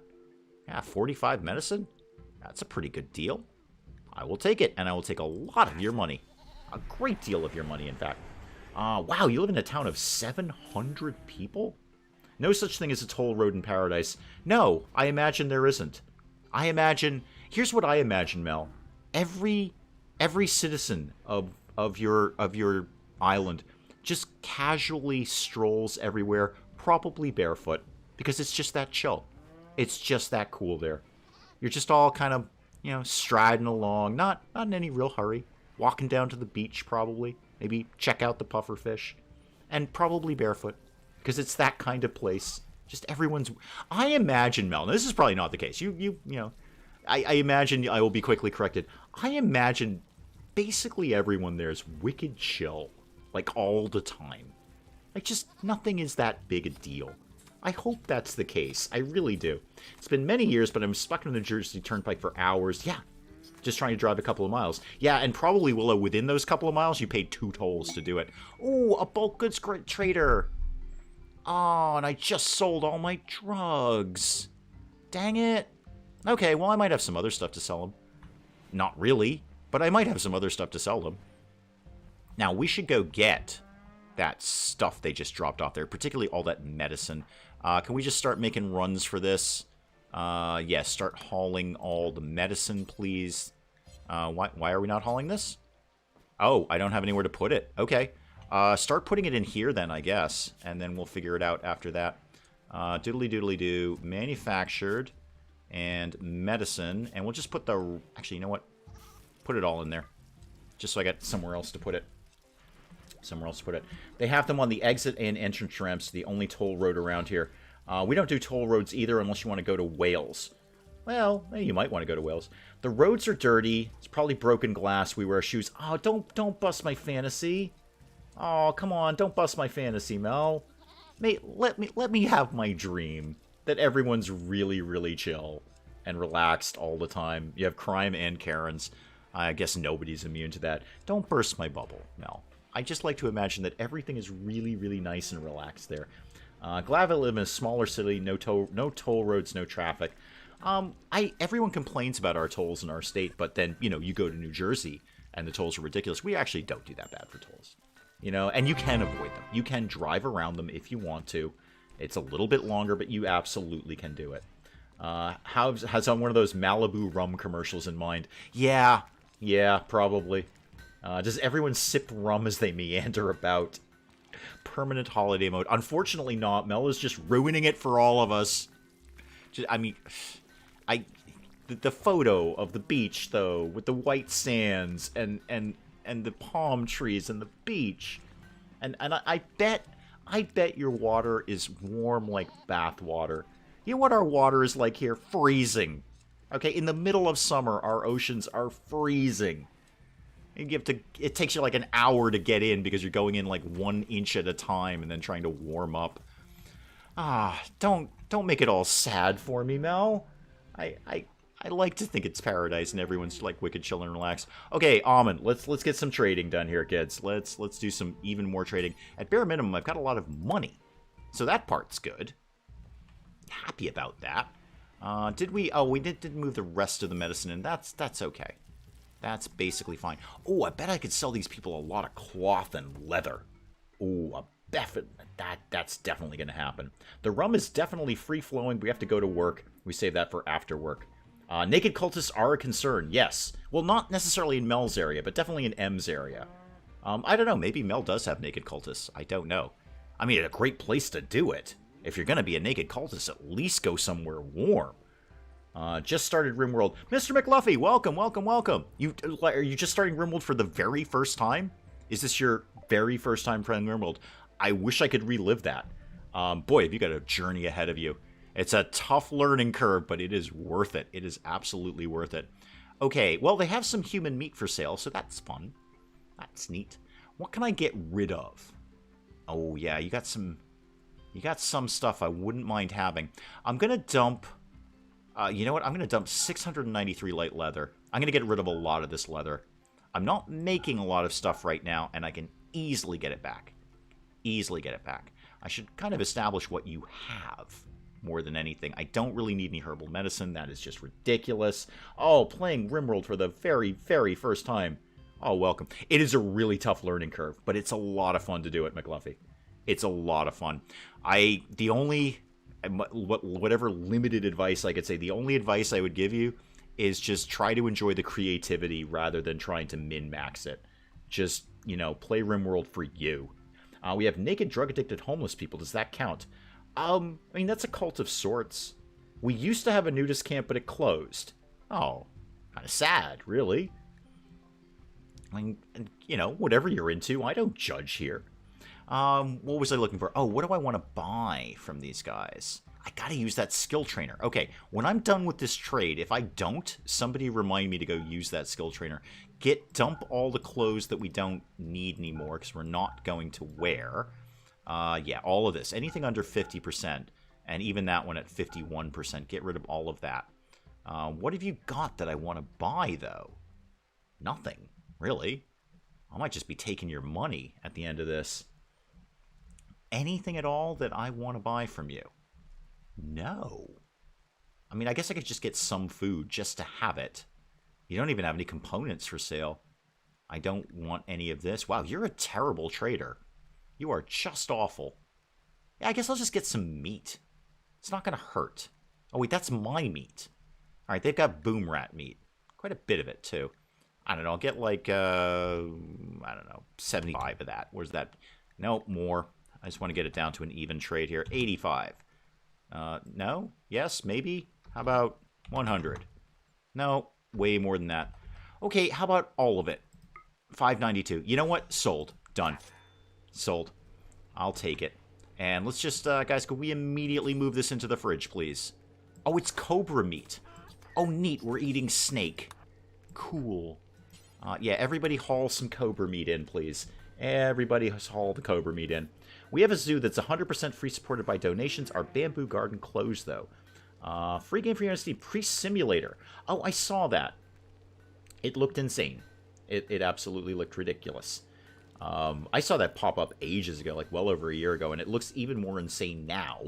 Yeah, 45 medicine. That's a pretty good deal. I will take it, and I will take a lot of your money. A great deal of your money, in fact. Wow, you live in a town of 700 people? No such thing as a toll road in paradise. No, I imagine there isn't. I imagine... Here's what I imagine, Mel. Every citizen of your island just casually strolls everywhere, probably barefoot, because it's just that chill. It's just that cool there. You're just all kind of, you know, striding along, not in any real hurry. Walking down to the beach, probably. Maybe check out the pufferfish. And probably barefoot. Because it's that kind of place. Just everyone's... I imagine, Mel, this is probably not the case. You know... I imagine I will be quickly corrected. I imagine basically everyone there is wicked chill. Like, all the time. Like, just nothing is that big a deal. I hope that's the case. I really do. It's been many years, but I'm stuck in the Jersey Turnpike for hours. Yeah. Just trying to drive a couple of miles. Yeah, and probably, Willow, within those couple of miles, you paid 2 tolls to do it. Ooh, a bulk goods trader. Oh, and I just sold all my drugs. Dang it. Okay, well, I might have some other stuff to sell them. Not really, but I might have some other stuff to sell them. Now, we should go get that stuff they just dropped off there, particularly all that medicine. Can we just start making runs for this? Yeah, start hauling all the medicine, please. Why are we not hauling this? Oh, I don't have anywhere to put it. Okay. Start putting it in here then, I guess. And then we'll figure it out after that. Doodly-doodly-doo. Manufactured. And medicine. And we'll just put the... Actually, you know what? Put it all in there. Just so I got somewhere else to put it. Somewhere else to put it. They have them on the exit and entrance ramps, the only toll road around here. We don't do toll roads either unless you want to go to Wales. Well, you might want to go to Wales. The roads are dirty. It's probably broken glass. We wear shoes. Oh, don't bust my fantasy. Oh, come on. Don't bust my fantasy, Mel. Mate, let me have my dream that everyone's really, really chill and relaxed all the time. You have crime and Karens. I guess nobody's immune to that. Don't burst my bubble, Mel. I just like to imagine that everything is really, really nice and relaxed there. Glad I live in a smaller city, no toll roads, no traffic. Everyone complains about our tolls in our state, but then, you know, you go to New Jersey and the tolls are ridiculous. We actually don't do that bad for tolls. You know, and you can avoid them. You can drive around them if you want to. It's a little bit longer, but you absolutely can do it. Has on one of those Malibu rum commercials in mind? Yeah, probably. Does everyone sip rum as they meander about? Permanent holiday mode. Unfortunately not. Mel is just ruining it for all of us. I mean, the photo of the beach, though, with the white sands and the palm trees and the beach. And I bet your water is warm like bath water. You know what our water is like here? Freezing. Okay, in the middle of summer, our oceans are freezing. It takes you like an hour to get in because you're going in like 1 inch at a time and then trying to warm up. Don't make it all sad for me, Mel. I like to think it's paradise and everyone's like wicked chill and relaxed. Okay, Almond, let's get some trading done here, kids. Let's do some even more trading. At bare minimum, I've got a lot of money, so that part's good. happy about that. Did we? Oh, we did move the rest of the medicine in. That's okay. That's basically fine. Oh, I bet I could sell these people a lot of cloth and leather. Oh, that's definitely going to happen. The rum is definitely free-flowing. We have to go to work. We save that for after work. Naked cultists are a concern, yes. Well, not necessarily in Mel's area, but definitely in M's area. I don't know. Maybe Mel does have naked cultists. I don't know. I mean, a great place to do it. If you're going to be a naked cultist, at least go somewhere warm. Just started RimWorld. Mr. McLuffy, welcome, welcome, welcome. Are you just starting RimWorld for the very first time? Is this your very first time playing RimWorld? I wish I could relive that. Boy, have you got a journey ahead of you. It's a tough learning curve, but it is worth it. It is absolutely worth it. Okay, well, they have some human meat for sale, so that's fun. That's neat. What can I get rid of? Oh, yeah, you got some stuff I wouldn't mind having. I'm going to dump... you know what? I'm going to dump 693 light leather. I'm going to get rid of a lot of this leather. I'm not making a lot of stuff right now, and I can easily get it back. Easily get it back. I should kind of establish what you have more than anything. I don't really need any herbal medicine. That is just ridiculous. Oh, playing RimWorld for the very, very first time. Oh, welcome. It is a really tough learning curve, but it's a lot of fun to do it, McLuffy. It's a lot of fun. Whatever limited advice I could say, the only advice I would give you is just try to enjoy the creativity rather than trying to min-max it. Just, play RimWorld for you. We have naked, drug-addicted homeless people. Does that count? I mean, that's a cult of sorts. We used to have a nudist camp, but it closed. Oh, kind of sad, really. I mean, whatever you're into, I don't judge here. What was I looking for? Oh, what do I want to buy from these guys? I gotta use that skill trainer. Okay, when I'm done with this trade, if I don't, somebody remind me to go use that skill trainer. Dump all the clothes that we don't need anymore because we're not going to wear. Yeah, all of this. Anything under 50%, and even that one at 51%. Get rid of all of that. What have you got that I want to buy, though? Nothing, really. I might just be taking your money at the end of this. Anything at all that I want to buy from you? No. I mean, I guess I could just get some food just to have it. You don't even have any components for sale. I don't want any of this. Wow, you're a terrible trader. You are just awful. Yeah, I guess I'll just get some meat. It's not going to hurt. Oh, wait, that's my meat. All right, they've got boom rat meat. Quite a bit of it, too. I don't know, I'll get like, 75 of that. Where's that? No, more. I just want to get it down to an even trade here. 85. No? Yes? Maybe? How about 100? No, way more than that. Okay, how about all of it? 592. You know what? Sold. Done. Sold. I'll take it. And let's just, guys, could we immediately move this into the fridge, please? Oh, it's cobra meat. Oh, neat. We're eating snake. Cool. Yeah, everybody haul some cobra meat in, please. Everybody haul the cobra meat in. We have a zoo that's 100% free, supported by donations. Our bamboo garden closed, though. Free game for you on Steam. Priest Simulator. Oh, I saw that. It looked insane. It absolutely looked ridiculous. I saw that pop up ages ago, like well over a year ago, and it looks even more insane now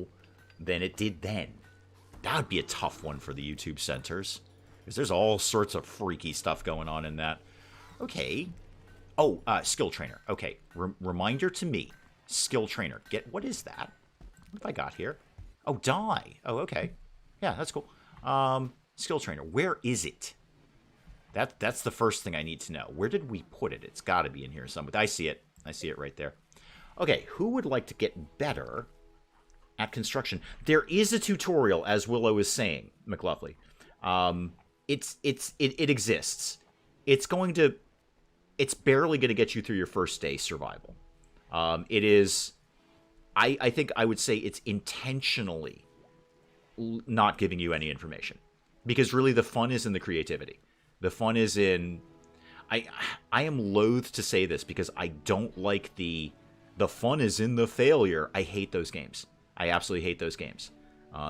than it did then. That would be a tough one for the YouTube centers, because there's all sorts of freaky stuff going on in that. Okay. Oh, skill trainer. Okay, reminder to me. Skill trainer. What is that? What have I got here? Oh, die. Oh, okay. Yeah, that's cool. Skill trainer. Where is it? That's the first thing I need to know. Where did we put it? It's got to be in here somewhere. I see it. I see it right there. Okay, who would like to get better at construction? There is a tutorial, as Willow is saying, McLuffy. It exists. It's barely going to get you through your first day survival. It is, I think I would say it's intentionally not giving you any information, because really the fun is in the creativity. The fun is in, I am loath to say this because I don't like the fun is in the failure. I hate those games. I absolutely hate those games.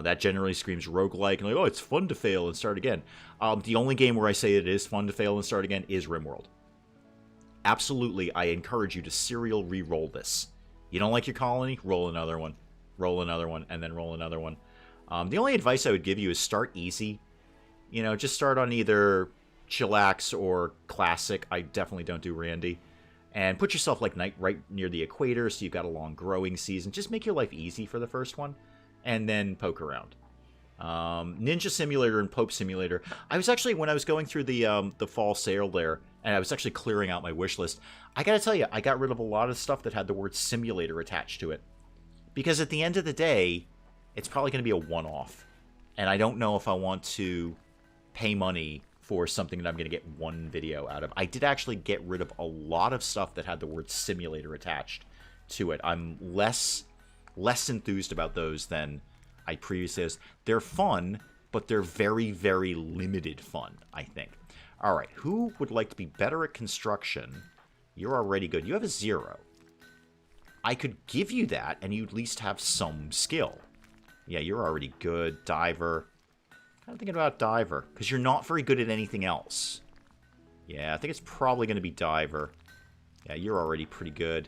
That generally screams roguelike and like, oh, it's fun to fail and start again. The only game where I say it is fun to fail and start again is RimWorld. Absolutely, I encourage you to serial re-roll this. You don't like your colony? Roll another one. Roll another one, and then roll another one. The only advice I would give you is start easy. You know, just start on either chillax or classic. I definitely don't do Randy. And put yourself like right near the equator, so you've got a long growing season. Just make your life easy for the first one, and then poke around. Ninja Simulator and Pope Simulator. I was actually, when I was going through the fall sale there, and I was actually clearing out my wish list, I gotta tell you, I got rid of a lot of stuff that had the word simulator attached to it. Because at the end of the day, it's probably going to be a one-off. And I don't know if I want to pay money for something that I'm going to get one video out of. I did actually get rid of a lot of stuff that had the word simulator attached to it. I'm less enthused about those than I previously was. They're fun, but they're very, very limited fun, I think. All right, who would like to be better at construction? You're already good. You have a 0. I could give you that, and you'd at least have some skill. Yeah, you're already good. Diver. I'm thinking about Diver, because you're not very good at anything else. Yeah, I think it's probably going to be Diver. Yeah, you're already pretty good.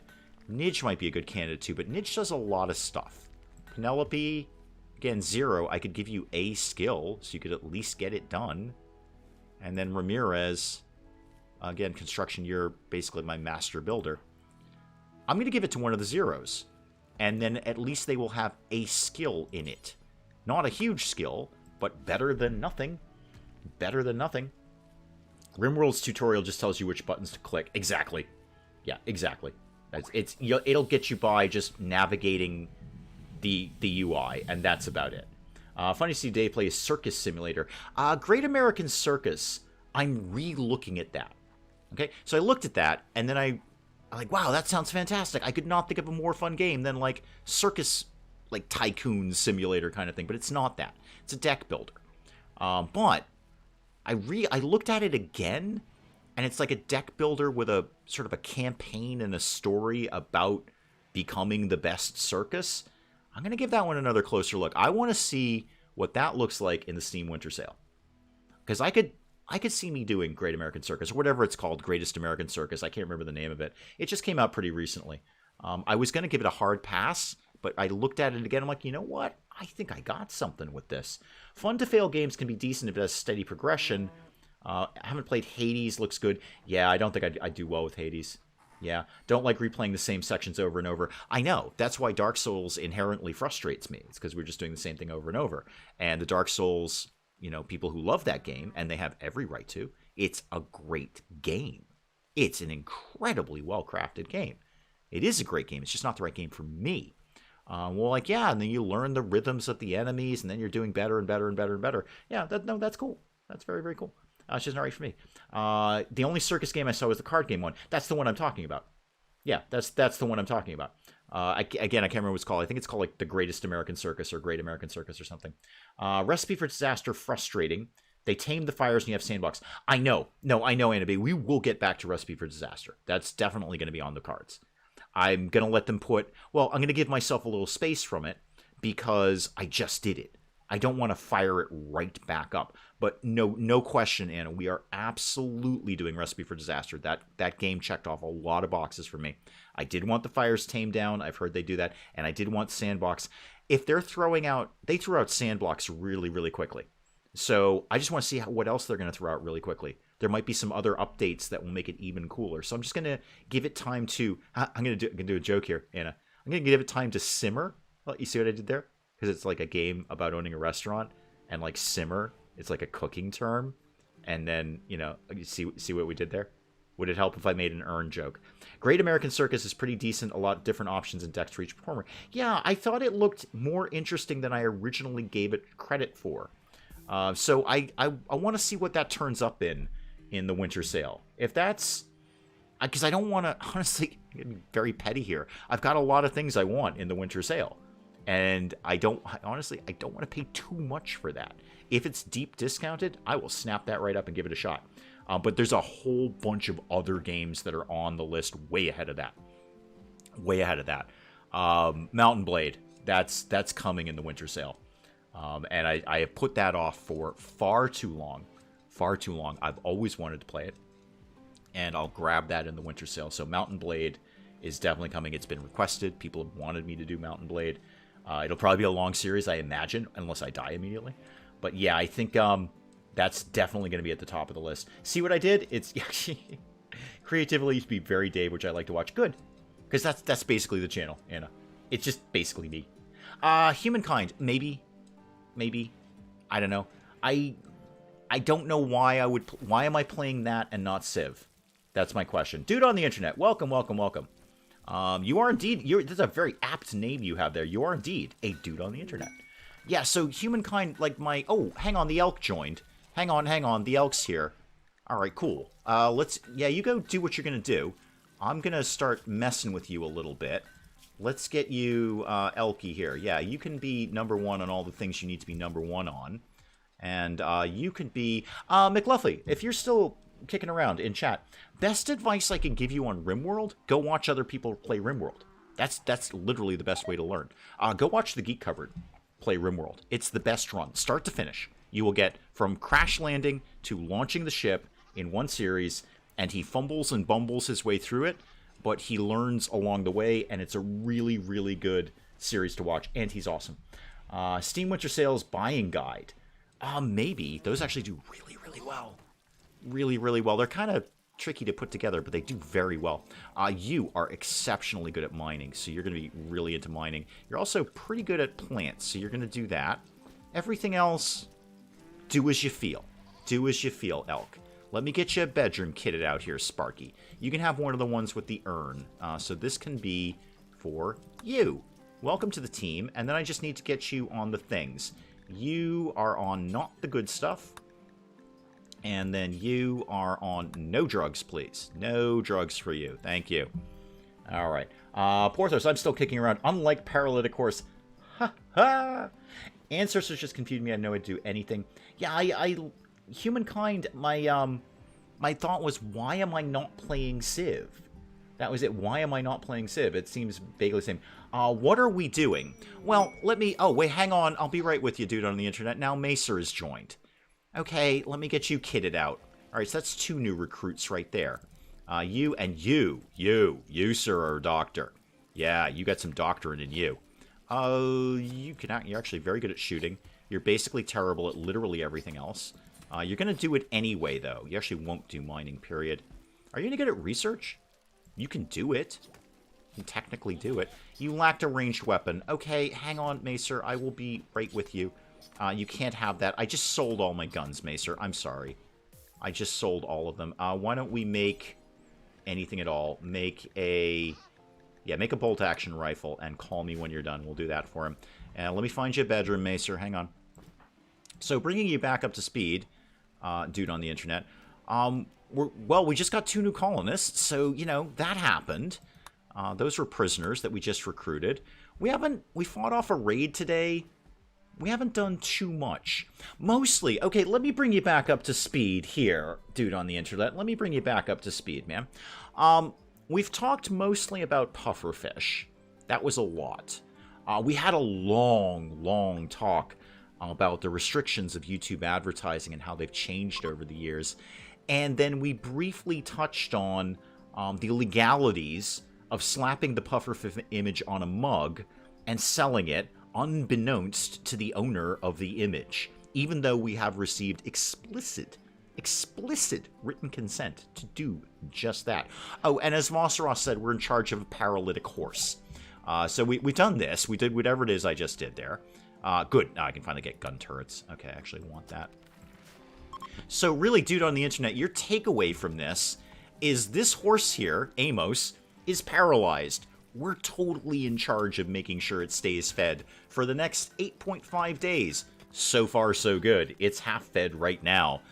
Nidge might be a good candidate too, but Nidge does a lot of stuff. Penelope, again, 0. I could give you a skill, so you could at least get it done. And then Ramirez, again, construction, you're basically my master builder. I'm going to give it to one of the 0s. And then at least they will have a skill in it. Not a huge skill, but better than nothing. Better than nothing. RimWorld's tutorial just tells you which buttons to click. Exactly. Yeah, exactly. It'll get you by just navigating the UI, and that's about it. Funny to see Dave play a circus simulator. Great American Circus. I'm re-looking at that. Okay, so I looked at that, and then I'm like, wow, that sounds fantastic. I could not think of a more fun game than, like, circus, like, tycoon simulator kind of thing. But it's not that. It's a deck builder. But I looked at it again, and it's like a deck builder with a sort of a campaign and a story about becoming the best circus. I'm going to give that one another closer look. I want to see what that looks like in the Steam Winter Sale. Because I could see me doing Great American Circus, or whatever it's called, Greatest American Circus. I can't remember the name of it. It just came out pretty recently. I was going to give it a hard pass, but I looked at it again. I'm like, you know what? I think I got something with this. Fun to fail games can be decent if it has steady progression. I haven't played Hades. Looks good. Yeah, I don't think I'd do well with Hades. Yeah, don't like replaying the same sections over and over. I know. That's why Dark Souls inherently frustrates me. It's because we're just doing the same thing over and over. And the Dark Souls, you know, people who love that game, and they have every right to, it's a great game. It's an incredibly well-crafted game. It is a great game. It's just not the right game for me. Well, like, yeah, and then you learn the rhythms of the enemies, and then you're doing better and better and better and better. Yeah, that's cool. That's very, very cool. It's just not right for me. The only circus game I saw was the card game one. That's the one I'm talking about. Yeah, that's the one I'm talking about. I can't remember what it's called. I think it's called like the Greatest American Circus or Great American Circus or something. Recipe for Disaster, frustrating. They tamed the fires and you have sandbox. I know. No, I know, Anna B. We will get back to Recipe for Disaster. That's definitely going to be on the cards. I'm going to let them I'm going to give myself a little space from it because I just did it. I don't want to fire it right back up. But no question, Anna, we are absolutely doing Recipe for Disaster. That game checked off a lot of boxes for me. I did want the fires tamed down. I've heard they do that. And I did want sandbox. If they're they threw out sandbox really, really quickly. So I just want to see what else they're going to throw out really quickly. There might be some other updates that will make it even cooler. So I'm just going to give it time to... I'm going to do a joke here, Anna. I'm going to give it time to simmer. Well, you see what I did there? Because it's like a game about owning a restaurant, and like simmer, it's like a cooking term. And then, you know, you see what we did there? Would it help if I made an earn joke? Great American Circus is pretty decent. A lot of different options in decks for each performer. Yeah, I thought it looked more interesting than I originally gave it credit for. So I want to see what that turns up in the winter sale. If that's... Because I don't want to, honestly, very petty here. I've got a lot of things I want in the winter sale. And I don't want to pay too much for that. If it's deep discounted, I will snap that right up and give it a shot. But there's a whole bunch of other games that are on the list way ahead of that. Way ahead of that. Mountain Blade, that's coming in the winter sale. And I have put that off for far too long. Far too long. I've always wanted to play it. And I'll grab that in the winter sale. So Mountain Blade is definitely coming. It's been requested. People have wanted me to do Mountain Blade. It'll probably be a long series, I imagine, unless I die immediately. But yeah, I think that's definitely going to be at the top of the list. See what I did? It's creatively used to be very Dave, which I like to watch. Good, because that's basically the channel, Anna. It's just basically me. Humankind, maybe, I don't know. I don't know why I would. Why am I playing that and not Civ? That's my question. Dude on the internet, welcome. You are indeed. That's a very apt name you have there. You are indeed a dude on the internet. Yeah. So humankind, like my. Oh, hang on. The elk joined. Hang on. The elk's here. All right. Cool. Let's. Yeah. You go do what you're gonna do. I'm gonna start messing with you a little bit. Let's get you Elky here. Yeah. You can be #1 on all the things you need to be #1 on. And you could be McLuffy, if you're still kicking around in chat. Best advice I can give you on RimWorld: go watch other people play RimWorld. That's literally the best way to learn. Go watch the Geek Cupboard play RimWorld. It's the best run, start to finish. You will get from crash landing to launching the ship in one series, and he fumbles and bumbles his way through it, but he learns along the way, and it's a really, really good series to watch, and he's awesome. Steam Winter Sales Buying Guide. Maybe. Those actually do really, really well. Really, really well. They're kind of tricky to put together, but they do very well. You are exceptionally good at mining, so you're going to be really into mining. You're also pretty good at plants, so you're going to do that. Everything else, do as you feel. Do as you feel, Elk. Let me get you a bedroom kitted out here, Sparky. You can have one of the ones with the urn. So this can be for you. Welcome to the team, and then I just need to get you on the things. You are on not the good stuff. And then you are on no drugs, please. No drugs for you. Thank you. All right. Porthos, I'm still kicking around. Unlike paralytic horse. Ha ha. Ancestors just confused me. I had no idea to do anything. Yeah, humankind, my thought was, why am I not playing Civ? That was it. Why am I not playing Civ? It seems vaguely the same. What are we doing? Well, let me... Oh, wait, hang on. I'll be right with you, dude, on the internet. Now Macer is joined. Okay, let me get you kitted out. All right, so that's 2 new recruits right there. You and you, sir, are a doctor. Yeah, you got some doctorate in you. You're actually very good at shooting. You're basically terrible at literally everything else. You're going to do it anyway, though. You actually won't do mining, period. Are you any good at research? You can do it. You can technically do it. You lacked a ranged weapon. Okay, hang on, Macer. I will be right with you. You can't have that. I just sold all my guns, Macer. I'm sorry. I just sold all of them. Why don't we make anything at all? Make a bolt-action rifle and call me when you're done. We'll do that for him. And let me find you a bedroom, Macer. Hang on. So, bringing you back up to speed, dude on the internet. We just got 2 new colonists, so, you know, that happened. Those were prisoners that we just recruited. We fought off a raid today. We haven't done too much. Mostly, okay, let me bring you back up to speed here, dude on the internet. Let me bring you back up to speed, man. We've talked mostly about pufferfish. That was a lot. We had a long talk about the restrictions of YouTube advertising and how they've changed over the years. And then we briefly touched on the legalities of slapping the pufferfish image on a mug and selling it unbeknownst to the owner of the image, even though we have received explicit written consent to do just that. Oh, and as Mosseros said, we're in charge of a paralytic horse. So we've done this. We did whatever it is I just did there. Good. Now I can finally get gun turrets. Okay, I actually want that. So really, dude on the internet, your takeaway from this is this horse here, Amos, is paralyzed. We're totally in charge of making sure it stays fed for the next 8.5 days. So far, so good. It's half fed right now.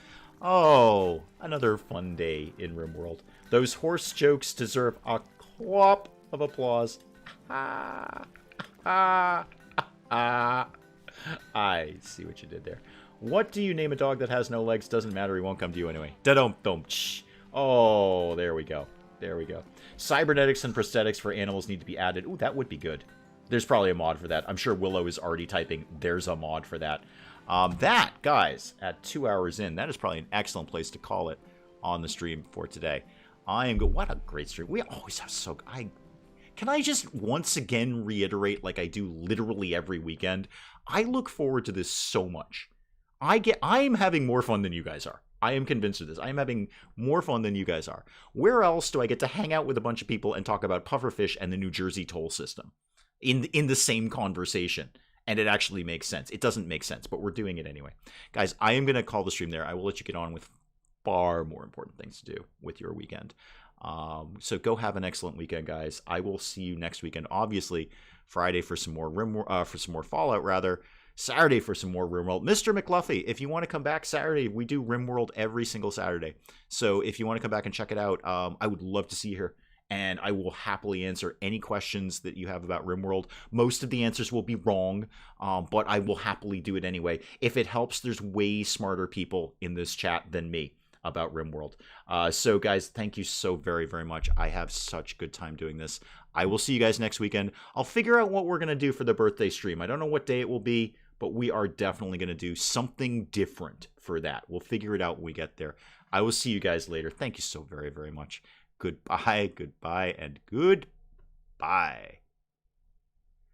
Oh, another fun day in RimWorld. Those horse jokes deserve a clap of applause. I see what you did there. What do you name a dog that has no legs? Doesn't matter, he won't come to you anyway. Da-dum-dum. Oh, there we go. There we go. Cybernetics and prosthetics for animals need to be added. Ooh, that would be good. There's probably a mod for that. I'm sure Willow is already typing, there's a mod for that. That, guys, at 2 hours in, that is probably an excellent place to call it on the stream for today. I am good. What a great stream. We always have can I just once again reiterate, like I do literally every weekend, I look forward to this so much. I'm having more fun than you guys are. I am convinced of this. I am having more fun than you guys are. Where else do I get to hang out with a bunch of people and talk about pufferfish and the New Jersey toll system in the same conversation? And it actually makes sense. It doesn't make sense, but we're doing it anyway. Guys, I am going to call the stream there. I will let you get on with far more important things to do with your weekend. So go have an excellent weekend, guys. I will see you next weekend. Obviously, Friday for some more Fallout, rather. Saturday for some more RimWorld. Mr. McLuffy, if you want to come back Saturday, we do RimWorld every single Saturday. So if you want to come back and check it out, I would love to see you here. And I will happily answer any questions that you have about RimWorld. Most of the answers will be wrong, but I will happily do it anyway. If it helps, there's way smarter people in this chat than me about RimWorld. So guys, thank you so very, very much. I have such a good time doing this. I will see you guys next weekend. I'll figure out what we're going to do for the birthday stream. I don't know what day it will be, but we are definitely going to do something different for that. We'll figure it out when we get there. I will see you guys later. Thank you so very, very much. Goodbye, goodbye, and goodbye.